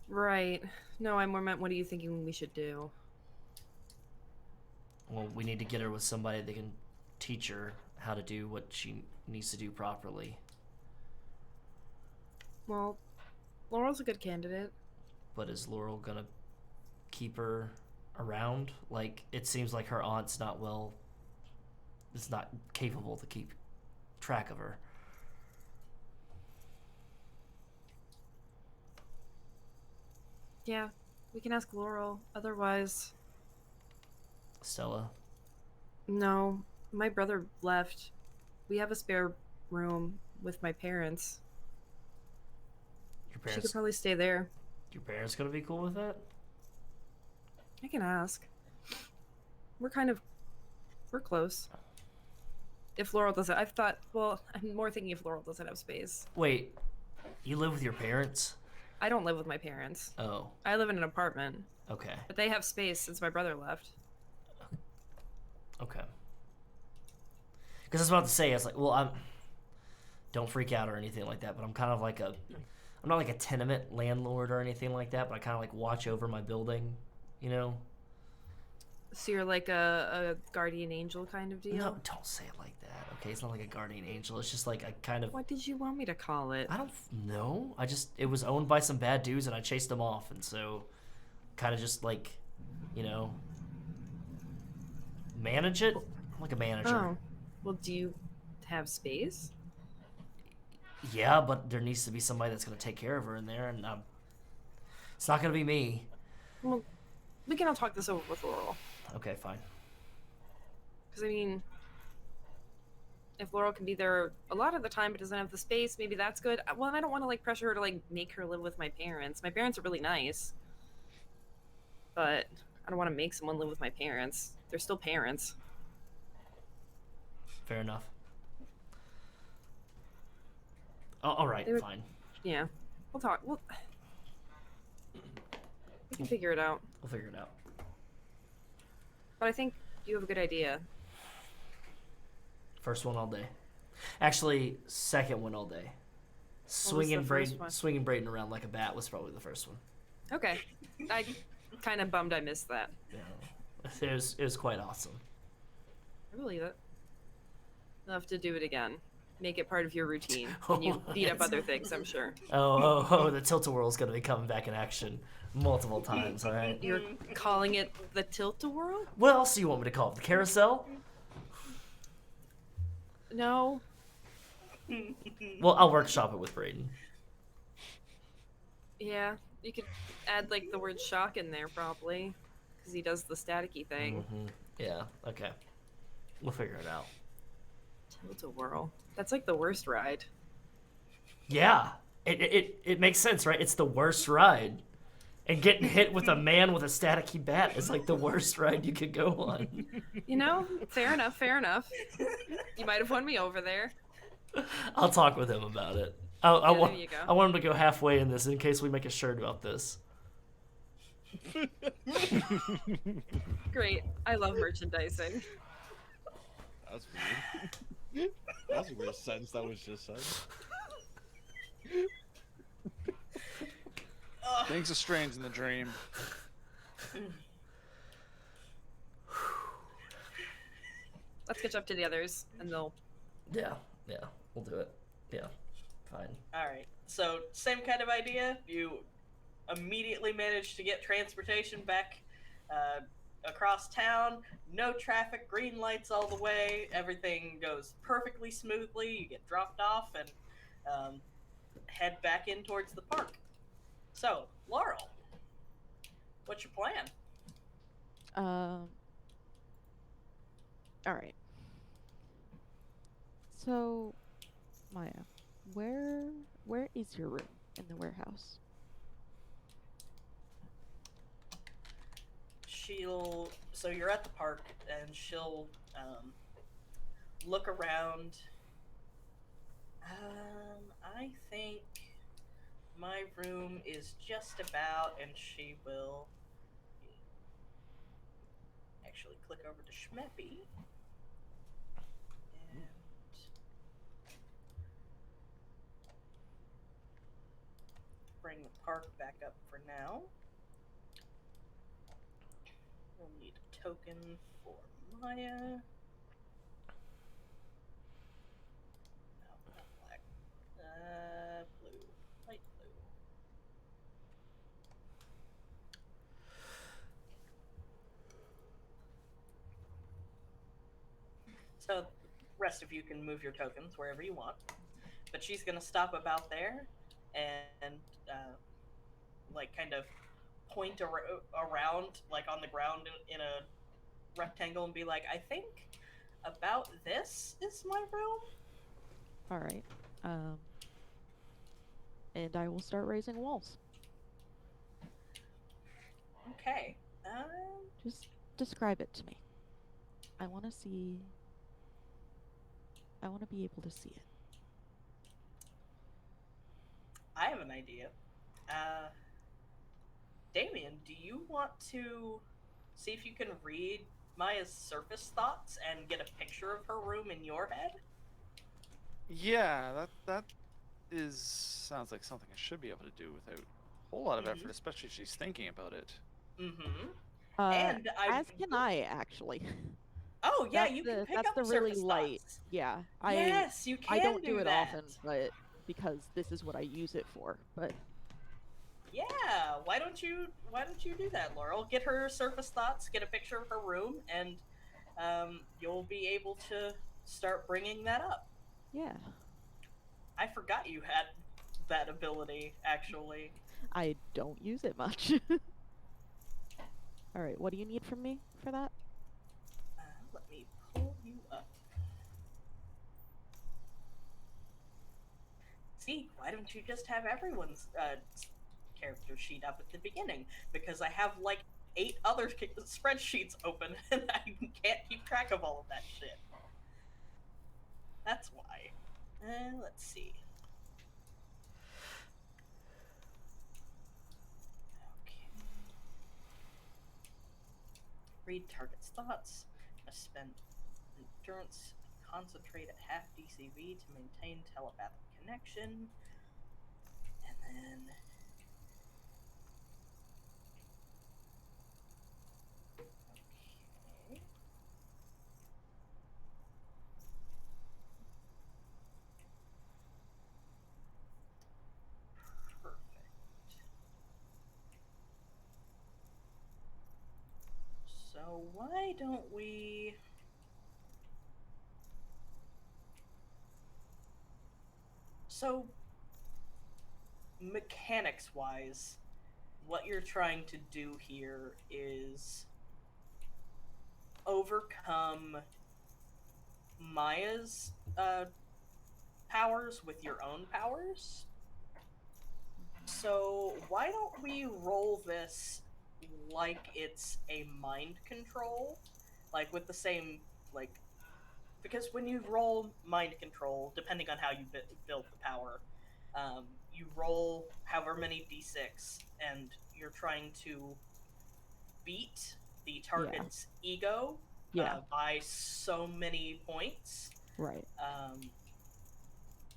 Right. No, I more meant what are you thinking we should do? Well, we need to get her with somebody that can teach her how to do what she needs to do properly. Well, Laurel's a good candidate. But is Laurel gonna keep her around? Like, it seems like her aunt's not capable to keep track of her. Yeah, we can ask Laurel. Otherwise, Stella. no. My brother left. We have a spare room with my parents. Your She could parents. probably stay there. Your parents gonna be cool with that? I can ask. We're close. If Laurel doesn't, I'm more thinking if Laurel doesn't have space. Wait, you live with your parents? I don't live with my parents. Oh, I live in an apartment, okay. but they have space since my brother left. Okay. Because I was about to say, I was like, well, don't freak out or anything like that, but I'm kind of like I'm not like a tenement landlord or anything like that, but I kind of like watch over my building, you know? So you're like a guardian angel kind of deal? No, don't say it like that, okay? It's not like a guardian angel. It's just like I kind of... What did you want me to call it? I don't know. It was owned by some bad dudes and I chased them off, and so kind of just like, you know, manage it? I'm like a manager. Oh. Well, do you have space? Yeah, but there needs to be somebody that's going to take care of her in there, and it's not going to be me. Well, we can all talk this over with Laurel. Okay, fine. Because, I mean, if Laurel can be there a lot of the time but doesn't have the space, maybe that's good. Well, and I don't want to, like, pressure her to, like, make her live with my parents. My parents are really nice. But I don't want to make someone live with my parents. They're still parents. Fair enough. Oh, all right, fine. Yeah. We'll talk. We can figure it out. We'll figure it out. But I think you have a good idea. First one all day. Actually, second one all day. Swinging Brayden around like a bat was probably the first one. Okay. I kind of bummed I missed that. Yeah, it was quite awesome. I believe it. You'll have to do it again. Make it part of your routine. And you beat up other things, I'm sure. Oh, the Tilt-A-Whirl's gonna be coming back in action multiple times, alright? You're calling it the Tilt-A-Whirl? What else do you want me to call it? The carousel? No. Well, I'll workshop it with Brayden. Yeah, you could add like the word shock in there probably, because he does the staticky thing. Mm-hmm. Yeah, okay. We'll figure it out. Tilt-A-Whirl. That's like the worst ride. Yeah, it makes sense, right? It's the worst ride. And getting hit with a man with a staticky bat is like the worst ride you could go on. You know, fair enough, fair enough. You might have won me over there. I'll talk with him about it. I want him to go halfway in this in case we make a shirt about this. Great. I love merchandising. That's weird. That's a weird sentence that was just said. Things are strange in the dream. Let's catch up to the others, and they'll... Yeah, we'll do it. Yeah, fine. Alright, so same kind of idea. You immediately manage to get transportation back across town. No traffic, green lights all the way. Everything goes perfectly smoothly. You get dropped off and head back in towards the park. So, Laurel, what's your plan? Alright. So, Maya, where is your room in the warehouse? So you're at the park, and she'll look around. I think My room is just about, and she will actually click over to Schmeppy. And bring the park back up for now. We'll need a token for Maya. No, not black. Blue. Light blue. So, the rest of you can move your tokens wherever you want. But she's gonna stop about there and, like, kind of point around, like, on the ground in a rectangle and be like, I think about this is my room. All right. And I will start raising walls. Okay. Just describe it to me. I want to see. I want to be able to see it. I have an idea. Damian, do you want to see if you can read Maya's surface thoughts and get a picture of her room in your head? Yeah, that sounds like something I should be able to do without a whole lot of effort, especially if she's thinking about it. Mm-hmm. And as can I, actually. Oh yeah, you can pick up the really surface light. thoughts. Yeah, Yes, you can. I don't do it that. often, but because this is what I use it for. But yeah, why don't you do that, Laurel? Get her surface thoughts, get a picture of her room, and you'll be able to start bringing that up. Yeah. I forgot you had that ability, actually. I don't use it much. All right, what do you need from me for that? Let me pull you up. Zeke, why don't you just have everyone's character sheet up at the beginning? Because I have like 8 other spreadsheets open and I can't keep track of all of that shit. That's why. Let's see. Okay. Read target's thoughts. Must spend endurance and concentrate at half DCV to maintain telepathic connection. And then okay. Perfect. So why don't we So mechanics wise, what you're trying to do here is overcome Maya's powers with your own powers. So why don't we roll this like it's a mind control, like with the same, like, because when you roll mind control, depending on how you build the power, you roll however many d6 and you're trying to beat the target's ego by so many points. Right.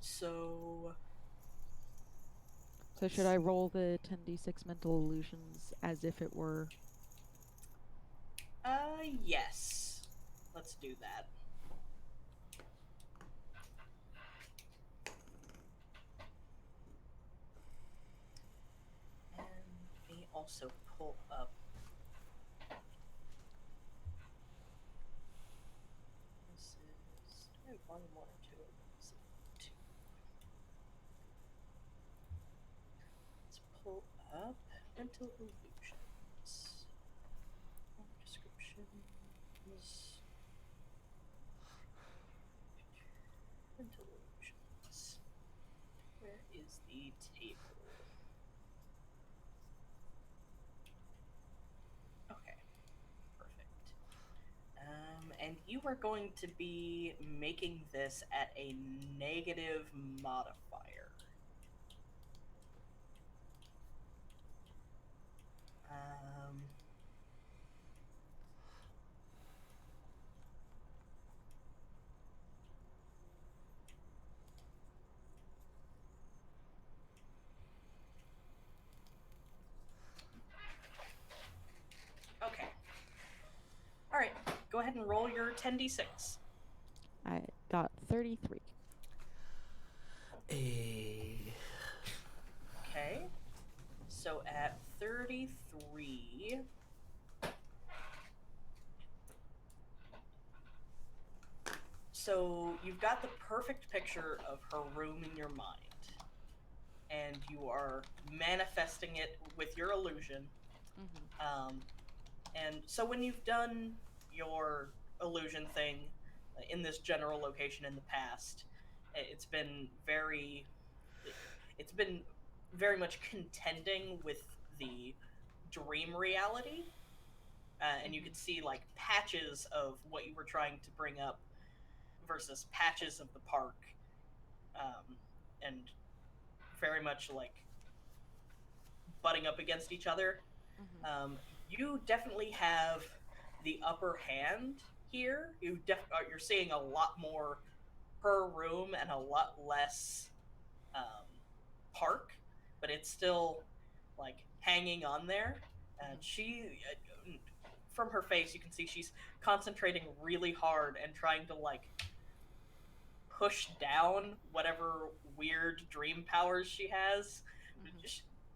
So should I roll the 10d6 mental illusions as if it were? Yes. Let's do that. And we also pull up this is volume 1 or 2. Let's see, 2. Let's pull up mental illusions. Descriptions. Mental illusions. Where is the table? Okay, perfect. And you are going to be making this at a negative modifier. 10d6. I got 33. Okay. So at 33. So you've got the perfect picture of her room in your mind. And you are manifesting it with your illusion. And so when you've done your illusion thing in this general location in the past, it's been very much contending with the dream reality, and you could see like patches of what you were trying to bring up versus patches of the park, and very much like butting up against each other. You definitely have the upper hand here. You're seeing a lot more her room and a lot less park, but it's still like hanging on there. And she, from her face, you can see she's concentrating really hard and trying to like push down whatever weird dream powers she has.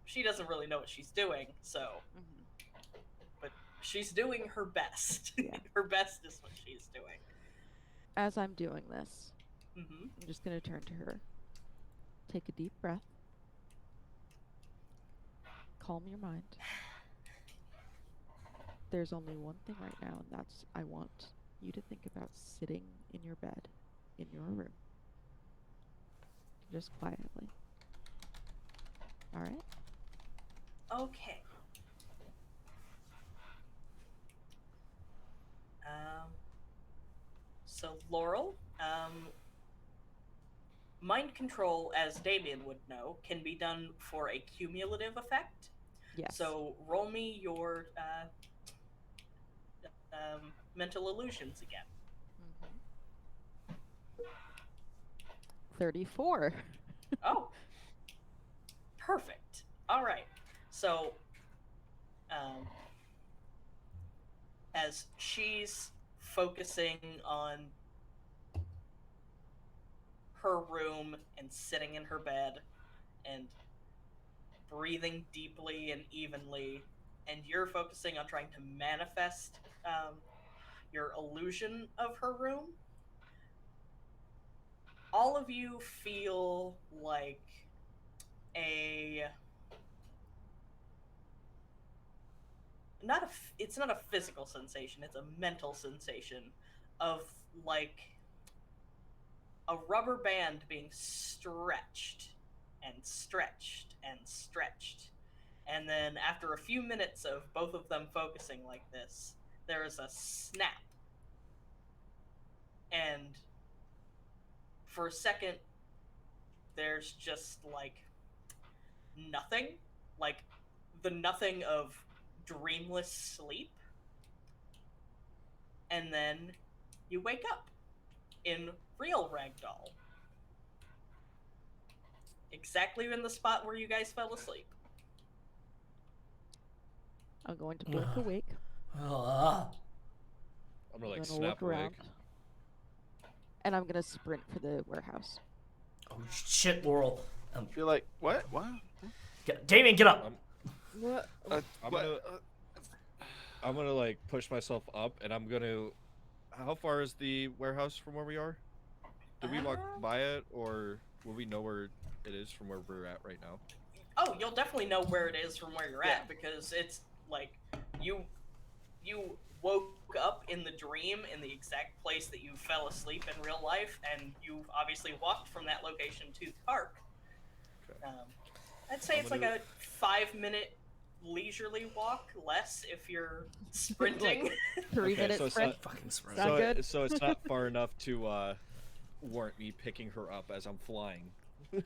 She doesn't really know what she's doing, so. But she's doing her best. Yeah. Her best is what she's doing. As I'm doing this, I'm just going to turn to her. Take a deep breath. Calm your mind. There's only one thing right now, and that's I want you to think about sitting in your bed, in your room. Just quietly. All right? Okay. So Laurel, mind control, as Damian would know, can be done for a cumulative effect. Yes. So roll me your mental illusions again. 34. Oh, perfect. All right. So, as she's focusing on her room and sitting in her bed and breathing deeply and evenly, and you're focusing on trying to manifest your illusion of her room, all of you feel like it's not a physical sensation, it's a mental sensation of like a rubber band being stretched and stretched and stretched. And then after a few minutes of both of them focusing like this, there is a snap. And for a second, there's just like nothing, like the nothing of dreamless sleep. And then you wake up in real ragdoll. Exactly in the spot where you guys fell asleep. I'm going to blink awake. I'm gonna like I'm gonna snap look around. awake. And I'm gonna sprint for the warehouse. Oh shit, Laurel. I feel like what? Damian, get up. What? I'm gonna like push myself up, and I'm gonna. How far is the warehouse from where we are? Did we walk by it, or will we know where it is from where we're at right now? Oh, you'll definitely know where it is from where you're at, because it's like you woke up in the dream in the exact place that you fell asleep in real life, and you obviously walked from that location to the park. Okay. I'd say it's like a 5-minute leisurely walk, less if you're sprinting. 3 Okay, minutes so it's sprint. not- Fucking sprint. Sound good? So it's not far enough to warrant me picking her up as I'm flying. Okay.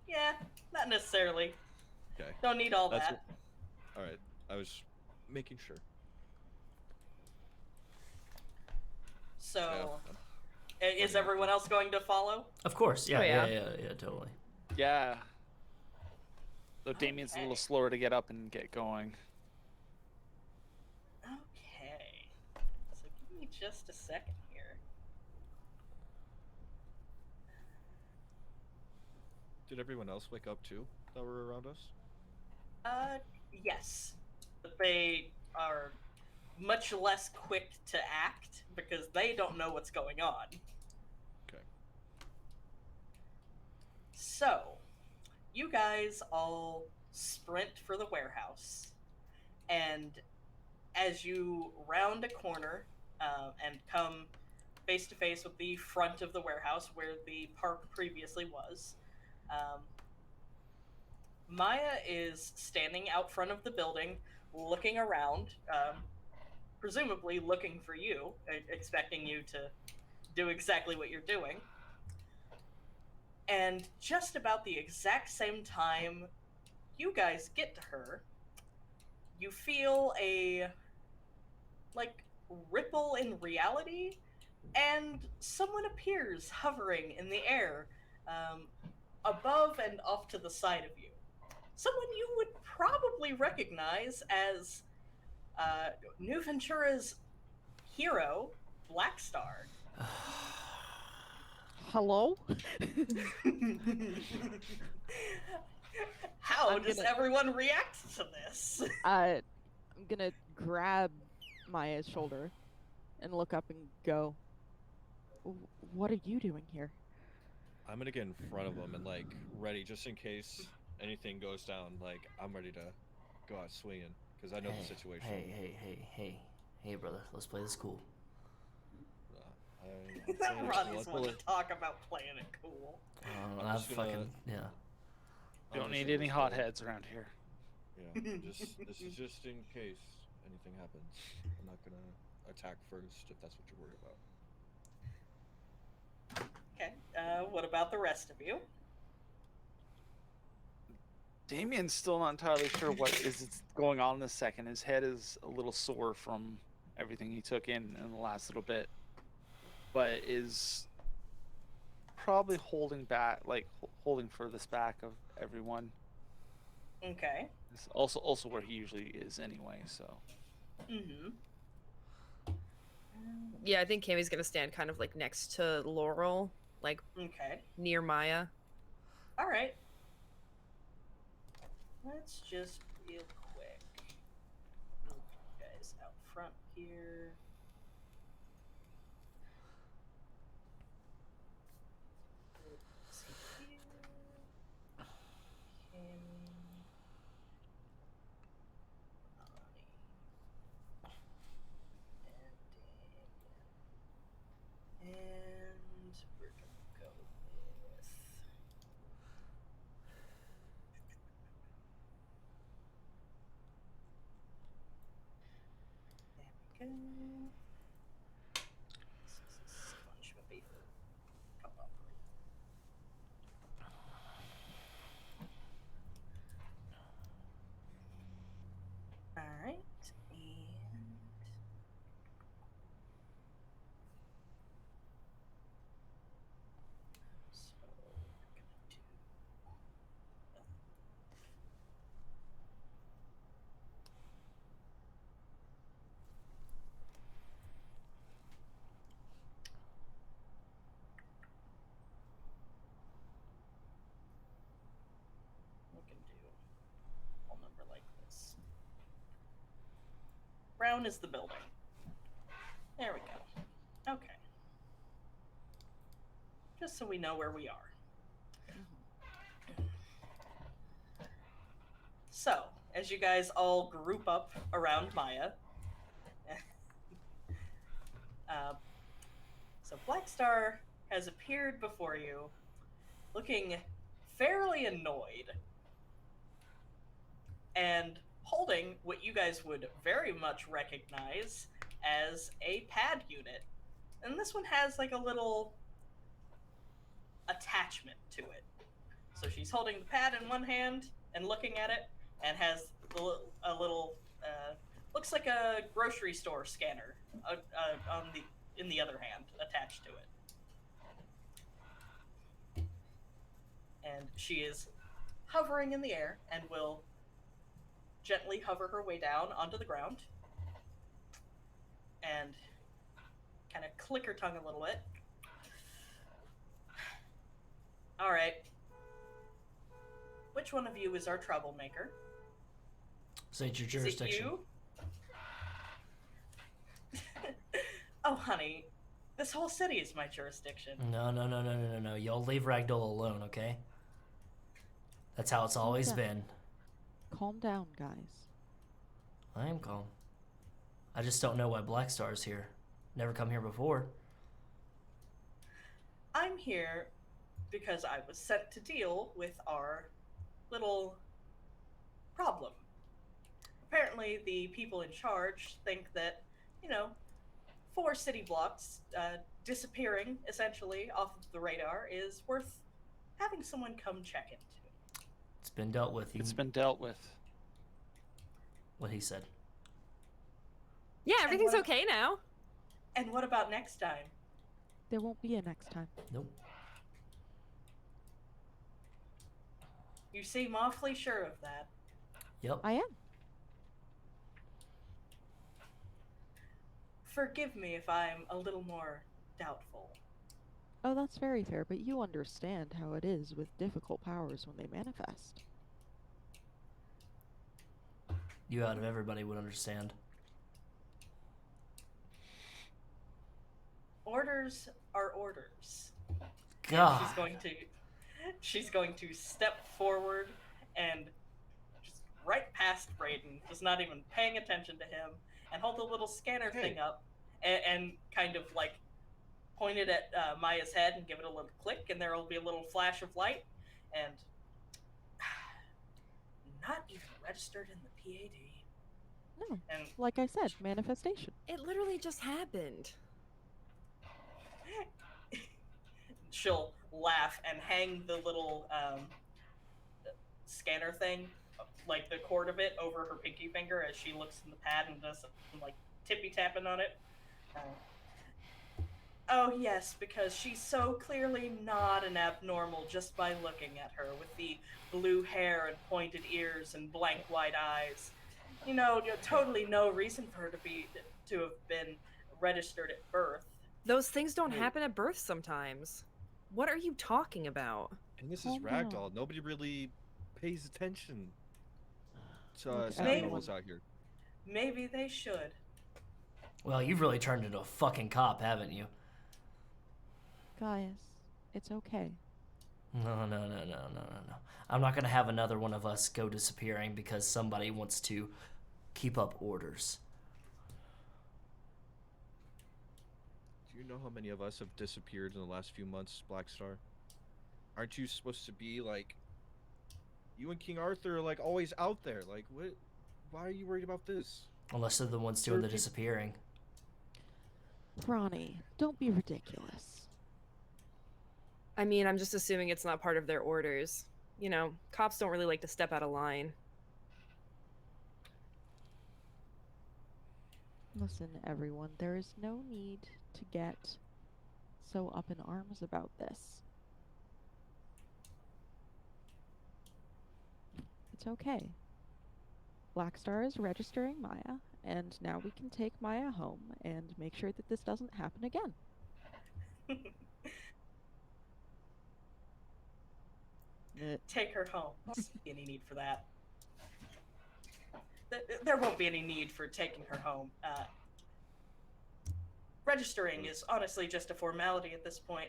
Yeah, not necessarily. Okay. Don't need all That's that. All right. I was making sure. So, Yeah. is everyone else going to follow? Of course, yeah, Oh, yeah. yeah, totally. Yeah. So Damien's a little slower to get up and get going. Okay. me just a second here. Did everyone else wake up too that were around us? Yes. But they are much less quick to act because they don't know what's going on. Okay. So, you guys all sprint for the warehouse, and as you round a corner and come face to face with the front of the warehouse where the park previously was, Maya is standing out front of the building, looking around, presumably looking for you, expecting you to do exactly what you're doing. And just about the exact same time you guys get to her, you feel a, like, ripple in reality, and someone appears hovering in the air, above and off to the side of you. Someone you would probably recognize as New Ventura's hero, Blackstar. Hello? How I'm does gonna- everyone react to this? I'm gonna grab Maya's shoulder and look up and go, what are you doing here? I'm gonna get in front of them and like ready just in case anything goes down. Like I'm ready to go out swinging because I know the situation. Hey, brother, let's play this cool. I'm playing it Ronnie's cool. one to talk about playing it cool. I'm I just gonna- fucking yeah. I'm Don't just need gonna any go- hotheads around here. Yeah, this is just in case anything happens. I'm not gonna attack first if that's what you're worried about. Okay, what about the rest of you? Damian's still not entirely sure what is going on this second. His head is a little sore from everything he took in the last little bit, but is probably holding back, like holding furthest back of everyone. Okay. It's also where he usually is anyway. So Mm-hmm. Yeah, I think Cammie's gonna stand kind of like next to Laurel, like Okay. near Maya. All right. Let's just real quick move you guys out front here. Let's see here. Cammie. Ronnie. And Damian. And we're gonna go with. There we go. Sponge maybe. Come up. Alright, and so we're gonna do we can do a whole number like this. Brown is the building. There we go. Okay. Just so we know where we are. So, as you guys all group up around Maya, so Blackstar has appeared before you, looking fairly annoyed, and holding what you guys would very much recognize as a pad unit. And this one has like a little attachment to it. So she's holding the pad in one hand and looking at it, and has a little looks like a grocery store scanner in the other hand attached to it. And she is hovering in the air and will gently hover her way down onto the ground. And kind of click her tongue a little bit. All right. Which one of you is our troublemaker? State your Is it jurisdiction. you? Oh, honey, this whole city is my jurisdiction. No. Y'all leave Ragdoll alone, okay? That's how it's always been. Calm down, guys. I am calm. I just don't know why Black Star's here. Never come here before. I'm here because I was sent to deal with our little problem. Apparently, the people in charge think that, 4 city blocks disappearing, essentially, off of the radar is worth having someone come check into. It's been dealt with. It's been dealt with. What he said. Yeah, everything's what- okay now. And what about next time? There won't be a next time. Nope. You seem awfully sure of that. Yep. I am. Forgive me if I'm a little more doubtful. Oh, that's very fair, but you understand how it is with difficult powers when they manifest. You out of everybody would understand. Orders are orders. God. She's going to step forward and just right past Brayden, just not even paying attention to him, and hold the little scanner thing up and kind of like point it at Maya's head and give it a little click, and there will be a little flash of light, and not even registered in the PAD. No, And like I said, manifestation. It literally just happened. she'll laugh and hang the little scanner thing, like the cord of it, over her pinky finger as she looks in the pad and does some, like, tippy tapping on it. Oh yes, because she's so clearly not an abnormal just by looking at her, with the blue hair and pointed ears and blank white eyes. Totally no reason for her to have been registered at birth. Those things don't happen at birth sometimes. What are you talking about? And this is Calm down. Ragdoll. Nobody really pays attention to Maybe. animals out here. Maybe they should. Well, you've really turned into a fucking cop, haven't you? Guys, it's okay. No. I'm not gonna have another one of us go disappearing because somebody wants to keep up orders. Do you know how many of us have disappeared in the last few months, Black Star? Aren't you supposed to be like, you and King Arthur are like always out there? Like, what? Why are you worried about this? Unless they're the ones doing the disappearing. Ronnie, don't be ridiculous. I mean, I'm just assuming it's not part of their orders. Cops don't really like to step out of line. Listen, everyone, there is no need to get so up in arms about this. It's okay. Black Star is registering Maya, and now we can take Maya home and make sure that this doesn't happen again. Take her home. Any need for that? There won't be any need for taking her home. Registering is honestly just a formality at this point.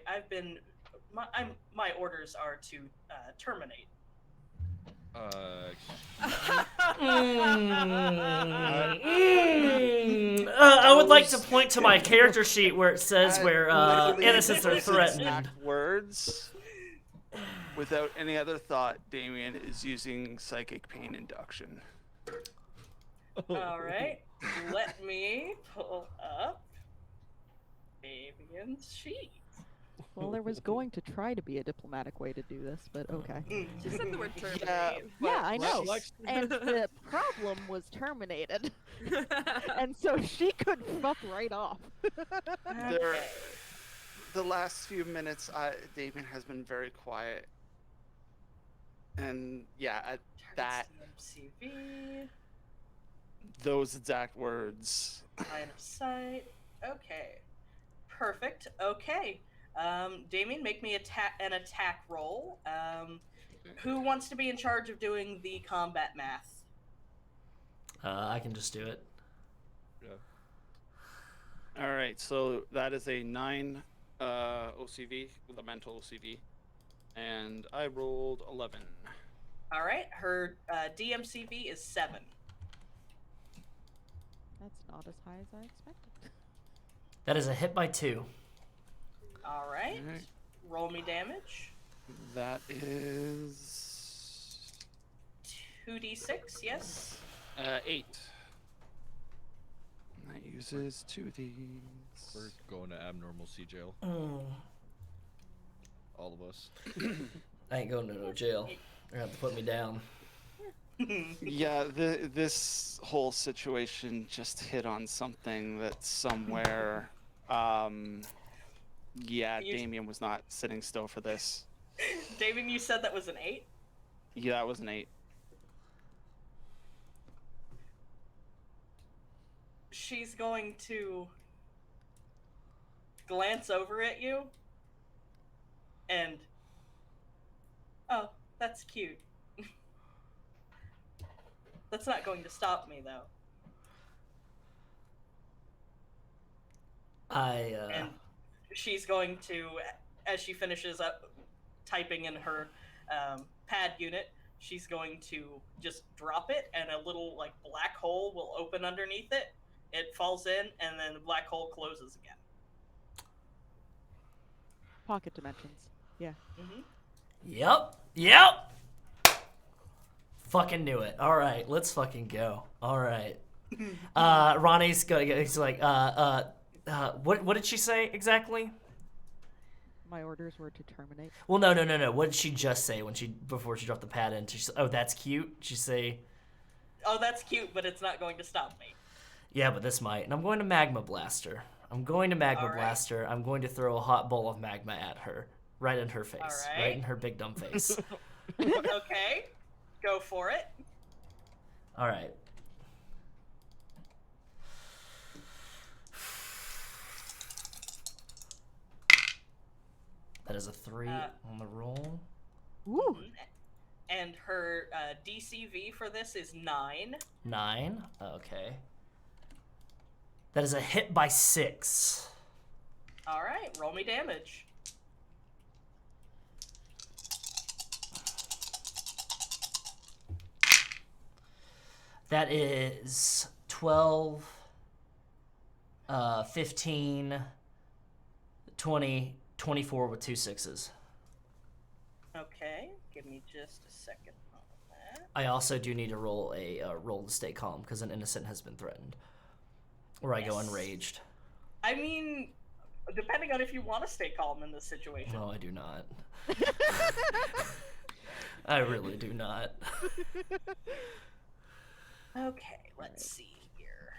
My orders are to terminate. I would like to point to my character sheet where it says where innocents are threatened. Exact words. Without any other thought, Damian is using psychic pain induction. All right, let me pull up Damian's sheet. Well, there was going to try to be a diplomatic way to do this, but okay. Just said the word terminate. Yeah, I know. Lex- And the problem was terminated. And so she could fuck right off. Okay. The last few minutes, Damian has been very quiet. And yeah, at that, MCV, those exact words. line of sight. Okay. Perfect. Okay. Damian, make me an attack roll. Who wants to be in charge of doing the combat math? I can just do it. Yeah. All right, so that is a 9 OCV with a mental OCV, and I rolled 11. All right. Her DMCV is 7. That's not as high as I expected. That is a hit by 2. All right. Alright. Roll me damage. That is 2d6. Yes. 8. That uses 2 of these. We're going to abnormalcy jail. All of us. I ain't going to no jail. You're gonna have to put me down. Yeah, this whole situation just hit on something that somewhere, yeah, You- Damian was not sitting still for this. Damian, you said that was an 8? Yeah, that was an 8. She's going to glance over at you and, oh, that's cute. That's not going to stop me, though. And she's going to, as she finishes up typing in her pad unit, she's going to just drop it, and a little like black hole will open underneath it. It falls in, and then the black hole closes again. Pocket dimensions. Yeah. Yep. Fucking knew it. All right, let's fucking go. All right. Ronnie's going. He's like, what did she say exactly? My orders were to terminate. Well, no. What did she just say before she dropped the pad in? She said, "Oh, that's cute." She say, Oh, that's cute, but it's not going to stop me. "Yeah, but this might." And I'm going to magma blaster. I'm going to throw a hot bowl of magma at her, right in her face, All right in her big dumb face. Okay, go for it. All right. That is a 3 on the roll. Ooh. And her DCV for this is 9. 9. Okay. That is a hit by 6. All right, roll me damage. That is 12, 15, 20, 24 with 2 6s. Okay, give me just a second on that. I also do need to roll a roll to stay calm because an innocent has been threatened. Or I go Yes. enraged. I mean, depending on if you want to stay calm in this situation. No, I do not. I really do not. Okay, let's see here.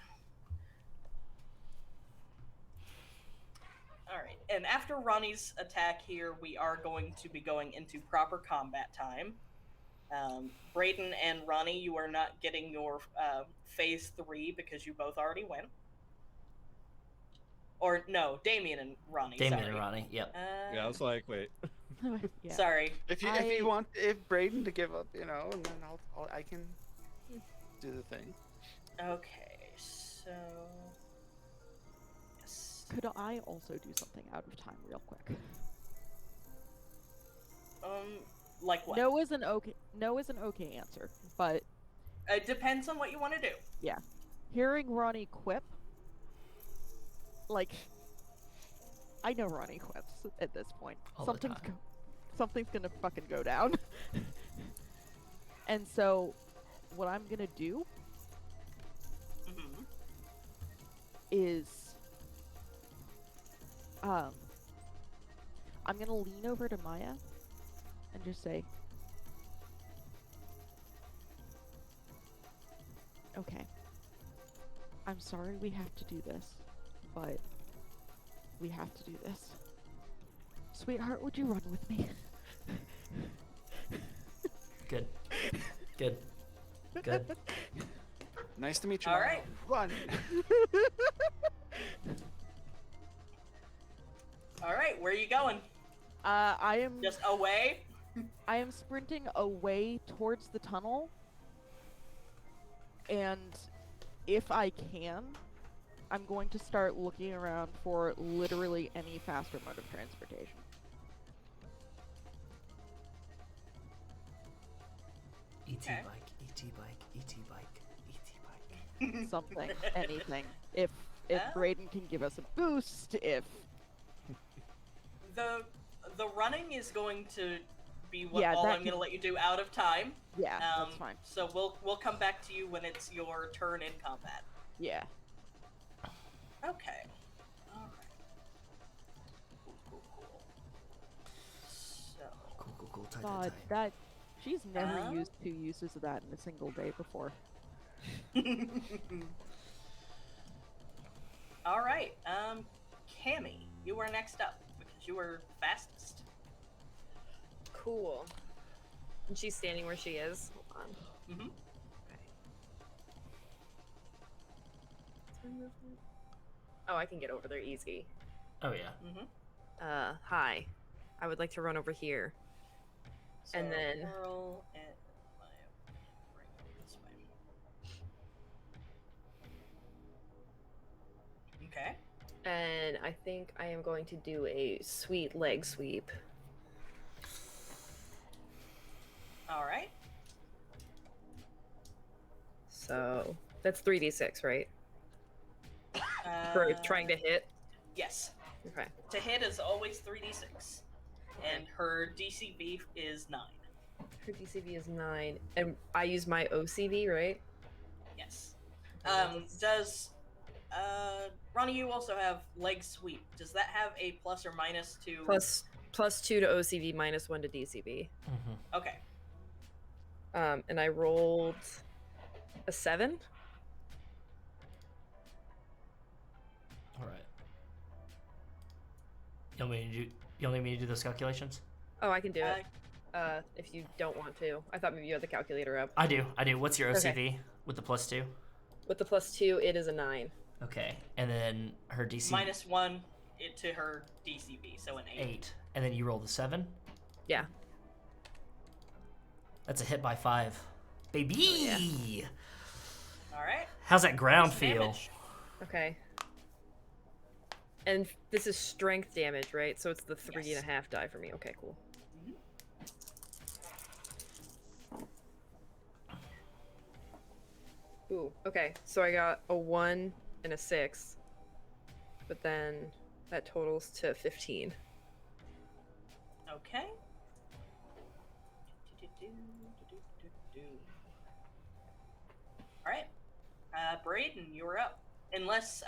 Alright, and after Ronnie's attack here, we are going to be going into proper combat time. Brayden and Ronnie, you are not getting your phase 3 because you both already went. Or, no, Damian and Ronnie, Damian sorry. and Ronnie, yep. Yeah, I was like, wait. Yeah. Sorry. If Brayden to give up, and then I can do the thing. Okay, so... Yes. Could I also do something out of time real quick? Like what? No is an okay answer, but It depends on what you want to do. yeah. Hearing Ronnie quip, like, I know Ronnie quips at this point. All the time. Something's gonna fucking go down. And so, what I'm gonna do Mhm. is, I'm gonna lean over to Maya and just say, okay, I'm sorry we have to do this, but we have to do this. Sweetheart, would you run with me? Good. Good. Good. Nice to meet you. All Maya. right. Run. right, where are you going? I am Just away? I am sprinting away towards the tunnel, and if I can, I'm going to start looking around for literally any faster mode of transportation. ET Okay. bike, ET bike, ET bike, ET bike. Something, anything. If Oh. Brayden can give us a boost, if The running is going to be what Yeah, all that I'm going to can- let you do out of time. yeah, that's fine. So we'll come back to you when it's your turn in combat. Yeah. Okay. All right. Cool. So. Cool. Tight, God, tight. that she's never Uh? used 2 uses of that in a single day before. All right. Cammie, you are next up because you were fastest. Cool. And she's standing where she is. Hold on. Mm-hmm. Oh, I can get over there easy. Oh yeah. Mm-hmm. Hi. I would like to run over here. So And then- Laurel and bring it this way. Okay. And I think I am going to do a sweet leg sweep. All right. So that's 3d6, right? For trying to hit? Yes. Okay. To hit is always 3d6, and her DCV is 9. Her DCV is 9. And I use my OCV, right? Yes. Does Ronnie? You also have leg sweep. Does that have a plus or minus to? Plus 2 to OCV, minus 1 to DCV. Mm-hmm. Okay. And I rolled a 7. All right. You want me to do those calculations? Oh, I can do it. If you don't want to. I thought maybe you had the calculator up. I do. What's your OCV Okay. with the +2? With the plus 2, it is a 9. Okay, and then her DC Minus 1 to her DCV, so an 8. 8, and then you roll the 7. Yeah. That's a hit by 5, baby. yeah. All right. How's that ground Some feel? damage. Okay. And this is strength damage, right? So it's the 3.5 Yes. die for me. Okay, cool. Ooh, okay. So I got a 1 and a 6. But then that totals to 15. Okay. All right. Brayden, you're up. Unless,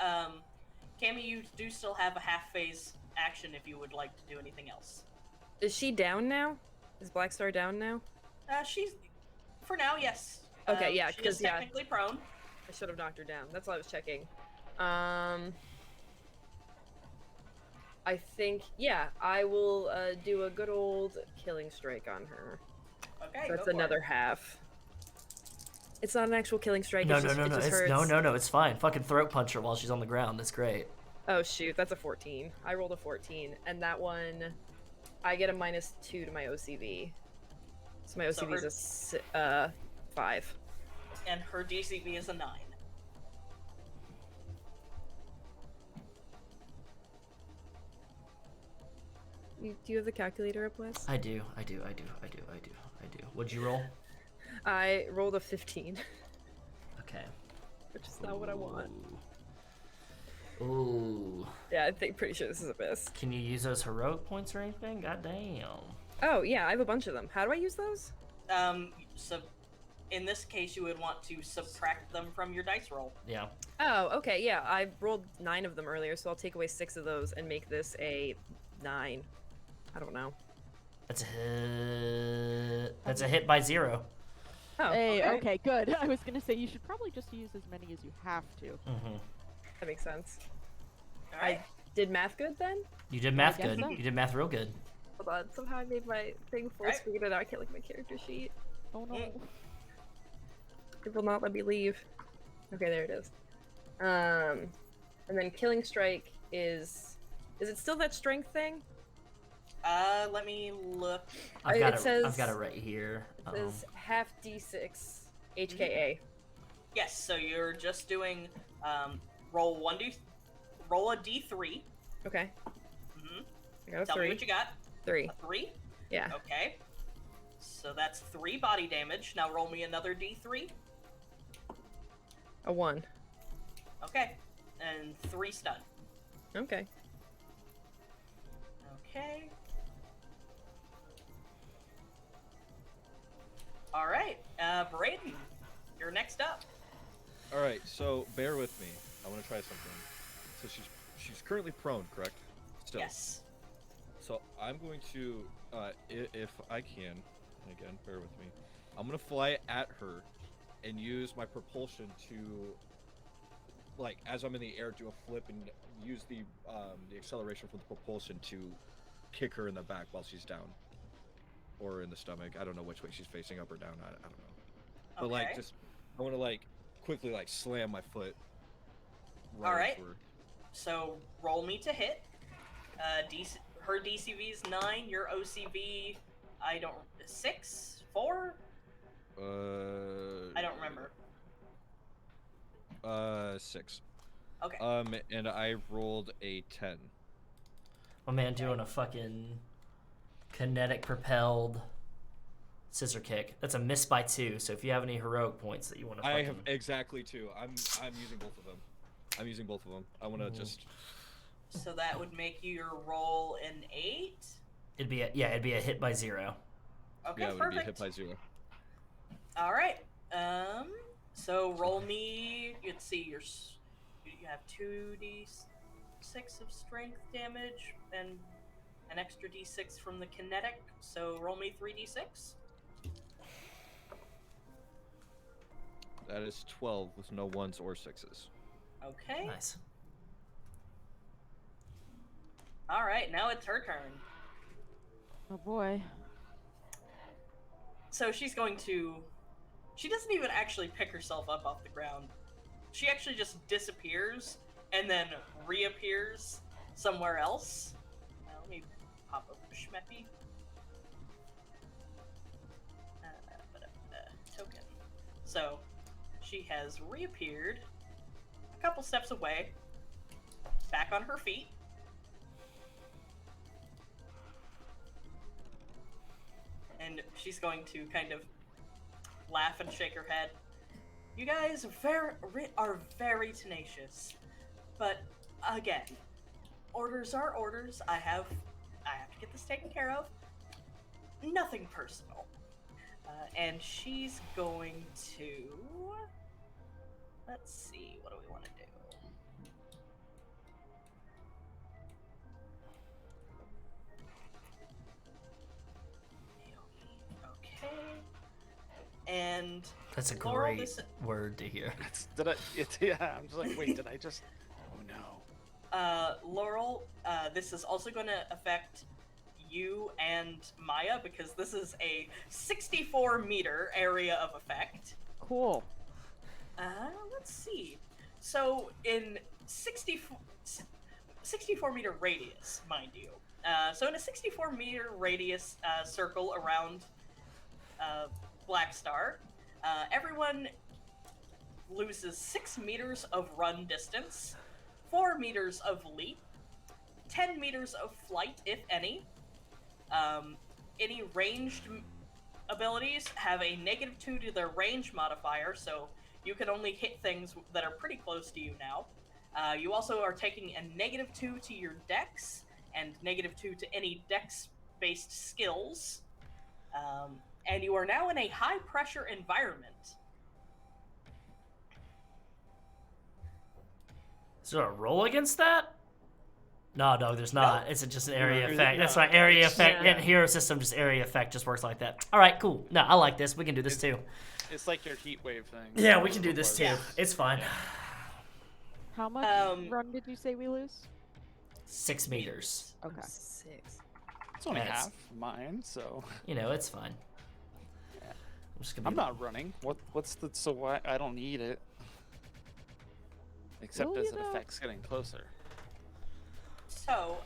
Cammie, you do still have a half phase action if you would like to do anything else. Is she down now? Is Black Star down now? She's, for now, yes. Okay, yeah, she is 'cause, yeah. technically prone. I should have knocked her down. That's what I was checking. I think, yeah, I will do a good old killing strike on her. Okay, That's go for it. another half. It's not an actual killing strike. No, it's just, no, it just it's, hurts. no, it's fine. Fucking throat punch her while she's on the ground. That's great. Oh shoot, that's a 14. I rolled a 14, and that one, I get a minus 2 to my OCV. So my So OCV is a 5. And her DCV is a 9. Do you have the calculator up, Wes? I do. What'd you roll? I rolled a 15, Okay. which is not what I want. Ooh. Yeah, I think pretty sure this is a miss. Can you use those heroic points or anything? God damn. Oh yeah, I have a bunch of them. How do I use those? So in this case, you would want to subtract them from your dice roll. Yeah. Oh, okay, yeah. I rolled 9 of them earlier, so I'll take away 6 of those and make this a 9. I don't know. That's a hit. That's a hit by 0. Oh, Hey, okay, good. I was gonna say you should probably just use as many as you have to. Mm-hmm. That makes sense. All right. Did math good then? You did math guess good. so. You did math real good. Hold on. Somehow I made my thing full Right. screen and I can't look at my character sheet. Oh no. It will not let me leave. Okay, there it is. And then killing strike is Is it still that strength thing? Let me look. I've It got says- it right here. It says half D6 HKA. Yes, so you're just doing roll a D3. Okay. Mm-hmm. I got a Tell 3. me what you got. 3. A 3? Yeah. Okay. So that's 3 body damage. Now roll me another D3. A 1. Okay. And 3 stun. Okay. Okay. Alright, Brayden, you're next up. All right, so bear with me. I want to try something. So she's currently prone, correct? Still. Yes. So I'm going to, if I can, and again, bear with me. I'm gonna fly at her, and use my propulsion to, like, as I'm in the air, do a flip and use the acceleration from the propulsion to kick her in the back while she's down, or in the stomach. I don't know which way she's facing, up or down. I don't know. But like, Okay. just I want to like quickly like slam my foot. All right. into her. So roll me to hit. Her DCV is 9. Your OCV, 6, 4. I don't remember. 6. Okay. And I rolled a 10. My man doing a fucking kinetic propelled scissor kick. That's a miss by 2. So if you have any heroic points that you want to, I have exactly 2. I'm using both of them. I want to just. So that would make your roll an 8. It'd be a hit by 0. Okay, Yeah, it would perfect. be hit by 0. All right. So roll me. Let's see. You have 2d6 of strength damage and an extra d6 from the kinetic. So roll me 3d6. That is 12 with no 1s or 6s. Okay. Nice. All right. Now it's her turn. Oh boy. So she's going to. She doesn't even actually pick herself up off the ground. She actually just disappears and then reappears somewhere else. Let me pop up the Schmeppy. Token. So she has reappeared a couple steps away, back on her feet. And she's going to kind of laugh and shake her head. You guys are very tenacious, but again, orders are orders. I have to get this taken care of. Nothing personal. And she's going to. Let's see. What do we want to do? Okay. And That's a Laurel, great word to hear. Yeah, I'm just like, wait, did I just? Oh no. Laurel, this is also going to affect you and Maya because this is a 64-meter area of effect. Cool. Let's see. So in 64-meter radius, mind you. So in a 64-meter radius circle around Black Star, everyone loses 6 meters of run distance, 4 meters of leap, 10 meters of flight, if any. Any ranged abilities have a -2 to their range modifier, so you can only hit things that are pretty close to you now. You also are taking a -2 to your dex, and -2 to any dex-based skills. And you are now in a high-pressure environment. Is there a roll against that? No, there's not. No. It's just an area No, effect. no, That's right, area it's- effect. yeah. In hero system, just area effect just works like that. All right, cool. No, I like this. We can do this too. It's like your heat wave thing. Yeah, we can do this too. Yeah. It's fine. How much run did you say we lose? 6 meters. Okay. 6. It's only Yes. half mine, so You know, it's fine. Yeah. I'm just gonna. I'm not running. What's the so why I don't need it. Except Well, as you it know- affects getting closer. So,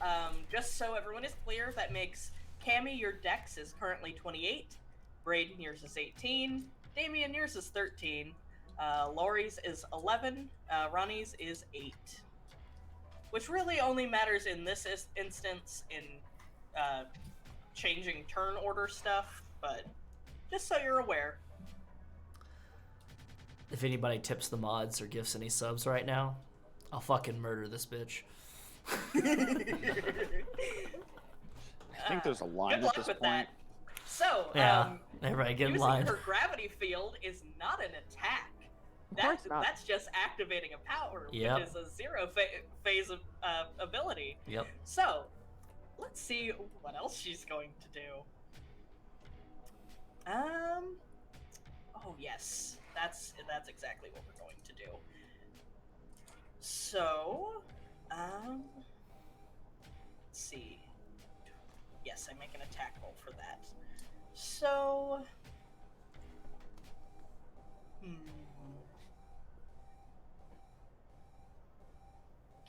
just so everyone is clear, that makes Cammie, your dex is currently 28, Brayden, yours is 18, Damian, yours is 13, Laurie's is 11, Ronnie's is 8. Which really only matters in this instance in changing turn order stuff, but just so you're aware. If anybody tips the mods or gifts any subs right now, I'll fucking murder this bitch. I think there's a line Good at luck this with point. that. So, Yeah, everybody get in using line. her gravity field is not an attack. Of course not. That's just activating a power, Yep. which is a zero phase of ability. Yep. So, let's see what else she's going to do. Oh yes, that's exactly what we're going to do. So, let's see. Yes, I make an attack roll for that. So,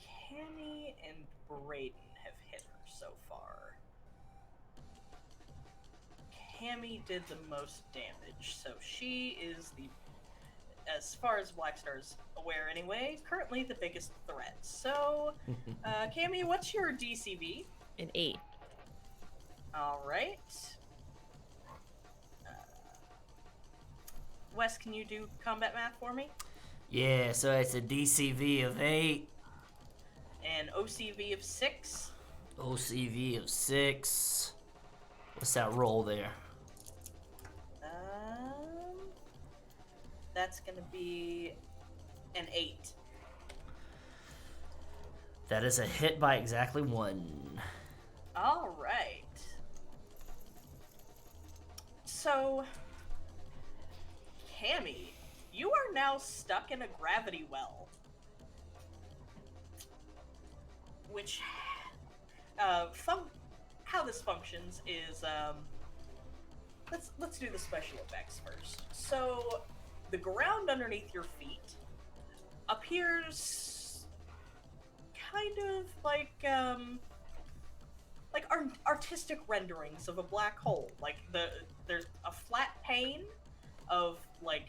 Cammie and Brayden have hit her so far. Cammie did the most damage, so she is the, as far as Blackstar's aware anyway, currently the biggest threat. So, Cammie, what's your DCV? An 8. Alright. Wes, can you do combat math for me? Yeah, so it's a DCV of 8, And OCV of 6. OCV of 6. What's that roll there? That's gonna be an 8. That is a hit by exactly 1. Alright. So, Cammie, you are now stuck in a gravity well. Which, how this functions is, let's do the special effects first. So, the ground underneath your feet appears kind of like artistic renderings of a black hole. Like there's a flat pane of like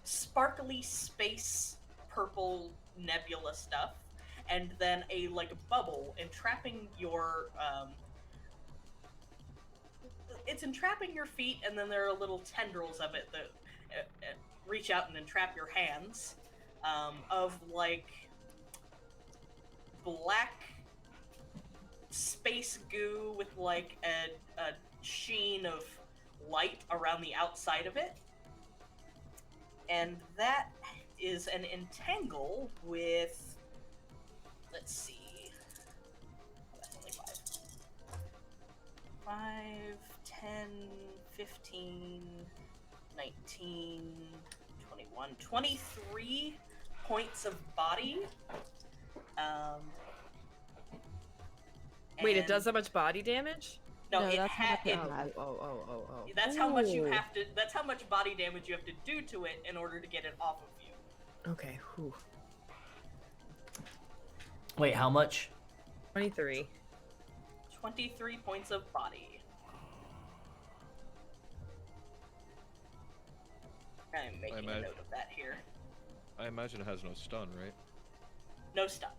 sparkly space purple nebula stuff, and then a like bubble entrapping your it's entrapping your feet, and then there are little tendrils of it that reach out and entrap your hands, of like black space goo with like a sheen of light around the outside of it. And that is an entangle with, let's see, that's only 5. 10, 15, 19, 21, 23 points of body. Wait, it and- does that much body damage? No, No, it that's ha- not it, bad. Oh. that's how much you Ooh. have to. That's how much body damage you have to do to it in order to get it off of you. Okay, whew. Wait, how much? 23. 23 points of body. I'm making a imagine- note of that here. I imagine it has no stun, right? No stun.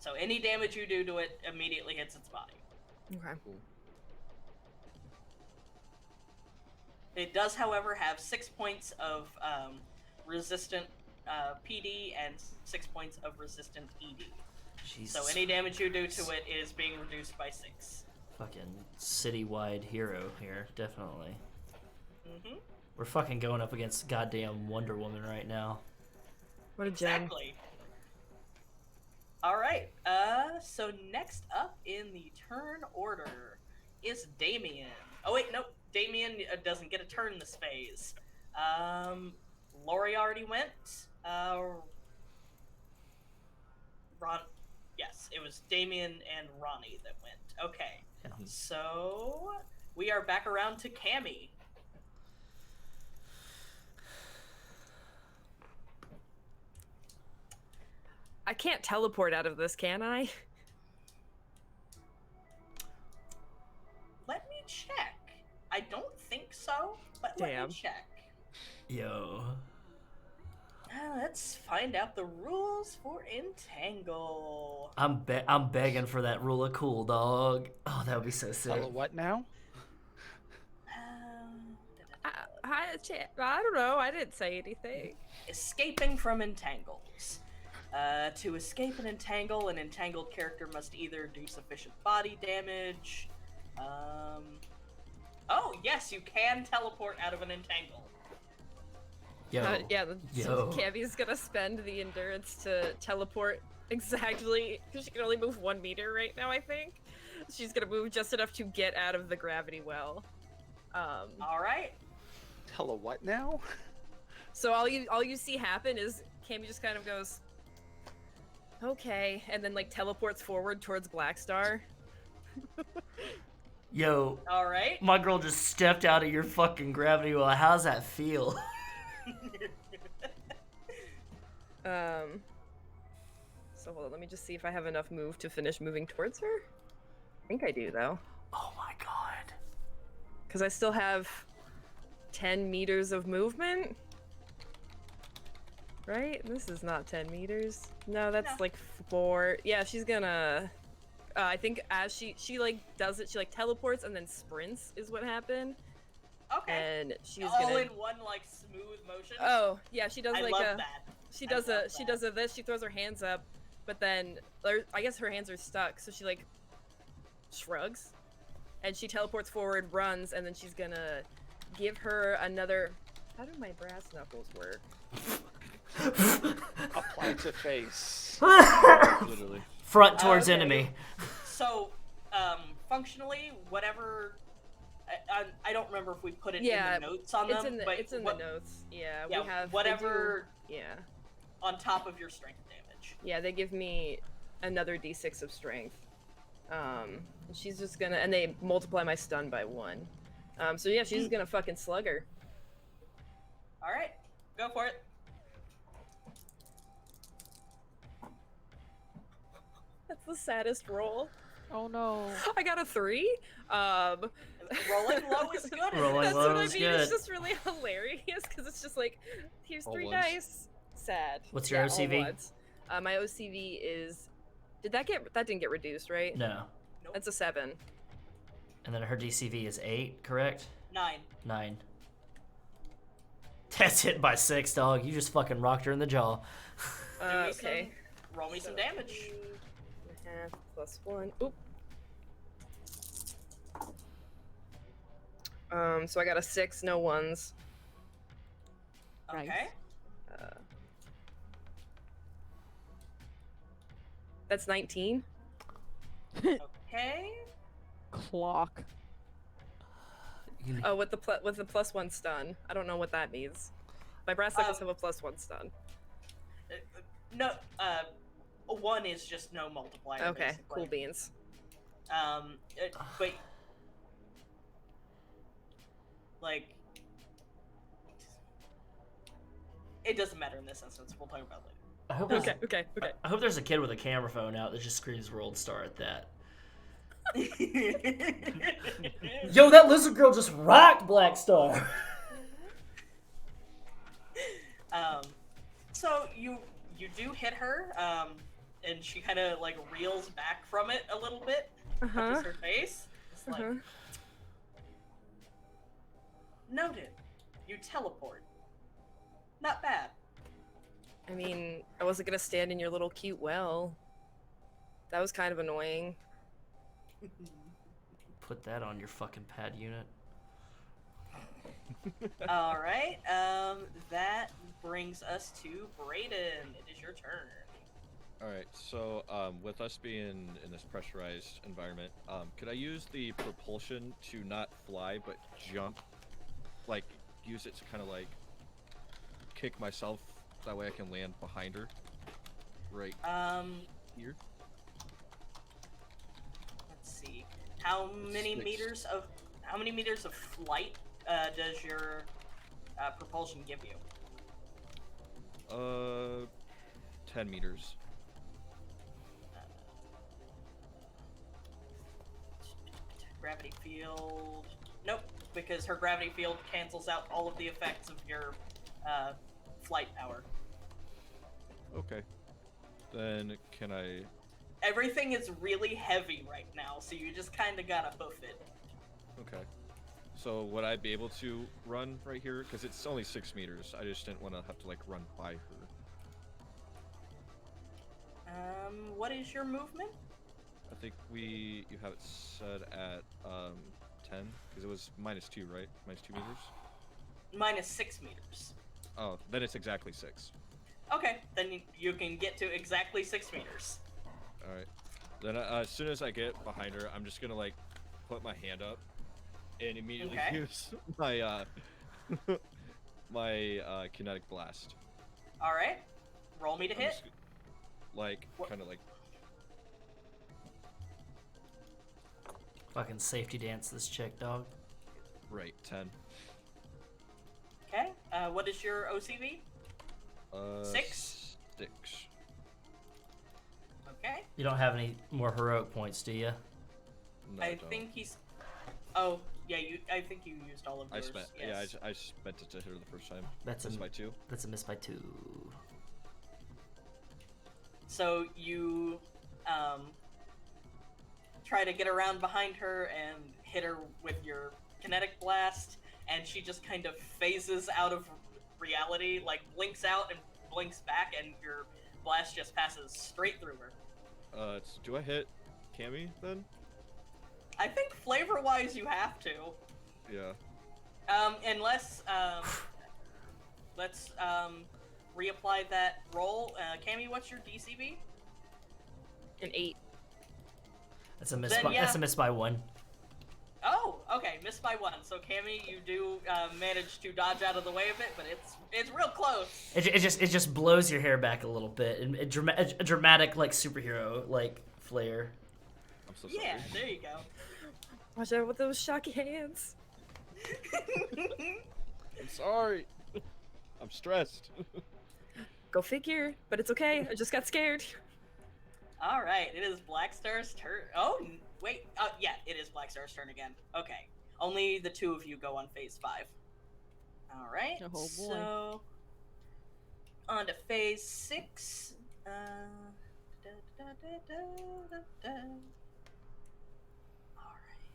So any damage you do to it immediately hits its body. Okay. Cool. It does, however, have 6 points of resistant PD and 6 points of resistant ED. Jesus. So any damage you do to it is being reduced by 6. Fucking citywide hero here, definitely. Mm-hmm. We're fucking going up against goddamn Wonder Woman right now. What a gem. Exactly. All right. So next up in the turn order is Damian. Oh wait, nope. Damian doesn't get a turn this phase. Lori already went. Yes, it was Damian and Ronnie that went. Okay. Yeah. So we are back around to Cammie. I can't teleport out of this, can I? Let me check. I don't think so, but let Damn. me check. Yo. Let's find out the rules for Entangle. I'm begging for that rule of cool, dog. Oh, that would be so sick. Hello, what now? I don't know. I didn't say anything. Escaping from entangles. To escape an entangled character must either do sufficient body damage. Oh, yes, you can teleport out of an entangle. Yo. Yo. Cammie's gonna spend the endurance to teleport exactly, because she can only move 1 meter right now, I think. She's gonna move just enough to get out of the gravity well. Alright. Hello, what now? So all you see happen is Cammie just kind of goes, okay, and then like teleports forward towards Black Star. Yo. Alright. My girl just stepped out of your fucking gravity well. How's that feel? So hold on, let me just see if I have enough move to finish moving towards her. I think I do, though. Oh my god. Because I still have 10 meters of movement. Right? This is not 10 meters. No, that's No. like 4. Yeah, she's gonna... I think as she like does it, she like teleports and then sprints is what happened. Okay. And she's All gonna... in one, like, smooth motion. Oh, yeah, she does I like love a... that. She I does love she that. does a this, she throws her hands up, but then, or I guess her hands are stuck, so she like shrugs, and she teleports forward, runs, and then she's gonna give her another, how do my brass knuckles work? Apply to face. Literally. Front towards Okay. enemy. So, functionally, whatever... I don't remember if we put it Yeah, in the notes on them, but it's in the notes. Yeah, yeah, we have whatever they do- yeah. on top of your strength damage. Yeah, they give me another d6 of strength. She's just gonna, and they multiply my stun by 1. So yeah, she's just gonna fucking slug her. Alright, go for it. That's the saddest roll. Oh no. I got a 3. Rolling low is good. Rolling That's low what I is mean. good. It's just really hilarious because it's just like, here's All 3 ones. dice. Sad. What's your all OCV? ones. My OCV is. That didn't get reduced, right? No. Nope. That's a 7. And then her DCV is 8, correct? 9. 9. That's hit by 6, dog. You just fucking rocked her in the jaw. Okay. Roll me some damage. 3.5 plus 1. Oop. So I got a 6, no 1s. Nice. Okay. That's 19. Okay. Clock. Oh, with the plus 1 stun. I don't know what that means. My brass knuckles have a plus 1 stun. No, 1 is just no multiplier. Okay, basically. cool beans. But like, it doesn't matter in this instance. We'll talk about it I hope there's, Okay. I hope there's a kid with a camera phone out that just screams World Star at that. later. Yo, that lizard girl just rocked Black Star. So you do hit her, and she kind of like reels back from it a little bit, touches her face. It's like, noted. You teleport. Not bad. I mean, I wasn't gonna stand in your little cute well. That was kind of annoying. Put that on your fucking pad unit. All right. That brings us to Brayden. It is your turn. All right. So, with us being in this pressurized environment, could I use the propulsion to not fly but jump? Like, use it to kind of like kick myself. That way I can land behind her. Right here. Let's see. How many meters of flight does your propulsion give you? 10 meters. gravity field. Nope, because her gravity field cancels out all of the effects of your flight power. Okay. Then can I? Everything is really heavy right now, so you just kind of gotta hoof it. Okay. So would I be able to run right here? Because it's only 6 meters. I just didn't want to have to like run by her. What is your movement? I think you have it set at 10 because it was -2, right? -2 meters. -6 meters. Oh, then it's exactly 6. Okay, then you can get to exactly 6 meters. All right. Then as soon as I get behind her, I'm just gonna like put my hand up and immediately Okay. use my my kinetic blast. All right, roll me to I'm hit. just, like What- kind of like Fucking safety dance this chick, dog. right 10. Okay. What is your OCV? 6? 6. Okay. You don't have any more heroic points, do you? No, I don't. think he's. Oh yeah, I think you used all of I yours. spent. Yes. Yeah, I spent it to hit her the first time. That's Missed a by 2. That's a miss by 2. So you try to get around behind her and hit her with your kinetic blast, and she just kind of phases out of reality, like blinks out and blinks back, and your blast just passes straight through her. Do I hit Cammie then? I think flavor-wise you have to. Yeah. Unless let's reapply that roll. Cammie, what's your DCB? An 8. That's a miss. Then, By, yeah. That's a miss by 1. Oh, okay, missed by 1. So Cammie, you do manage to dodge out of the way of it, but it's real close. It just blows your hair back a little bit, and a dramatic like superhero like flair. I'm so sorry. Yeah, there you go. Watch out with those shocky hands. I'm sorry. I'm stressed. Go figure, but it's okay. I just got scared. All right, it is Black Star's turn. Oh, wait. Yeah, it is Black Star's turn again. Okay. Only the 2 of you go on phase 5. All right. Oh, boy. So, on to phase 6. Da, da, da, da, da, da. All right.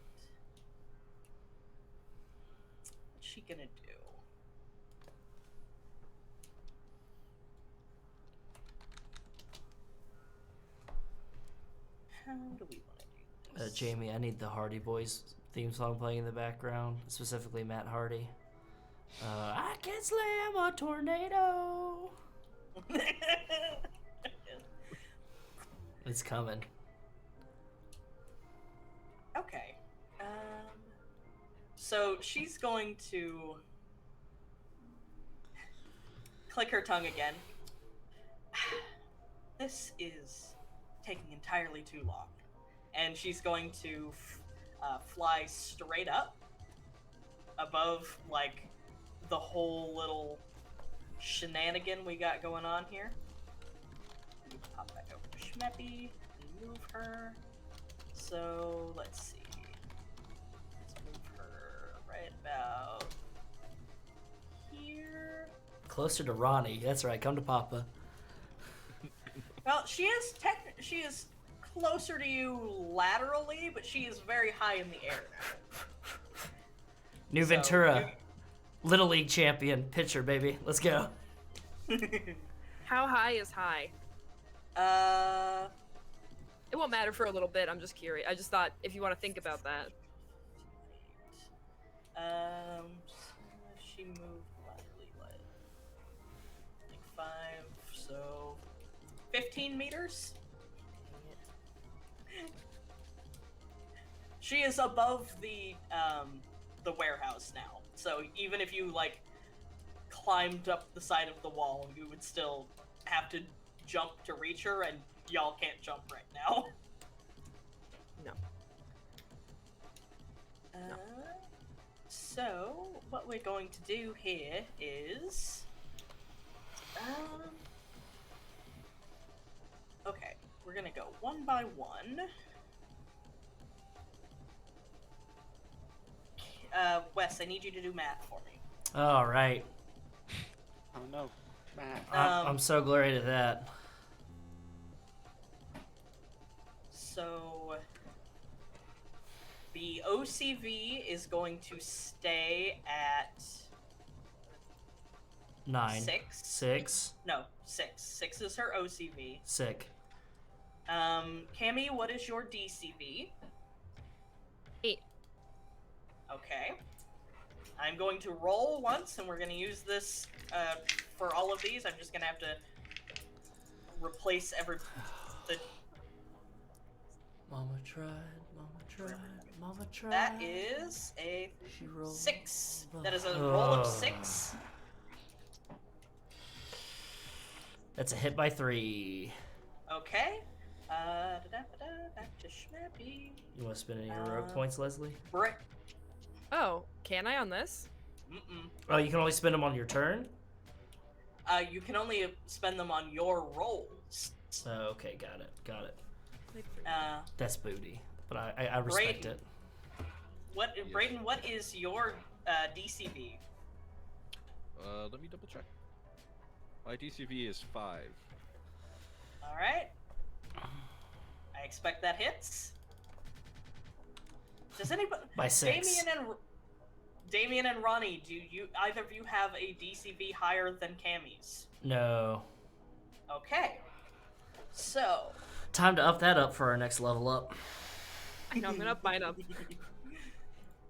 What's she gonna do? How do we want to do this? Jamie, I need the Hardy Boys theme song playing in the background, specifically Matt Hardy. I can slam a tornado. It's coming. Okay. So she's going to click her tongue again. This is taking entirely too long. And she's going to fly straight up above, like, the whole little shenanigan we got going on here. Pop back over to Schmeppy and move her. So, let's see. Let's move her right about here. Closer to Ronnie. That's right. Come to Papa. Well, she is closer to you laterally, but she is very high in the air. New So, Ventura, Little League champion, pitcher, baby. Let's go. How high is high? It won't matter for a little bit. I'm just curious. I just thought if you want to think about that. She moved laterally, like 5, so 15 meters. She is above the warehouse now, so even if you like climbed up the side of the wall, you would still have to jump to reach her, and y'all can't jump right now. No. So what we're going to do here is, okay, we're gonna go one by one. Wes, I need you to do math for me. All right. Oh no, Matt. I'm so glad at that. So the OCV is going to stay at 9. 6. 6. No, 6. 6 is her OCV. Sick. Cammie, what is your DCV? 8. Okay. I'm going to roll once, and we're going to use this for all of these. I'm just going to have to replace the. Mama tried, mama tried. That is a She rolled 6. That is a roll of Oh. 6. That's a hit by 3. Okay. Back to Schmappy. You want to spend any heroic points, Leslie? Brick. Oh, can I on this? Mm-mm. Oh, you can only spend them on your turn? You can only spend them on your rolls. Oh, okay, got it. That's booty, but I respect Brayden. it. Brayden, what is your DCV? Let me double check. My DCV is 5. All right. I expect that hits. Does anybody? By 6. Damian and Ronnie, do either of you have a DCV higher than Cammie's? No. Okay. So. Time to up that up for our next level up. I know, I'm gonna up mine up.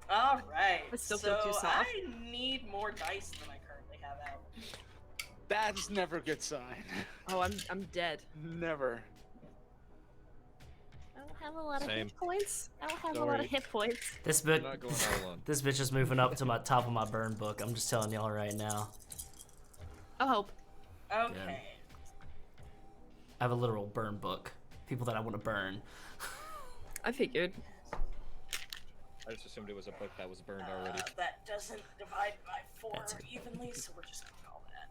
All right. I still feel too soft. I need more dice than I currently have out. That's never a good sign. Oh, I'm dead. Never. I don't have a lot of Same. hit points. I don't have Don't a lot of worry. hit points. This I'm bit, not going all alone. this bitch is moving up to my top of my burn book. I'm just telling y'all right now. I'll help. Okay. I have a literal burn book. People that I want to burn. I figured. I just assumed it was a book that was burned already. That doesn't divide by 4 That's it. evenly, so we're just gonna call that.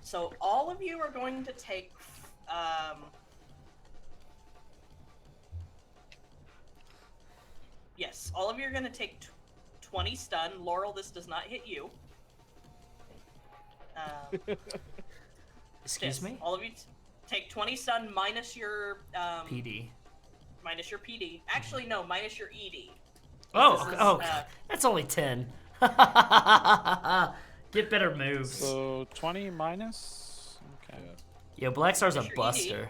So all of you are going to take. Yes, all of you are going to take 20 stun. Laurel, this does not hit you. Excuse yes, me? All of you take 20 stun minus your PD. minus your PD. Actually, no, minus your ED. Oh, This okay. is, Oh, that's only 10. Get better moves. So 20 minus. Okay. Yeah. Yo, Black Star's a Your ED. buster.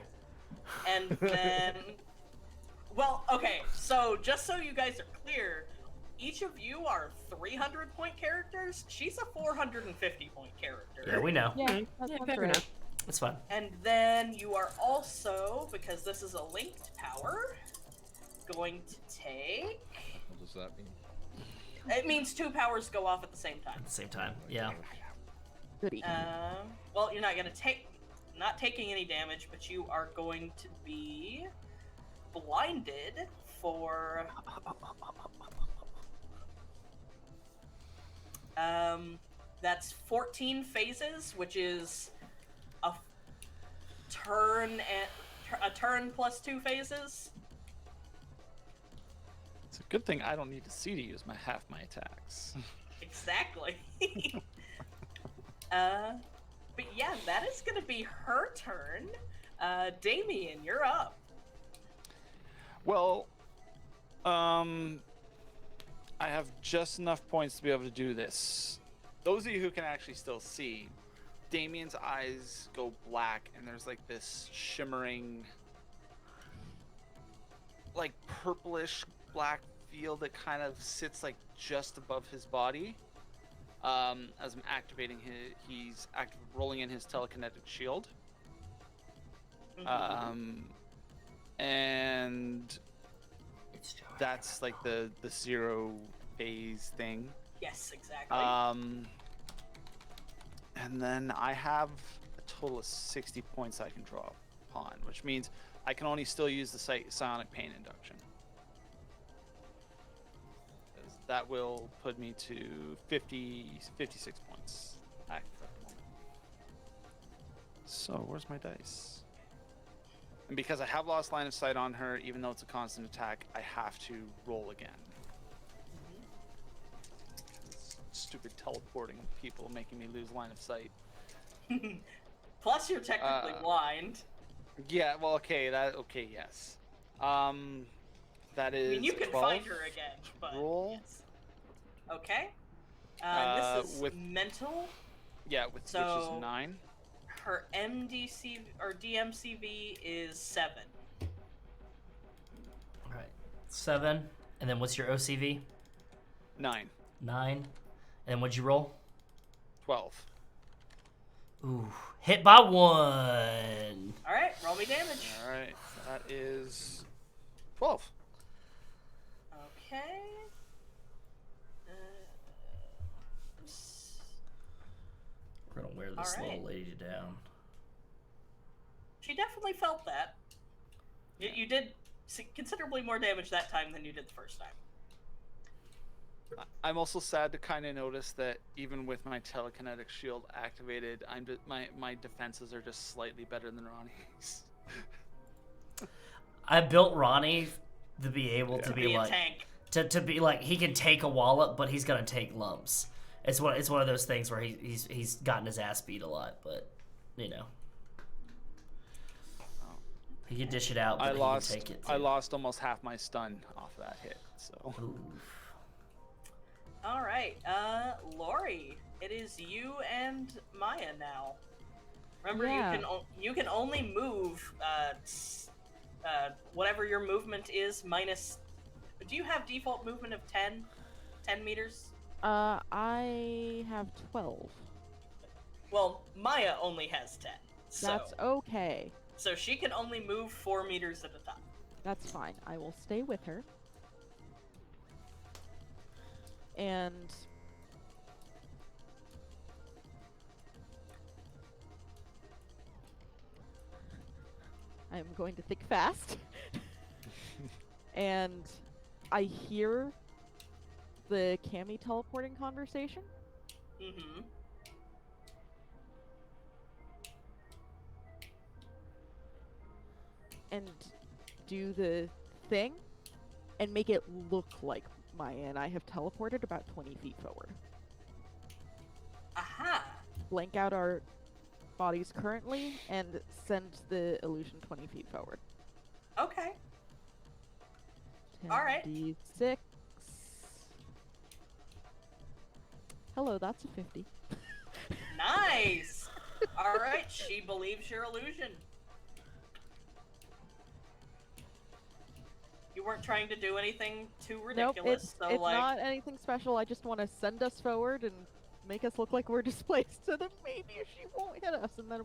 And then, well, okay, so just so you guys are clear, each of you are 300-point characters. She's a 450-point character. Yeah, we know. Yeah, that Yeah, sounds fair right. enough. It's fine. And then you are also, because this is a linked power, going to take... What does that mean? It means 2 powers go off at the same time. At the same time. Yeah. Goody. Well, you're not going to take... Not taking any damage, but you are going to be blinded for... That's 14 phases, which is a turn plus 2 phases. It's a good thing I don't need to see to use half my attacks. Exactly. But yeah, that is going to be her turn. Damian, you're up. Well, I have just enough points to be able to do this. Those of you who can actually still see, Damian's eyes go black, and there's like this shimmering, like purplish black field that kind of sits like just above his body. As I'm activating he's rolling in his telekinetic shield. And that's like the 0 phase thing. Yes, exactly. And then I have a total of 60 points I can draw upon, which means I can only still use the psionic pain induction. That will put me to 56 points at the moment. So where's my dice? And because I have lost line of sight on her, even though it's a constant attack, I have to roll again. stupid teleporting people making me lose line of sight. Plus, you're technically blind. Yeah, well, okay, yes. That is I mean, you can 12 find her again, but roll. yes. Okay. This is with mental. Yeah, which is 9. Her MDC or DMCV is 7. All right, 7. And then what's your OCV? 9. 9. And then what'd you roll? 12. Ooh, hit by 1. All right, roll me damage. All right, that is 12. Okay. We're gonna wear this All right. little lady down. She definitely felt that. You did considerably more damage that time than you did the first time. I'm also sad to kind of notice that even with my telekinetic shield activated, my defenses are just slightly better than Ronnie's. I built Ronnie to be able to be Be a like tank. to be like he can take a wallop, but he's gonna take lumps. It's one of those things where he's gotten his ass beat a lot, but you know he can dish it out. But he can take it too. I lost almost half my stun off that hit. So. Ooh. All right, Lori, it is you and Maya now. Remember, Yeah. you can only move whatever your movement is minus. Do you have default movement of 10 meters? I have 12. Well, Maya only has 10. So, That's okay. so she can only move 4 meters at a time. That's fine. I will stay with her. And I'm going to think fast. And I hear the Cammie teleporting conversation. Mm-hmm. And do the thing and make it look like Maya and I have teleported about 20 feet forward. Aha! Blank out our bodies currently and send the illusion 20 feet forward. Okay. All right. 10d6. Hello, that's a 50. Nice! Alright, she believes your illusion. You weren't trying to do anything too Nope, ridiculous, so it's like not anything special. I just want to send us forward and make us look like we're displaced, so that maybe she won't hit us, and then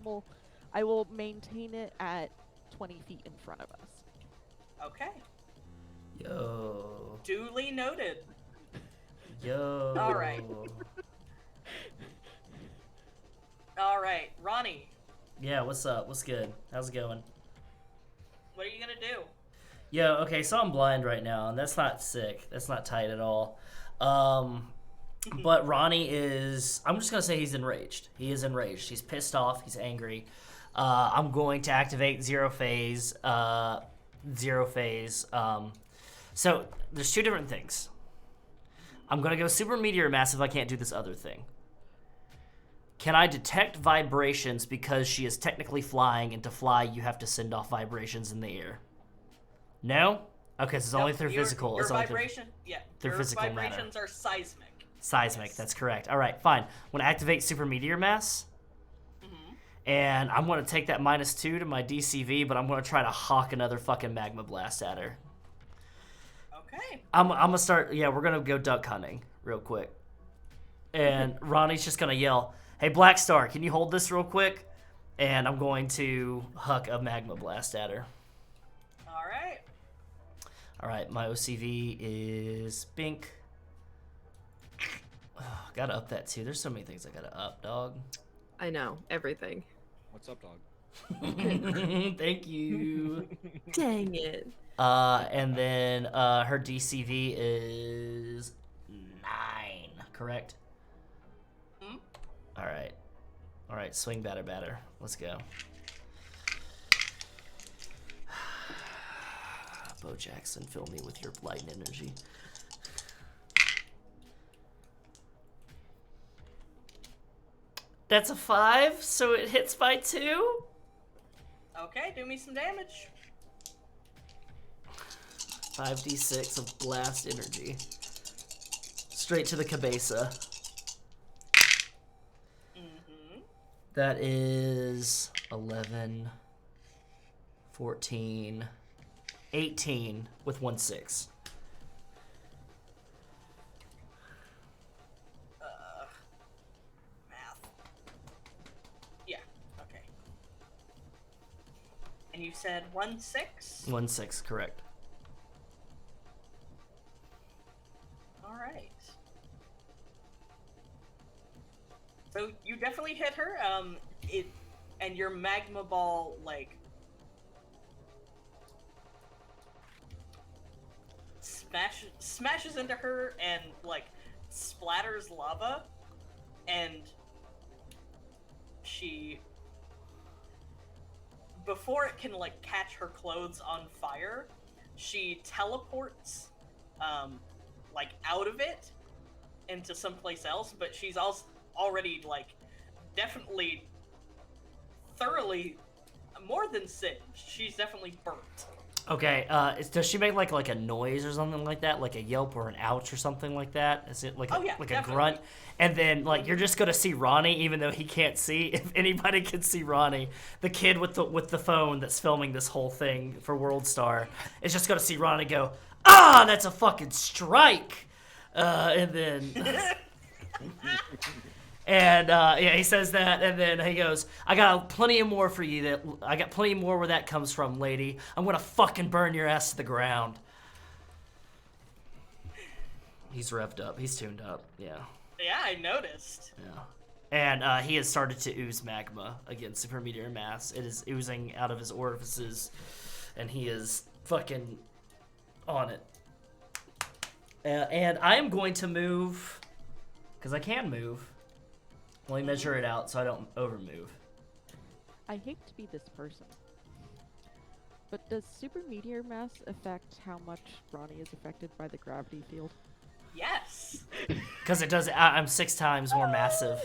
I will maintain it at 20 feet in front of us. okay. Yo. Duly noted. Yo. All right. Alright, Ronnie, Yeah, what's up? What's good? How's it going? what are you gonna do? Yo, okay, so I'm blind right now, and that's not sick. That's not tight at all. But Ronnie is... I'm just going to say he's enraged. He is enraged. He's pissed off. He's angry. I'm going to activate Zero Phase. So there's two different things. I'm going to go Super Meteor Mass if I can't do this other thing. Can I detect vibrations because she is technically flying, and to fly you have to send off vibrations in the air? No? Okay, so it's only through physical. Your It's only vibration, through your physical matter. vibrations are seismic. Seismic, Yes. that's correct. All right, fine. I'm going to activate Super Meteor Mass, and I'm going to take that -2 to my DCV, but I'm going to try to hawk another fucking Magma Blast at her. Okay. I'm going to start, we're going to go duck hunting real quick. And Ronnie's just going to yell, "Hey, Black Star, can you hold this real quick?" And I'm going to huck a Magma Blast at her. Alright. All right, my OCV is Bink. Oh, gotta up that too. There's so many things I gotta up, dog. I know, everything. What's up, dog? Thank you. Dang it. And then her DCV is 9, correct? Hmm? All right, swing batter. Let's go. Bo Jackson, fill me with your light and energy. That's a 5, so it hits by 2. Okay, do me some damage. 5d6 of blast energy. Straight to the cabeza. Mm-hmm. That is 11, 14, 18 with 1 6. Math. Yeah, okay. And you said 1 6? 1 6, correct. Alright. So you definitely hit her, and your magma ball, like, smashes into her and, like, splatters lava, and she, before it can, like, catch her clothes on fire, she teleports, like, out of it into someplace else, but she's also already, like, definitely thoroughly, more than singed. She's definitely burnt. Okay, does she make like a noise or something like that, like a yelp or an ouch or something like that? Is it like Oh, yeah, like definitely. a grunt? And then like you're just gonna see Ronnie, even though he can't see. If anybody can see Ronnie, the kid with the phone that's filming this whole thing for World Star, is just gonna see Ronnie go, "Ah, that's a fucking strike," and then. And yeah, he says that, and then he goes, "I got plenty of more for you. I got plenty more where that comes from, lady. I'm gonna fucking burn your ass to the ground." He's revved up. He's tuned up. Yeah. Yeah, I noticed. Yeah. And he has started to ooze magma against super meteor mass. It is oozing out of his orifices, and he is fucking on it. And I am going to move, because I can move. Let me measure it out so I don't overmove. I hate to be this person, but does super meteor mass affect how much Ronnie is affected by the gravity field? Yes. Because it does. I'm 6 times more massive.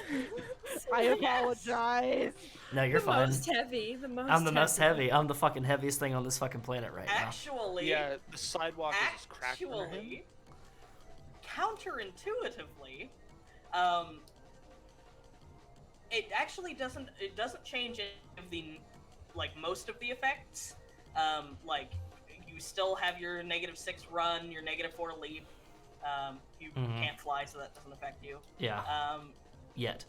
I apologize. No, you're the fine. most heavy. The most I'm the most heavy. I'm the fucking heaviest thing on this fucking planet right now. Actually, Yeah, the sidewalk is just cracked under him. actually, counterintuitively, it actually doesn't change any of the, like, most of the effects. Like, you still have your -6 run, your -4 leap. You can't fly, so that doesn't affect you. Yeah. Yet.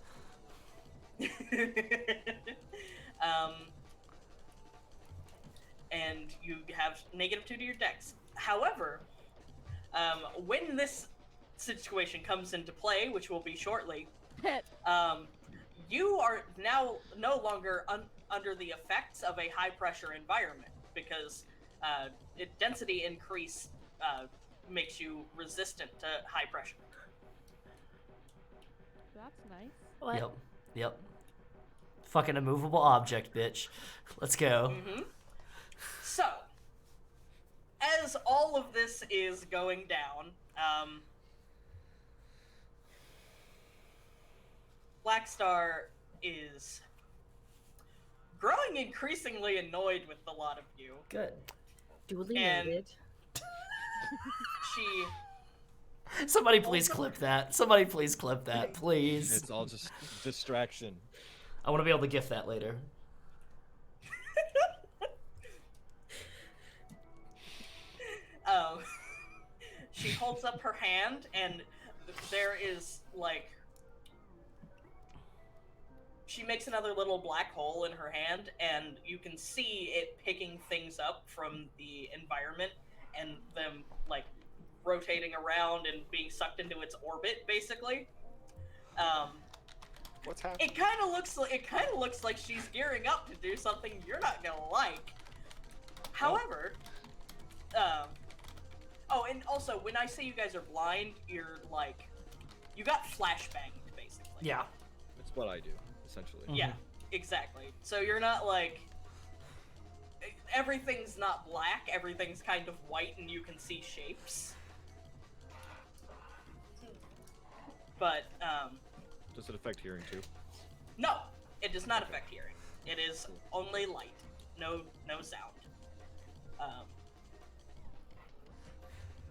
And you have -2 to your dex. However, when this situation comes into play, which will be shortly, you are now no longer under the effects of a high-pressure environment, because density increase makes you resistant to high pressure. That's nice. What? Yep. Fucking immovable object, bitch. Let's go. So, as all of this is going down, Blackstar is growing increasingly annoyed with the lot of you. Good. Duly And- noted. She Somebody please clip that. Somebody please clip that, please. It's all just distraction. I want to be able to gift that later. She holds up her hand, and there is, like, she makes another little black hole in her hand, and you can see it picking things up from the environment and them, like, rotating around and being sucked into its orbit, basically. What's happening? It kind of looks like she's gearing up to do something you're not gonna like. However, oh, and also, when I say you guys are blind, you're like, you got flashbanged, basically. Yeah. It's what I do, essentially. Yeah, exactly. So you're not like, everything's not black, everything's kind of white and you can see shapes. But, Does it affect hearing too? No, it does not affect hearing. It is only light, no sound.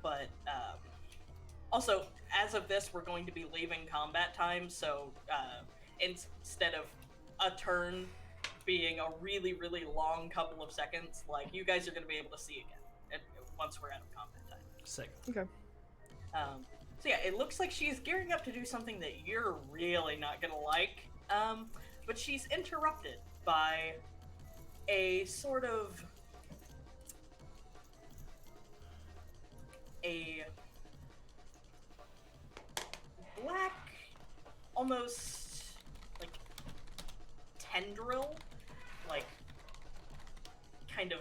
But also, as of this, we're going to be leaving combat time, so instead of a turn being a really, really long couple of seconds, like, you guys are going to be able to see again once we're out of combat time. Sick. Okay. So yeah, it looks like she's gearing up to do something that you're really not gonna like, but she's interrupted by a sort of a black, almost like tendril, like kind of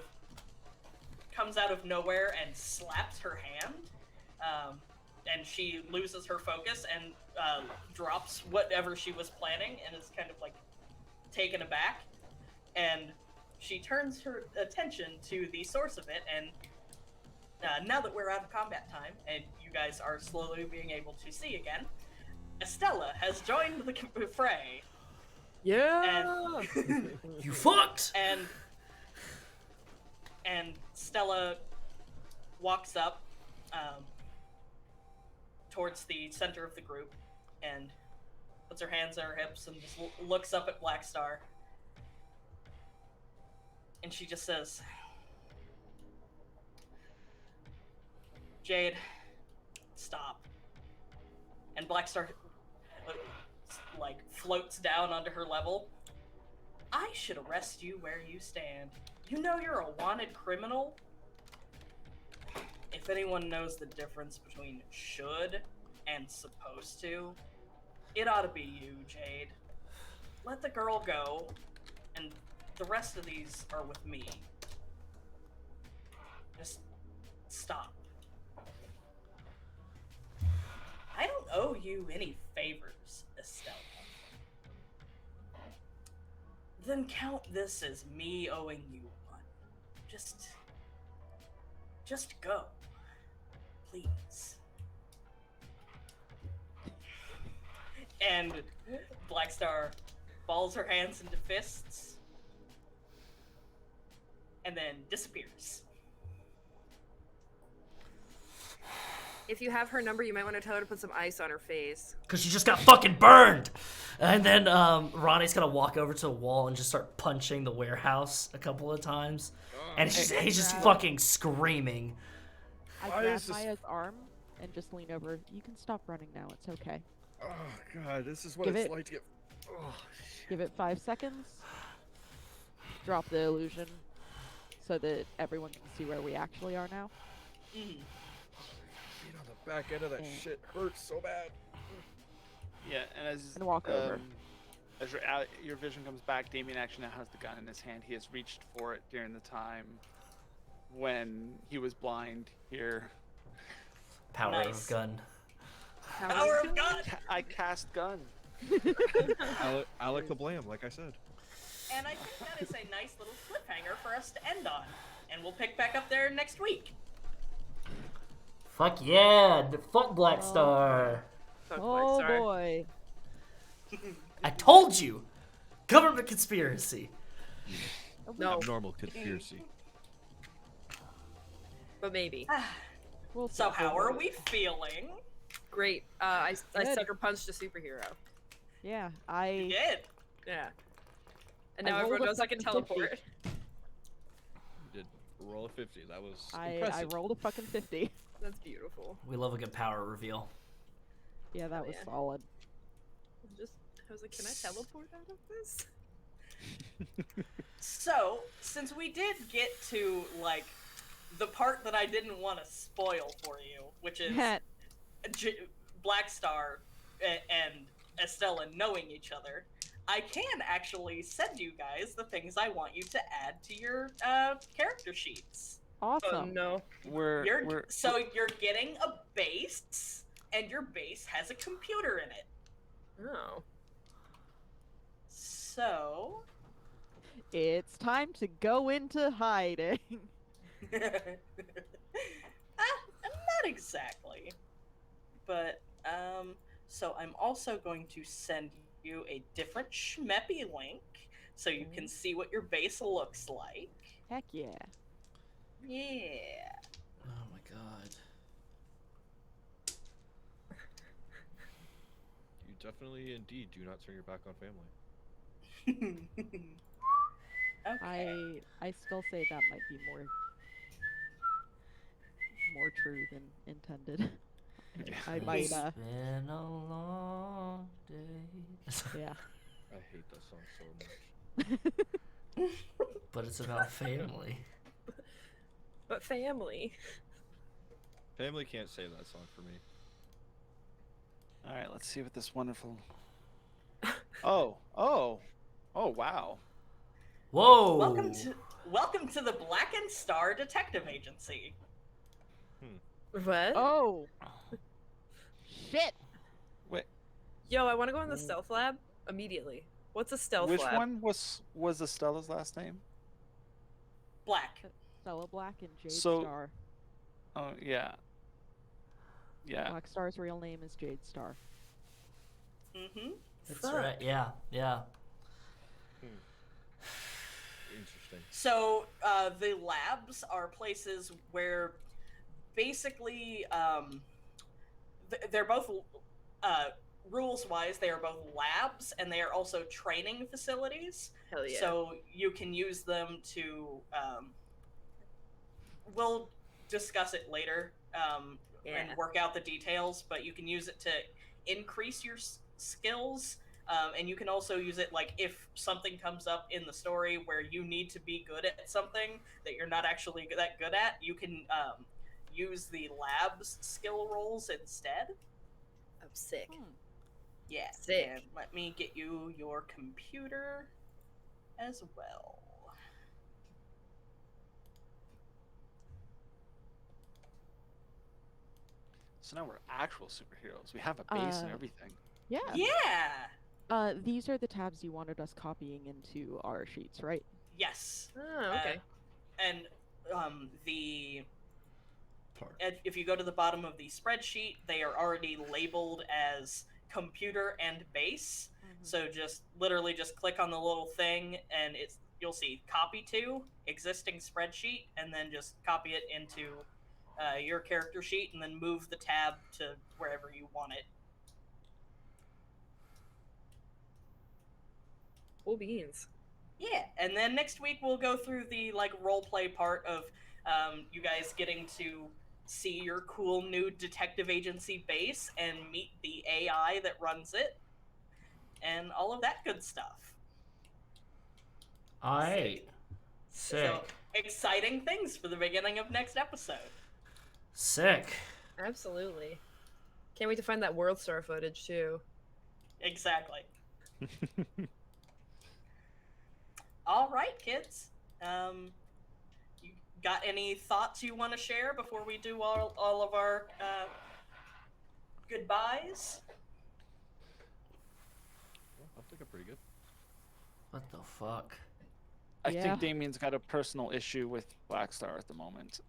comes out of nowhere and slaps her hand. And she loses her focus and drops whatever she was planning and is kind of like taken aback. And she turns her attention to the source of it. And now that we're out of combat time and you guys are slowly being able to see again, Estella has joined the fray. Yeah. And You fucked. and Stella walks up towards the center of the group and puts her hands on her hips and just looks up at Blackstar. And she just says, Jade, stop. And Blackstar like floats down onto her level. I should arrest you where you stand. You know you're a wanted criminal? If anyone knows the difference between should and supposed to, it ought to be you, Jade. Let the girl go, and the rest of these are with me. Just stop. I don't owe you any favors, Estella. Then count this as me owing you one. Just go. Please. And Blackstar balls her hands into fists and then disappears. If you have her number, you might want to tell her to put some ice on her face. Because she just got fucking burned. And then Ronnie's going to walk over to a wall and just start punching the warehouse a couple of times. And he's just fucking screaming. I Why grab is this- Maya's arm and just lean over. You can stop running now. It's okay. Oh god, this is what Give it's it- like to get. Oh, Give it 5 seconds. Drop the illusion so that everyone can see where we actually are now. Mm. being on the back end of that shit hurts so bad. Yeah, and as And walk over. As your vision comes back, Damian actually now has the gun in his hand. He has reached for it during the time when he was blind here. Power Nice. of gun. Power of God! I cast gun. Alec the Blam, like I said. And I think that is a nice little cliffhanger for us to end on. And we'll pick back up there next week. Fuck yeah. Fuck Black Star. Fuck Oh Blackstar. boy. I told you. Government conspiracy. No, Abnormal conspiracy. but maybe. We'll So talk how about are it. we feeling? Great. I Good. sucker punched a superhero. Yeah, You I did. Yeah. And I now rolled everyone a knows I can fucking 50. teleport. You did roll a 50. That was I impressive. rolled a fucking 50. That's beautiful. We love a good power reveal. Yeah, that was Yeah. solid. I was like, can I teleport out of this? So, since we did get to, like, the part that I didn't want to spoil for you, which is Blackstar and Estella knowing each other, I can actually send you guys the things I want you to add to your character sheets. Awesome. Oh no. We're You're getting a base, and your base has a computer in it. Oh. So... It's time to go into hiding. Not exactly. But, so I'm also going to send you a different schmeppy link so you can see what your base looks like. Heck yeah. Yeah. Oh my god. You definitely, indeed, do not turn your back on family. Okay. I still say that might be more true than intended. I might It's been a long day. yeah. I hate that song so much. But it's about family. But family. Family can't save that song for me. All right, let's see what this wonderful. Oh, wow. Whoa! Welcome to the Black and Star Detective Agency. What? Oh. Shit. Wait, Yo, I want to go in the stealth lab immediately. What's a stealth which lab? one was Estella's last name? Black. Stella Black and Jade So- Star. Oh yeah. Yeah. Black Star's real name is Jade Star. Mm-hmm. That's Fuck. right. Yeah. Interesting. So the labs are places where basically they're both rules-wise they are both labs and they are also training facilities. Hell yeah. So you can use them to we'll discuss it later Yeah. and work out the details, but you can use it to increase your skills. And you can also use it like if something comes up in the story where you need to be good at something that you're not actually that good at, you can use the lab's skill rolls instead. I'm sick. Yeah. Sick. And let me get you your computer as well. So now we're actual superheroes. We have a base and everything. Yeah. Yeah. These are the tabs you wanted us copying into our sheets, right? Yes. Oh, okay. And if you go to the bottom of the spreadsheet, they are already labeled as computer and base. So literally just click on the little thing and you'll see copy to existing spreadsheet and then just copy it into your character sheet and then move the tab to wherever you want it. Cool beans. Yeah, and then next week we'll go through the role play part of you guys getting to see your cool new detective agency base and meet the AI that runs it, and all of that good stuff. All right. Sick. So exciting things for the beginning of next episode. Sick. Absolutely. Can't wait to find that World Star footage too. Exactly. All right, kids. You got any thoughts you want to share before we do all of our goodbyes? I think I'm pretty good. What the fuck? I Yeah. think Damian's got a personal issue with Black Star at the moment.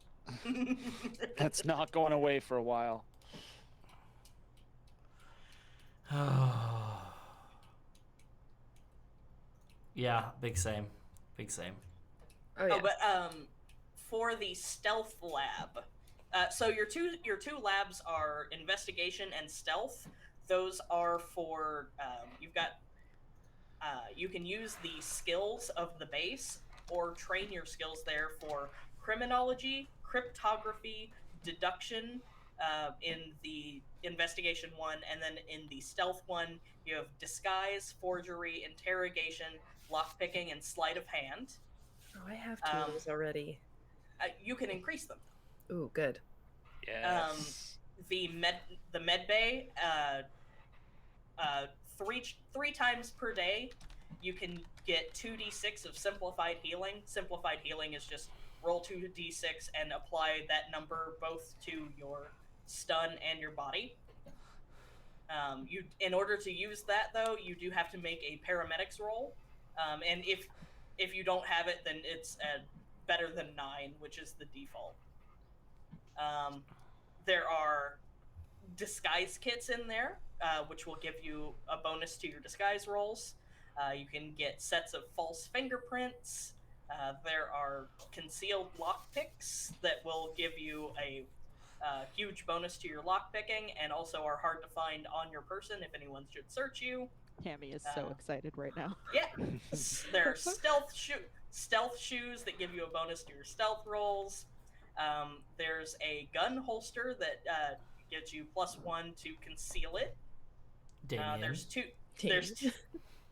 That's not going away for a while. Yeah, big same. Big same. Oh yeah. Oh, but for the stealth lab, so your two labs are investigation and stealth. Those are for you've got. You can use the skills of the base or train your skills there for criminology, cryptography, deduction in the investigation one, and then in the stealth one you have disguise, forgery, interrogation, lockpicking, and sleight of hand. Oh, I have two of those already. You can increase them. Ooh, good. Yes. The med bay, three times per day, you can get 2d6 of simplified healing. Simplified healing is just roll 2d6 and apply that number both to your stun and your body. In order to use that, though, you do have to make a paramedics roll, and if you don't have it, then it's better than 9, which is the default. There are disguise kits in there, which will give you a bonus to your disguise rolls. You can get sets of false fingerprints. There are concealed lockpicks that will give you a huge bonus to your lockpicking, and also are hard to find on your person if anyone should search you. Cammie is so excited right now. Yeah, there are stealth shoes that give you a bonus to your stealth rolls. There's a gun holster that gives you +1 to conceal it. Damian.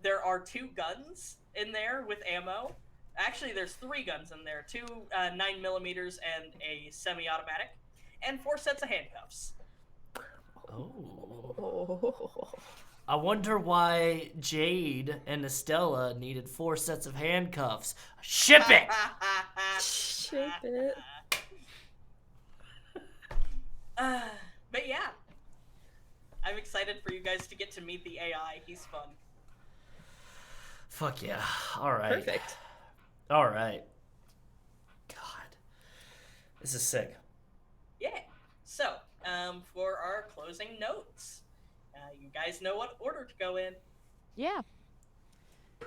There are 2 guns in there with ammo. Actually, there's 3 guns in there: 2 9mm and a semi-automatic, and 4 sets of handcuffs. Oh. I wonder why Jade and Estella needed 4 sets of handcuffs. Ship it! Ship it. But yeah, I'm excited for you guys to get to meet the AI. He's fun. Fuck yeah. All right. Perfect. All right. God. This is sick. Yeah. So, for our closing notes, you guys know what order to go in. Yeah.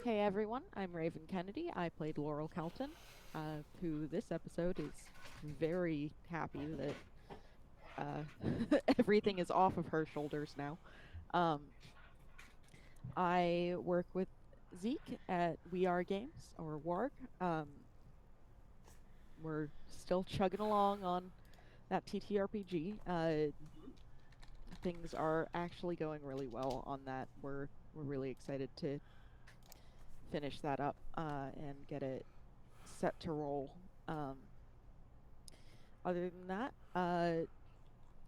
Hey everyone, I'm Raven Kennedy. I played Laurel Kelton, who this episode is very happy that everything is off of her shoulders now. I work with Zeke at We Are Games, or WARG. We're still chugging along on that TTRPG. Things are actually going really well on that. We're really excited to finish that up and get it set to roll. Other than that,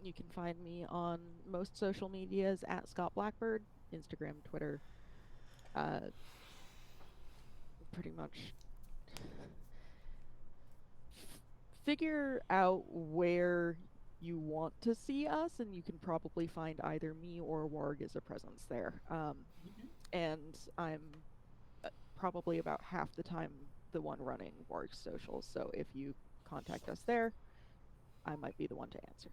you can find me on most social medias at Scott Blackbird, Instagram, Twitter. Pretty much figure out where you want to see us, and you can probably find either me or Warg as a presence there. And I'm probably about half the time the one running Warg's socials, so if you contact us there, I might be the one to answer.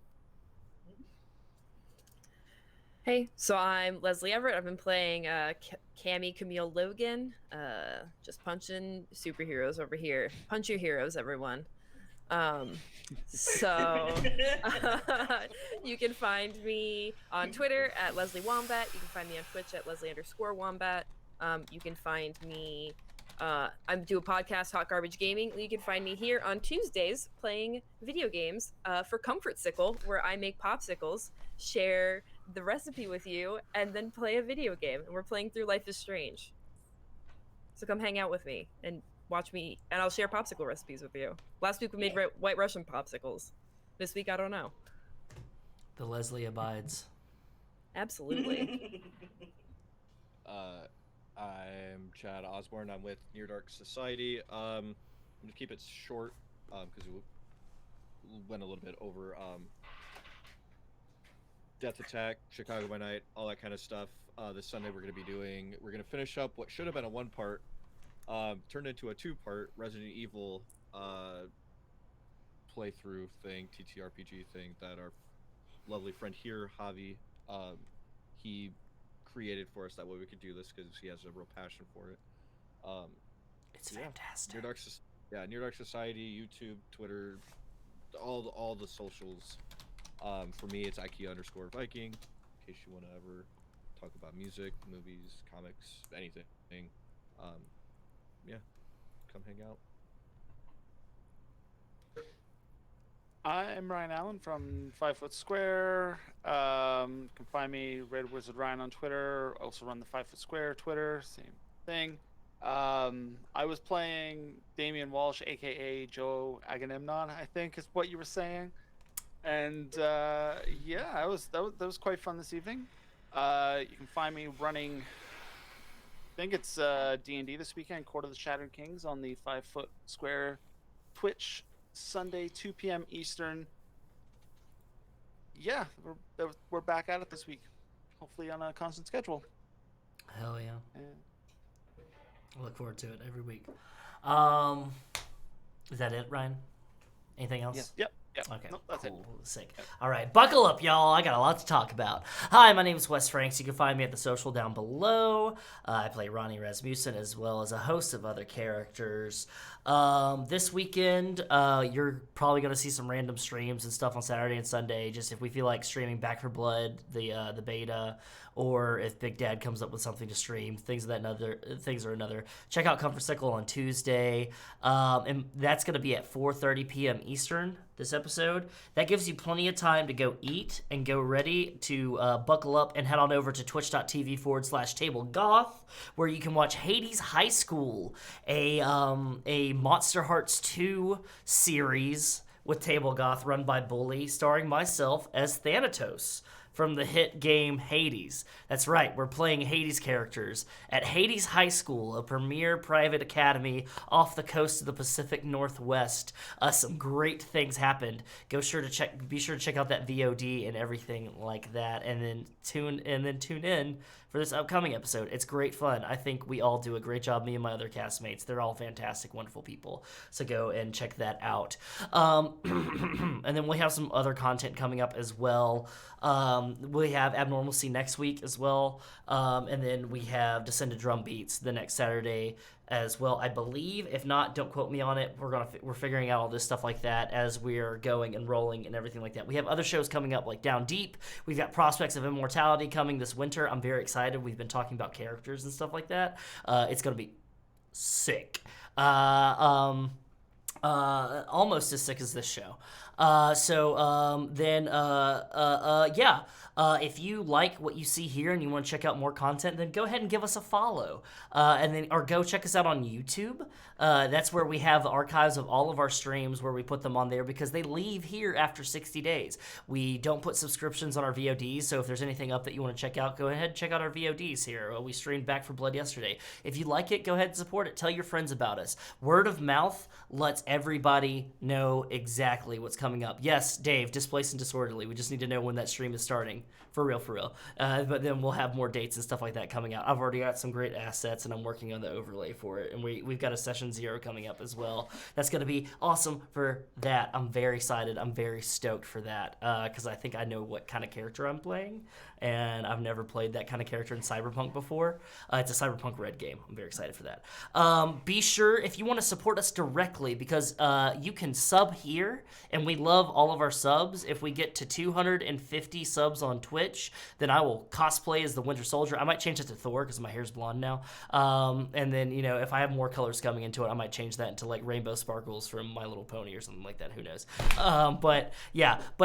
Hey, so I'm Leslee Everett. I've been playing Cammie Camille Logan, just punching superheroes over here. Punch your heroes, everyone. So you can find me on Twitter at Leslee Wombat. You can find me on Twitch at Leslie_Wombat. You can find me, I do a podcast, Hot Garbage Gaming. You can find me here on Tuesdays playing video games for Comfort Sickle, where I make popsicles, share the recipe with you, and then play a video game. And we're playing through Life is Strange. So come hang out with me and watch me, and I'll share popsicle recipes with you. Last week we made White Russian popsicles. This week, I don't know. The Leslee abides. Absolutely. I'm Chad Osborn. I'm with Near Dark Society. I'm gonna keep it short because we went a little bit over Death Attack, Chicago by Night, all that kind of stuff. This Sunday we're gonna finish up what should have been a 1-part, turned into a 2-part Resident Evil playthrough thing, TTRPG thing that our lovely friend here, Javi, he created for us. That way we could do this because he has a real passion for it. It's fantastic. Near Dark Society, YouTube, Twitter, all the socials. For me, it's IKEA_Viking. In case you want to ever talk about music, movies, comics, anything. Come hang out. I'm Ryan Allen from 5 Foot Square. You can find me Red Wizard Ryan on Twitter. Also run the 5 Foot Square Twitter, same thing. I was playing Damian Walsh, aka Joe Agamemnon, I think is what you were saying. And that was quite fun this evening. You can find me running, I think it's D&D this weekend, Court of the Shattered Kings, on the 5 Foot Square Twitch, Sunday 2 p.m. Eastern. Yeah, we're back at it this week, hopefully on a constant schedule. Hell yeah. And I look forward to it every week. Is that it, Ryan? Anything else? Yep. Okay, Nope, that's cool. it. Sick. All right, buckle up, y'all. I got a lot to talk about. Hi, my name is Wes Franks. You can find me at the social down below. I play Ronnie Rasmussen as well as a host of other characters. This weekend, you're probably going to see some random streams and stuff on Saturday and Sunday. Just if we feel like streaming Back for Blood, the beta, or if Big Dad comes up with something to stream, things or another. Check out Comfort Cycle on Tuesday, and that's going to be at 4:30 p.m. Eastern. This episode that gives you plenty of time to go eat and go ready to buckle up and head on over to twitch.tv/tablegoth, where you can watch Hades High School, a Monster Hearts 2 series with Tablegoth run by Bully, starring myself as Thanatos from the hit game Hades. That's right, we're playing Hades characters at Hades High School, a premier private academy off the coast of the Pacific Northwest. Some great things happened. Be sure to check out that VOD and everything like that, and then tune in for this upcoming episode. It's great fun. I think we all do a great job, me and my other castmates. They're all fantastic, wonderful people. So go and check that out. And then we have some other content coming up as well. We have Abnormalcy next week as well. And then we have Descended Drum Beats the next Saturday as well, I believe. If not, don't quote me on it. We're figuring out all this stuff like that as we're going and rolling and everything like that. We have other shows coming up like Down Deep. We've got Prospects of Immortality coming this winter. I'm very excited. We've been talking about characters and stuff like that. It's going to be sick. Almost as sick as this show. If you like what you see here and you want to check out more content, then go ahead and give us a follow. Or go check us out on YouTube. That's where we have the archives of all of our streams where we put them on there because they leave here after 60 days. We don't put subscriptions on our VODs, so if there's anything up that you want to check out, go ahead and check out our VODs here. We streamed Back for Blood yesterday. If you like it, go ahead and support it. Tell your friends about us. Word of mouth lets everybody know exactly what's coming up. Yes, Dave, Displaced and Disorderly. We just need to know when that stream is starting. For real. But then we'll have more dates and stuff like that coming out. I've already got some great assets, and I'm working on the overlay for it. And we've got a Session 0 coming up as well. That's going to be awesome for that. I'm very excited. I'm very stoked for that because I think I know what kind of character I'm playing. And I've never played that kind of character in Cyberpunk before. It's a Cyberpunk Red game. I'm very excited for that. Be sure, if you want to support us directly, because you can sub here, and we love all of our subs. If we get to 250 subs on Twitch, then I will cosplay as the Winter Soldier. I might change it to Thor because my hair's blonde now. And then, if I have more colors coming into it, I might change that into like rainbow sparkles from My Little Pony or something like that. Who knows? But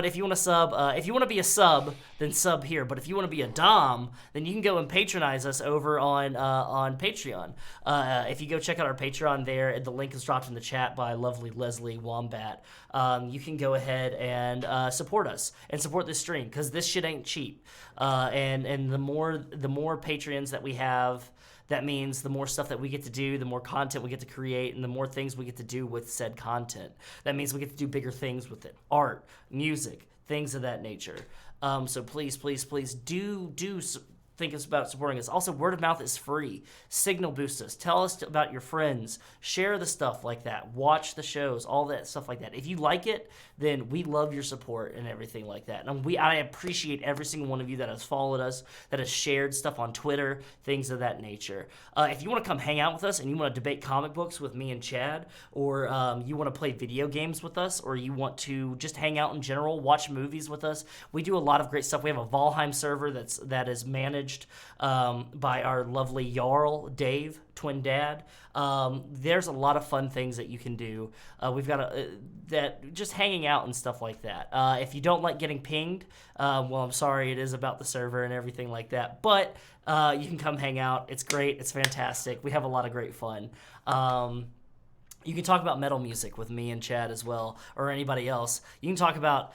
if you want to sub, if you want to be a sub, then sub here. But if you want to be a Dom, then you can go and patronize us over on Patreon. If you go check out our Patreon there, the link is dropped in the chat by lovely Leslee Wombat. You can go ahead and support us and support this stream because this shit ain't cheap. And the more Patreons that we have, that means the more stuff that we get to do, the more content we get to create, and the more things we get to do with said content. That means we get to do bigger things with it. Art, music, things of that nature. So please do think about supporting us. Also, word of mouth is free. Signal boost us. Tell us about your friends. Share the stuff like that. Watch the shows. All that stuff like that. If you like it, then we love your support and everything like that. And I appreciate every single one of you that has followed us, that has shared stuff on Twitter, things of that nature. If you want to come hang out with us and you want to debate comic books with me and Chad, or you want to play video games with us, or you want to just hang out in general, watch movies with us, we do a lot of great stuff. We have a Valheim server that is managed by our lovely Jarl, Dave, twin dad. There's a lot of fun things that you can do. We've got that just hanging out and stuff like that. If you don't like getting pinged, well, I'm sorry, it is about the server and everything like that. But you can come hang out. It's great. It's fantastic. We have a lot of great fun. You can talk about metal music with me and Chad as well, or anybody else. You can talk about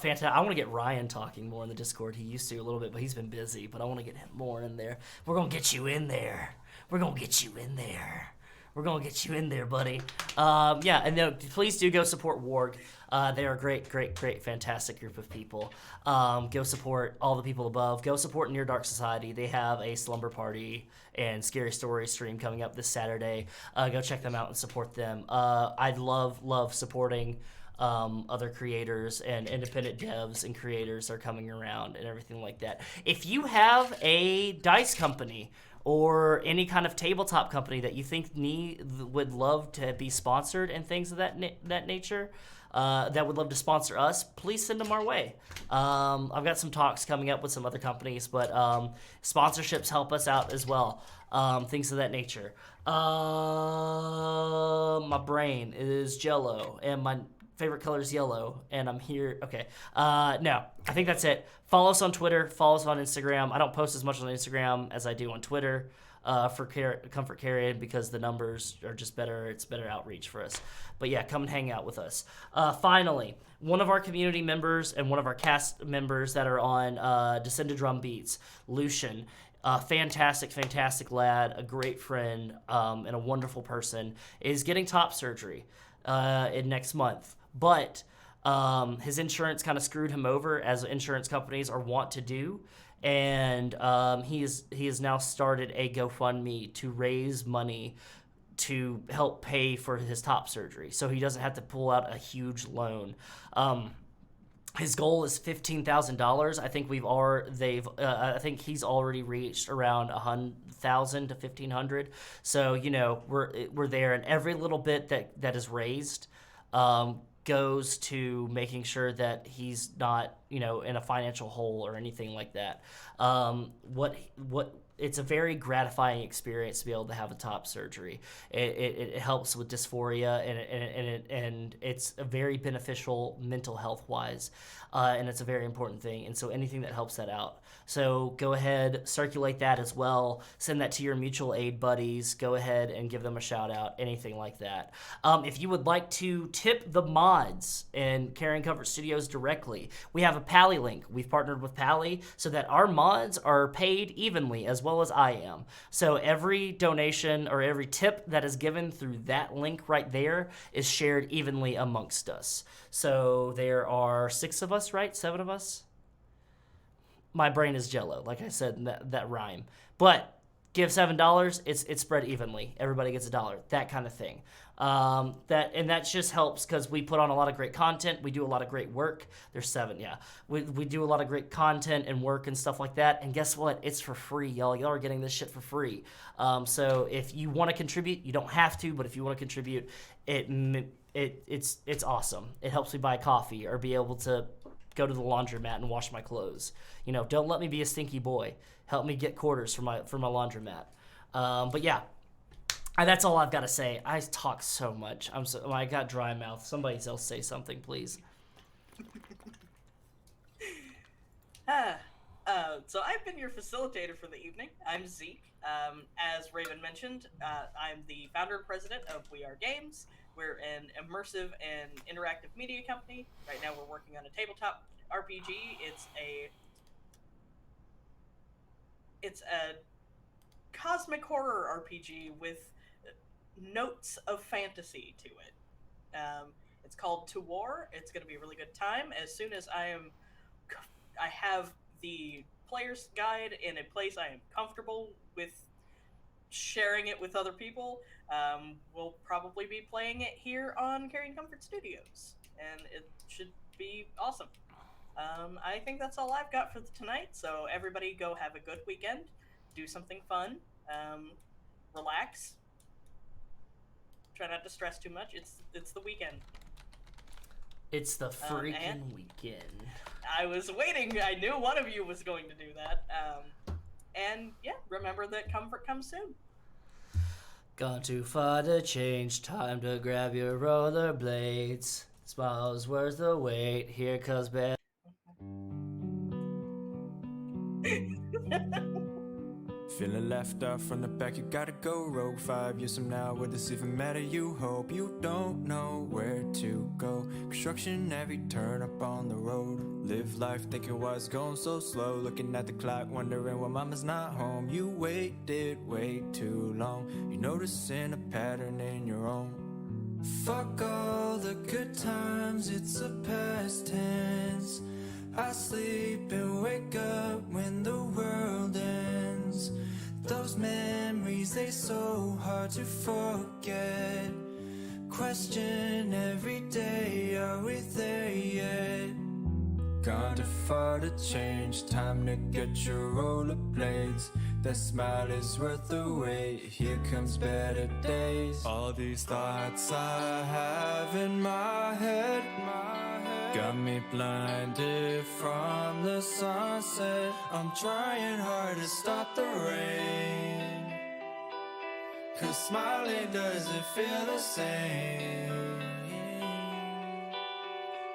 fantastic. I want to get Rian talking more in the Discord. He used to a little bit, but he's been busy. But I want to get him more in there. We're gonna get you in there. We're gonna get you in there. We're gonna get you in there, buddy. And then please do go support Warg. They are a great, fantastic group of people. Go support all the people above. Go support Near Dark Society. They have a Slumber Party and Scary Story stream coming up this Saturday. Go check them out and support them. I love supporting other creators and independent devs and creators are coming around and everything like that. If you have a dice company or any kind of tabletop company that you think would love to be sponsored and things of that nature, that would love to sponsor us, please send them our way. I've got some talks coming up with some other companies, but sponsorships help us out as well. Things of that nature. My brain is jello, and my favorite color is yellow, and I'm here. Okay. No, I think that's it. Follow us on Twitter. Follow us on Instagram. I don't post as much on Instagram as I do on Twitter for Comfort Carrion because the numbers are just better. It's better outreach for us. But yeah, come and hang out with us. Finally, one of our community members and one of our cast members that are on Descend to Drum Beats, Lucian, fantastic lad, a great friend, and a wonderful person, is getting top surgery in next month. But his insurance kind of screwed him over, as insurance companies are wont to do. And he has now started a GoFundMe to raise money to help pay for his top surgery, so he doesn't have to pull out a huge loan. His goal is $15,000. I think I think he's already reached around 1,000 to 1,500. So we're there, and every little bit that is raised goes to making sure that he's not in a financial hole or anything like that. It's a very gratifying experience to be able to have a top surgery. It helps with dysphoria, and it's a very beneficial mental health wise, and it's a very important thing. And so anything that helps that out. So go ahead, circulate that as well. Send that to your mutual aid buddies. Go ahead and give them a shout out, anything like that. If you would like to tip the mods and Carrion Comfort Studios directly, we have a Pally link. We've partnered with Pally so that our mods are paid evenly as well as I am. So every donation or every tip that is given through that link right there is shared evenly amongst us. So there are 6 of us, right? 7 of us? My brain is jello, like I said in that rhyme. But give $7, it's spread evenly. Everybody gets $1, that kind of thing. That just helps because we put on a lot of great content. We do a lot of great work. There's 7, yeah. We do a lot of great content and work and stuff like that. And guess what? It's for free, y'all. Y'all are getting this shit for free. So if you want to contribute, you don't have to, but if you want to contribute, it's awesome. It helps me buy coffee or be able to go to the laundromat and wash my clothes. Don't let me be a stinky boy. Help me get quarters for my laundromat. But yeah, that's all I've got to say. I talk so much. I got dry mouth. Somebody else say something, please. So I've been your facilitator for the evening. I'm Zeke. As Raven mentioned, I'm the founder and president of We Are Games. We're an immersive and interactive media company. Right now we're working on a tabletop RPG. It's a cosmic horror RPG with notes of fantasy to it. It's called To War. It's going to be a really good time. As soon as I have the player's guide in a place I am comfortable with sharing it with other people, we'll probably be playing it here on Carrion Comfort Studios, and it should be awesome. I think that's all I've got for tonight, so everybody go have a good weekend, do something fun, relax, try not to stress too much. It's the weekend. It's the freaking weekend. I was waiting. I knew one of you was going to do that. And yeah, remember that comfort comes soon. Gone too far to change. Time to grab your rollerblades. Smiles, where's the wait? Here comes bad. Feeling left out from the back, you gotta go rogue. 5 years from now, will this even matter? You hope you don't know where to go. Construction every turn up on the road. Live life thinking why it's going so slow. Looking at the clock, wondering why mama's not home. You waited way too long. You noticing a pattern in your own. Fuck all the good times, it's a past tense. I sleep and wake up when the world ends. Those memories, they so hard to forget. Question every day, are we Gone too far to change, time to get your rollerblades. That smile is worth the wait, here comes better days. All these thoughts I have in my head got me blinded from the sunset. I'm trying hard to stop the rain, 'cause smiling doesn't feel the same.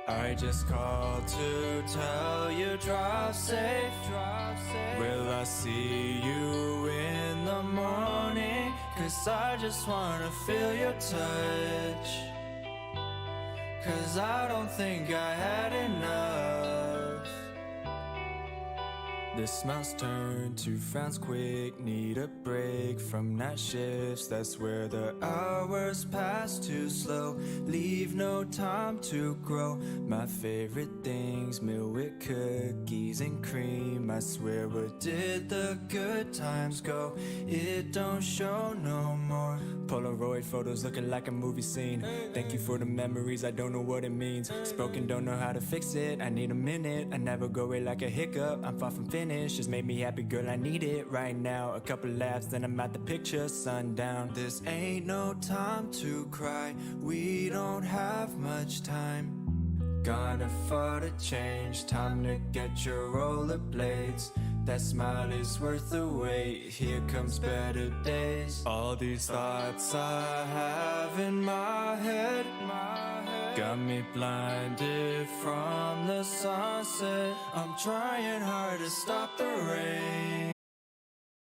I just called to tell you drive safe. Will I see you in the morning? 'Cause I just wanna feel your touch, 'cause I don't think I had enough. The smiles turn to frowns quick, need a break from night shifts. That's where the hours pass too slow, leave no time to grow. My favorite things, milk with cookies and cream. I swear, where did the good times go? It don't show no more. Polaroid photos looking like a movie scene. Thank you for the memories, I don't know what it means. Spoken, don't know how to fix it, I need a minute. I never go away like a hiccup, I'm far from finished. Just made me happy, girl, I need it right now. A couple laughs, then I'm at the picture, sundown. This ain't no time to cry, we don't have much time. Gone too far to change, time to get your rollerblades. That smile is worth the wait, here comes better days. All these thoughts I have in my head got me blinded from the sunset. I'm trying hard to stop the rain,